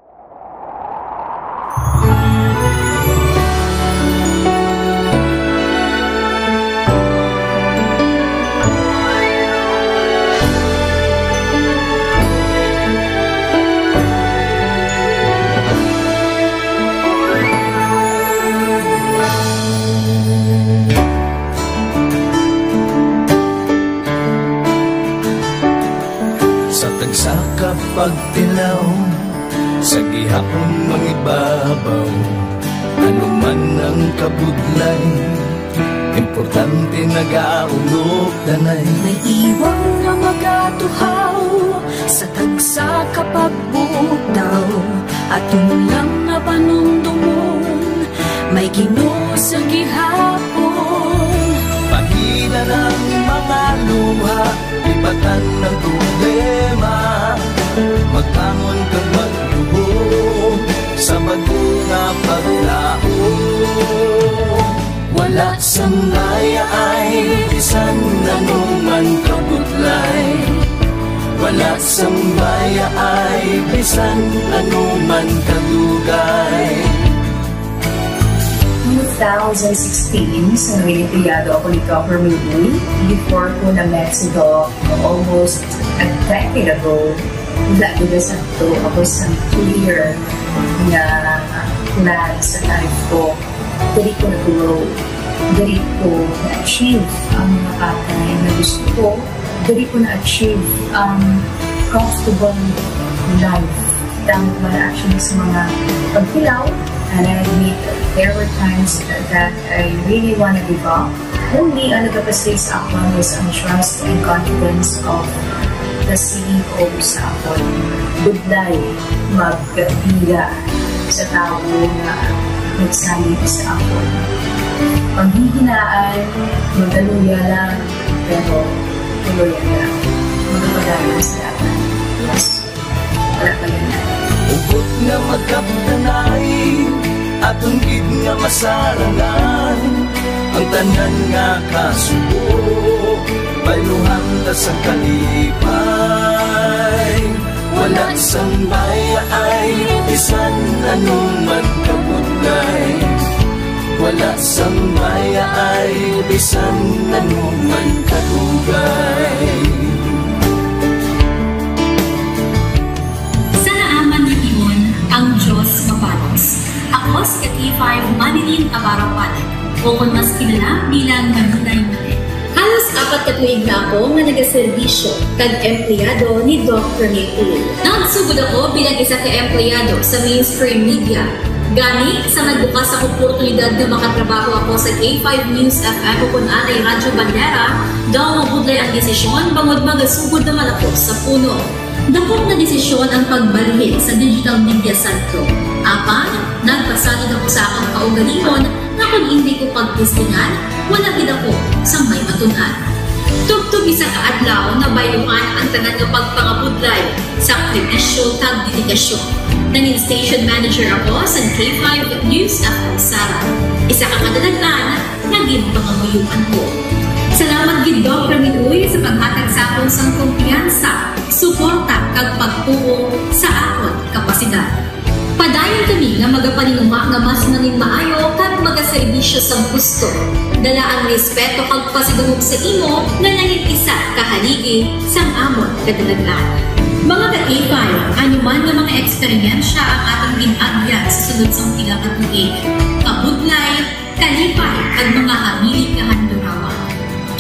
S3: pagtilaw sa gihapon mangibabaw ano man ang kabudlay importante nagaulog danay
S2: may iwang nga magatuhaw sa tagsa kapagbutaw at lang na panumdumon may Ginoo sa gihapon
S3: pagina ng mga luha ibatan ng problema magbangon kang magluho sa bagunga paglaon wala sang laya ay bisan nanuman kabutlay wala sang laya bisan anuman kadugay.
S14: 2016, sa Olimpiado ako ni Dr. Mili. Before ko na-met si Doc, almost a decade ago, dahil sa ito, ako sa clear na plan sa life ko. Dali ko na-grow. Dali ko na-achieve ang mga patay na gusto ko. Dali ko na-achieve ang comfortable life. Dahil wala actually sa mga pagkilaw. And I admit there were times that I really want to give up. Only ang nagkapasay sa ako was ang trust and confidence of the CEO sa ako. Budlay magbiga sa tao na nagsalit sa ako. Paghihinaan, magdaluya lang, pero tuloy lang. Magpapagayon sa lahat. Yes, wala pa yun.
S3: Ugot nga magkaptanay, atong gid nga masarangan, ang tanan nga kasubo, bayluhan ta sa kalipay. Wala sang baya ay bisan anuman kabudlay. Wala sang baya ay bisan anuman kadugay.
S15: Ang Diyos mapalos. Ako si K5 Manilin Abarapalan, o kung mas kilala bilang Manilay Manil. Halos 4 ka tuig na ako nga nagaserbisyo kag empleyado ni Dr. Nick. Nagsugod ako bilang isa ka empleyado sa mainstream media. Gani sa nagbukas ang oportunidad na makatrabaho ako sa K5 News FM o kung aray Radyo Bandera, daw mabudlay ang desisyon bangod magasugod naman ako sa puno. Dakot na desisyon ang pagbalhin sa digital media sentro. Apan, nagpasalid ako sa akong kaugalingon na kung hindi ko pagtistingan, wala din ako sa may matunan. Tugtog isa kaadlaw na bayuhan ang tanan ng pagpangabudlay, sakripisyo kag dedikasyon. Nanging station manager ako sa K5 News FM Sara. Isa ka kadagdagan, naging pangamuyuan ko. Salamat gid Dr. Miluy sa paghatag sa akong sang kumpiyansa, suporta kag pagtuo sa akon kapasidad. Padayon kami nga magapaninuma nga mas nanging maayo kag magaserbisyo sa gusto. Dala ang respeto kag pasigugog sa imo nga nanging isa kahaligi sang amon kadalagan. Mga ka-K5, anuman nga mga eksperyensya ang atong ginagyan sa sunod sang pila ka tuig. Kabudlay, kalipay kag mga hamiling kahandurawan.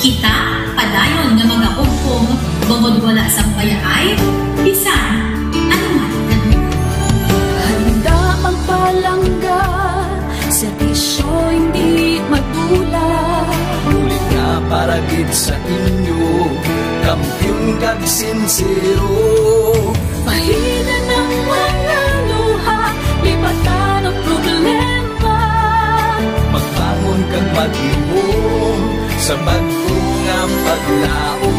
S15: Kita, padayon nga mag-augpong, bangod wala sa bayaay, bisan, anuman ganun.
S2: Handa magpalangga, servisyo hindi madula.
S3: Ulit nga para gid sa inyo, kampiyon kag sincero.
S2: Mahina ng mga luha, lipatan ang problema.
S3: Magbangon kag mag-iwong sa bago nga paglao.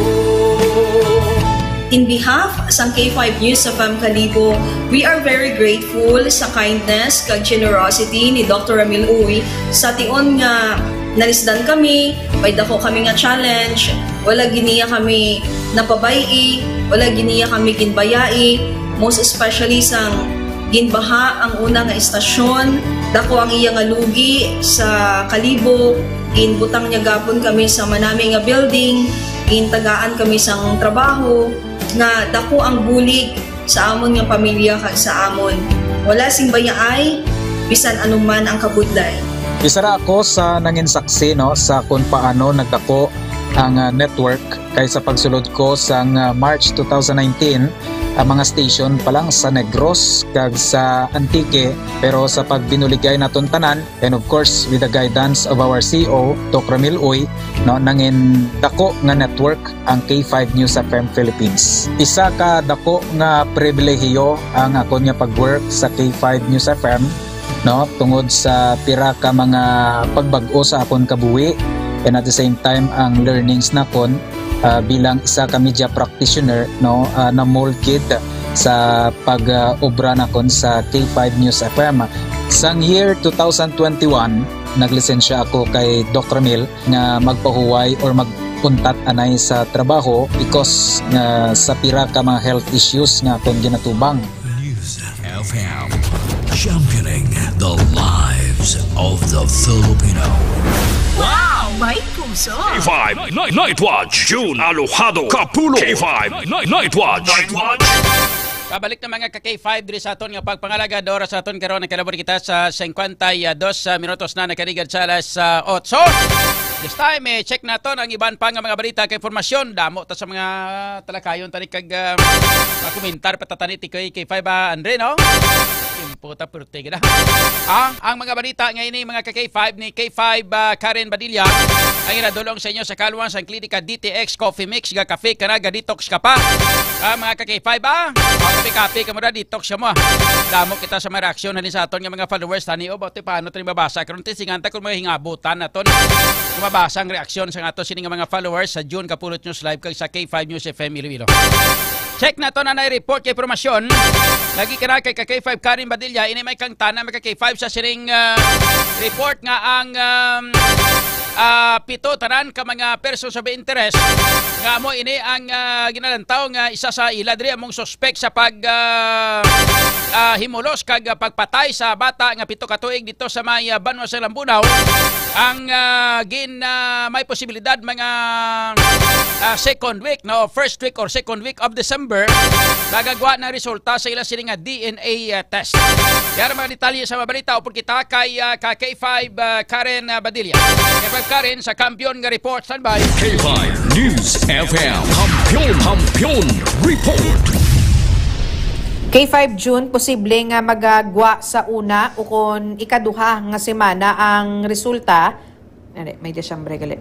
S16: In behalf sa K5 News FM Kalibo, we are very grateful sa kindness kag generosity ni Dr. Ramil Uy sa tion nga nalisdan kami, may dako kami nga challenge, wala giniya kami napabayi, wala giniya kami ginbayai, most especially sang ginbaha ang una nga istasyon, dako ang iya nga lugi sa Kalibo, ginbutang niya gapon kami sa manami nga building, gintagaan kami sang trabaho, nga dako ang bulig sa amon nga pamilya kag sa amon. Wala sing bayaay, bisan anuman ang kabudlay.
S17: Isa ra ako sa nangin saksi no sa kung paano nagdako ang network kay sa pagsulod ko sa March 2019 ang mga station pa lang sa Negros kag sa Antique, pero sa pagbinuligay naton tanan and of course with the guidance of our CEO Dr. Ramil Uy no nangin dako nga network ang K5 News FM Philippines. Isa ka dako nga pribilehiyo ang ako nga pagwork sa K5 News FM no tungod sa pira ka mga pagbag-o sa akon kabuhi and at the same time ang learnings nakon bilang isa ka media practitioner no na molded sa pag-obra nakon sa K5 News FM. Sang year 2021 naglisensya ako kay Dr. Ramil nga magpahuway or magpuntat anay sa trabaho because sa pira ka mga health issues nga akong ginatubang.
S1: FM, championing the lives of the Filipino.
S2: Wow! May puso!
S1: K5 Night Watch, June Alojado, Kapulo. K5 Night Watch.
S4: Pabalik na mga ka-K5 diri sa aton nga pagpangalaga oras sa aton karon nakalabor kita sa 52 minutos na nakaligad sa alas 8. This time check naton ang iban pa nga mga balita kay informasyon damo ta sa mga talakayon tani kag makomentar patatani ti K5 Andre no. Puta purte gid. Ang mga balita ngayon mga ka-K5 ni K5 Karen Badilla ang inadulong sa inyo sa kaluwan sa klinika DTX Coffee Mix ga cafe kana ga detox ka pa. Mga ka-K5 kape ka mo na detox siya mo. Damo kita sa mga reaksyon na sa aton nga mga followers tani o bati paano tani mabasa karon ti singanta kun mga hingabutan naton. Mabasa ang reaksyon sa ato sini nga mga followers sa June Kapulot News Live kag sa K5 News FM Iloilo. Check na to na report kay informasyon. Lagi ka na kay K5 Karen Badilla ini may kang tanan mga K5 sa sining report nga ang pito tanan ka mga persons of interest nga mo ini ang ginalantaw nga isa sa ila diri among suspect sa pag himulos kag pagpatay sa bata nga 7 ka tuig dito sa may Banwa sa Lambunaw. Ang may posibilidad mga second week no first week or second week of December nagagawa ng resulta sa ila sila nga DNA test. Yara mga detalye sa mabalita upod kita kay K5 Karen Badilla. K5 Karen sa Kampiyon nga report. Standby.
S1: K5 News FM Kampiyon Report.
S18: K5 June, posible nga magagwa sa una o kung ikaduha nga semana ang resulta. May Desyembre gali.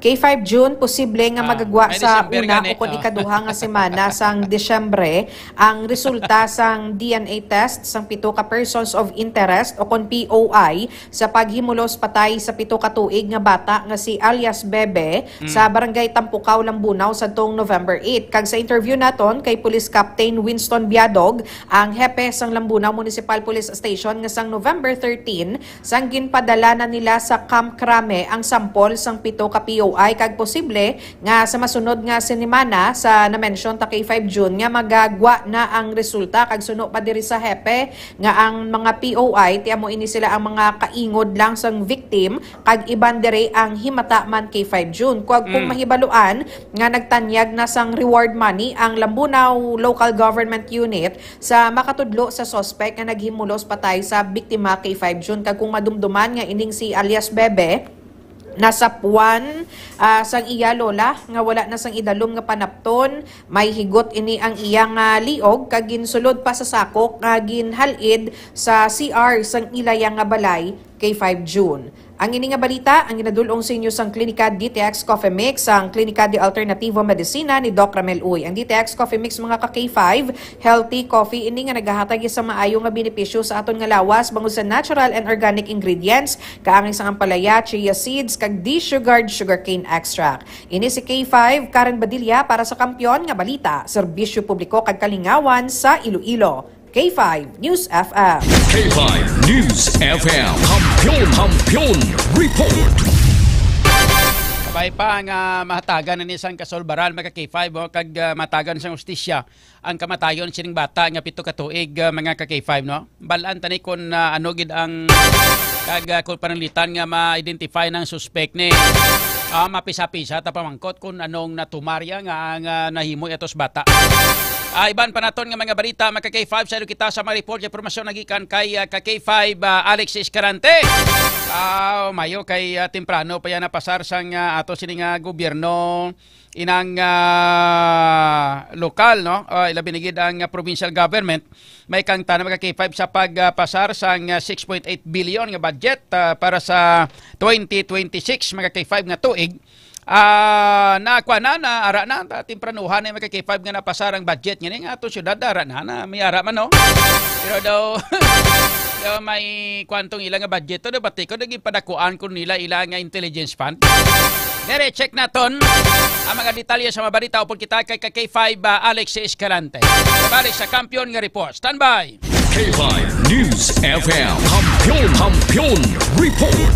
S18: K5 June, posible nga magagwa sa una o kung ikaduha nga semana sang Desyembre ang resulta sang DNA test sang 7 ka persons of interest o kung POI sa paghimulos patay sa 7 ka tuig nga bata nga si alias Bebe sa Barangay Tampukaw, Lambunaw sa tong November 8. Kag sa interview naton kay Police Captain Winston Biadog, ang hepe sang Lambunaw Municipal Police Station nga sang November 13 sang ginpadala na nila sa Camp Crame ang sampol sang 7 ka POI ay kag posible nga sa masunod nga sinimana sa na-mention ta K5 June nga magagwa na ang resulta kag suno pa diri sa hepe nga ang mga POI ti amo ini sila ang mga kaingod lang sang victim kag iban diri ang himata man K5 June kag kung mahibaluan nga nagtanyag na sang reward money ang Lambunaw Local Government Unit sa makatudlo sa suspect nga naghimulos patay sa biktima K5 June kag kung madumduman nga ining si alias Bebe nasa puwan sang iya lola nga wala na sang idalom nga panapton, may higot ini ang iyang liog kag ginsulod pa sa sakok nga ginhalid sa CR sang ilayang nga balay K5 June. Ang ini nga balita ang ginadulong sa inyo sang Klinika DTX Coffee Mix, ang Klinika de Alternativo Medicina ni Doc Ramel Uy. Ang DTX Coffee Mix mga ka-K5, healthy coffee ini nga nagahatag sa maayo nga benepisyo sa aton nga lawas bangod sa natural and organic ingredients, kaangay sang ampalaya, chia seeds, kag de-sugared sugarcane extract. Ini si K5 Karen Badilla para sa Kampiyon nga balita, serbisyo publiko kag kalingawan sa Iloilo. K5 News FM.
S1: K5 News FM. Kampiyon Report.
S4: Kabay pa nga mahatagan na nisang kasolbaran mga K5 kag matagan sa justisya ang kamatayon sining bata nga 7 ka tuig mga ka-K5 no. Balaan tani kun ano gid ang kag kung pananglitan nga ma-identify ng suspect ni mapisa-pisa ta pamangkot kun anong natumarya nga ang nahimo atos bata. Iban pa naton nga mga balita mga K5 sa kita sa mga report informasyon nagikan kay K5 Alex Escalante. Mayo kay temprano pa yan napasar sang ato sining gobyerno inang lokal no ilabi nigid ang provincial government may kang tanang mga K5 sa pagpasar sang 6.8 billion nga budget para sa 2026 mga K5 nga tuig. Nakuha na ara na timpranuhan na mga K5 nga napasarang budget nga nga ato syudad ara na may ara man no pero daw may kwantong ilang nga budget to daw bati ko naging padakuan ko nila ilang nga intelligence fund. Dere check naton ang mga detalye sa mabalita upod kita kay K5 Alex Escalante balik sa Kampiyon nga report. Standby.
S1: K5 News FM Kampiyon Report.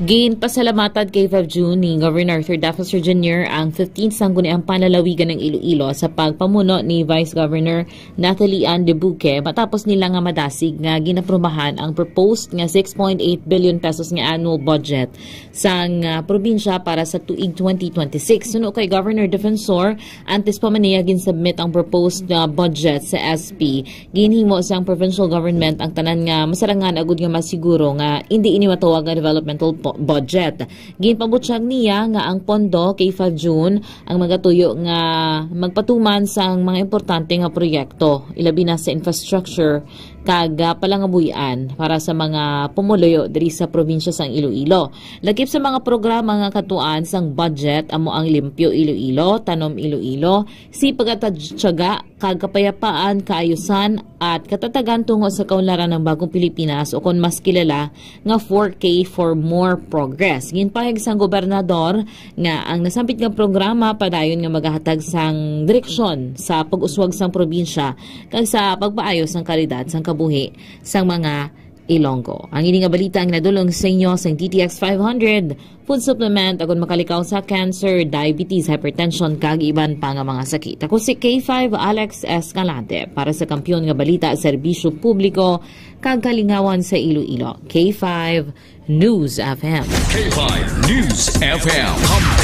S19: Gain pasalamatan kay 5 June ni Governor Arthur Daffo Jr. ang 15th sangguniang panlalawigan ng Iloilo sa pagpamuno ni Vice Governor Natalie Ann de Buque matapos nila nga madasig nga ginaprubahan ang proposed nga 6.8 billion pesos nga annual budget sa probinsya para sa tuig 2026. Suno kay Governor Defensor, antes pa man niya ginsubmit ang proposed budget sa SP, ginhimo sang provincial government ang tanan nga masarangan agud nga masiguro nga hindi ini matawag nga developmental budget. Ginpabutyag niya nga ang pondo kay 5 June ang magatuyo nga magpatuman sang mga importante nga proyekto, ilabi na sa infrastructure kag palangabuyan para sa mga pumuluyo diri sa probinsya sang Iloilo. Lakip sa mga programa nga katuan sang budget amo ang Limpyo Iloilo, Tanom Iloilo, sipag at tiyaga kag kapayapaan, kaayusan at katatagan tungo sa kaunlaran ng bagong Pilipinas o kon mas kilala nga 4K for more progress. Ginpahig sang gobernador nga ang nasampit nga programa padayon nga magahatag sang direksyon sa pag-uswag sang probinsya kag sa pagpaayos sang kalidad sang kabuhi sang mga Ilonggo. Ang ini nga balita ang nadulong sa inyo sa TTX 500 food supplement agon makalikaw sa cancer, diabetes, hypertension kag iban pa nga mga sakit. Ako si K5 Alex Escalante para sa Kampiyon nga balita serbisyo publiko kag kalingawan sa Iloilo. K5 News FM.
S1: K5 News FM.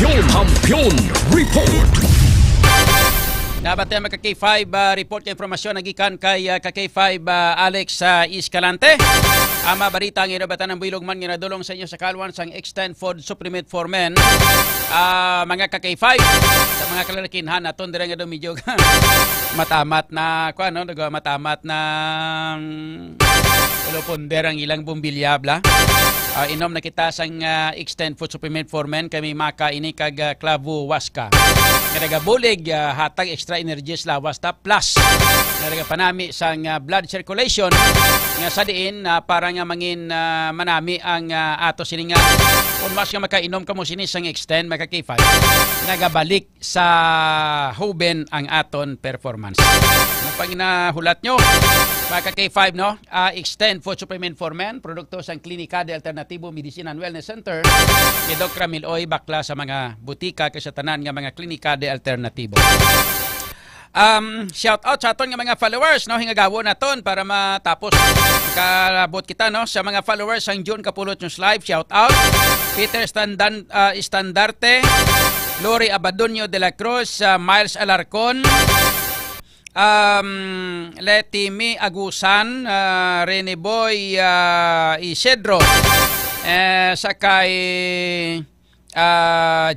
S1: Kampiyon Report.
S4: Dapat tayo magka-K5 report kay informasyon nagikan kay K5 Alex Escalante. Ama barita ang inabatan ng Builog man nga nadulong sa inyo sa kalwan sang Extend Food Supplement for Men. Mga ka-K5 sa mga kalalakinhan naton dire nga do medyo matamat na kuan no, matamat na ponder ang ilang bumbilya bla. Inom na kita sang Extend Food Supplement for Men kami maka ini kag Clavo Waska. Nga bulig hatag extra energies lawas ta plus nga panami sang blood circulation nga sa diin para nga mangin manami ang ato sini nga kung mas nga makainom kamo sini sang Extend maka K5 nagabalik sa huben ang aton performance. Pag inahulat nyo maka K5 no, Extend Food Supplement for Men, produkto sang Klinika de Alternatibo Medicine and Wellness Center ni Dr. Ramil Oy bakla sa mga butika kasi tanan nga mga klinika de alternatibo. Shout out sa aton nga mga followers no, hingagawo naton para matapos kalabot kita no sa mga followers ang June Kapulot News Live. Shout out Peter Standarte, Lori Abadonio de la Cruz, Miles Alarcon, Letimi Agusan, Rene Boy Isidro, sakay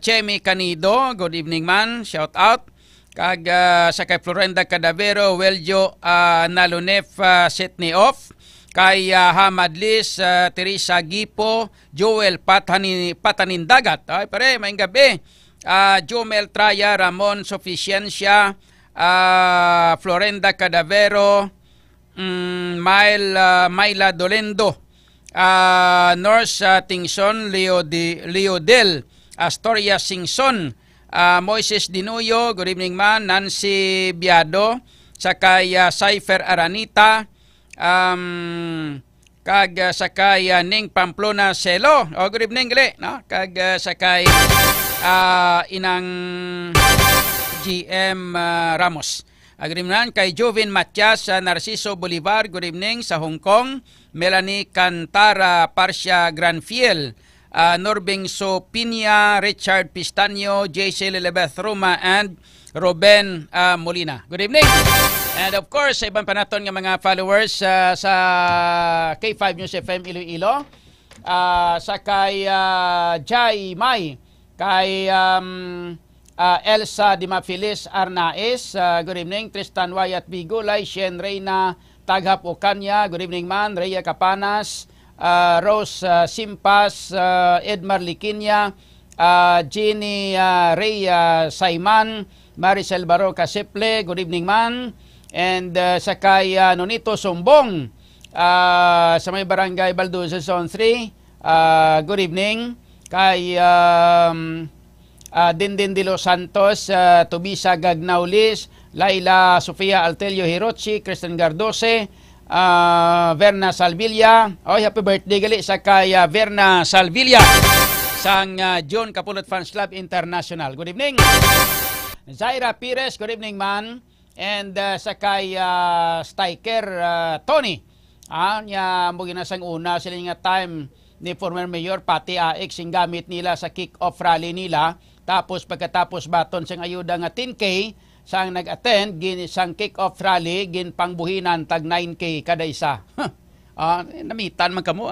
S4: Jamie Canido, good evening man, shout out. Kag sakay Florenda Cadavero, Weljo Nalunef Setneoff, kay Hamad Liz, Teresa Gipo, Joel Patanindagat, ay pare, may gabi, Jomel Traya, Ramon Sufficiencia, Florenda Cadavero, Myla Dolendo, Norse Tingson, Leodel Astoria Singson, Moises Dinuyo, good evening man, Nancy Biado, sakay Cypher Aranita, kag sakay Ning Pamplona Selo, good evening gali, no? Kag sakay inang GM Ramos. Good evening kay Jovin Matias, Narciso Bolivar, good evening sa Hong Kong, Melanie Cantara Parcia Granfiel, Norbing Sopinia, Richard Pistanio, JC Lilibeth Roma, and Ruben Molina. Good evening. And of course, sa ibang panaton ng mga followers sa K5 News FM Iloilo, sa kay Jai Mai, kay Elsa Dimafilis Arnaes, good evening. Tristan Wayat Bigulay, Shen Reyna Taghap Ocanya, good evening man. Rhea Capanas, Rose Simpas, Edmar Liquinia, Jenny Rhea Saiman, Maricel Baro Casiple, good evening man. And sakay Nonito Sumbong sa may barangay Balduzo Zone 3, good evening. Kay Dindin de los Santos, Tobisa Gagnaulis, Laila Sofia Altelio Hirochi, Kristen Gardose, Verna Salvilla. Oy, happy birthday gali sa kay Verna Salvilla sang John Kapulot Fans Club International. Good evening. Zaira Pires, good evening man. And sa kay Stiker Tony. Nya mo ginasang una sila nga time ni former mayor pati AX sing gamit nila sa kick-off rally nila. Tapos pagkatapos baton sang ayuda nga 10K sang nag-attend gin sang kick-off rally gin pangbuhinan tag 9K kada isa. Namitan man kamo.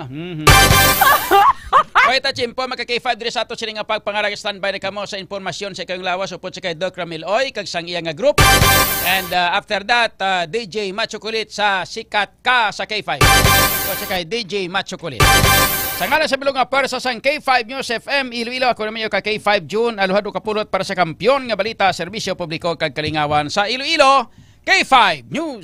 S4: Oy ta chimpo magka-K5 diri sa ato sila nga pagpangarag standby na kamo sa informasyon sa kayong lawas upod sa kay Doc Ramil Oy kag sang iya nga group. And after that DJ Machokulit sa sikat ka sa K5. O sa kay DJ Machokulit. Sa ngalan sa bilog nga para sa sang K5 News FM Iloilo, ako naman yung ka K5 June aluhado kapulot para sa kampyon nga balita serbisyo publiko kag kalingawan sa Iloilo, K5 News.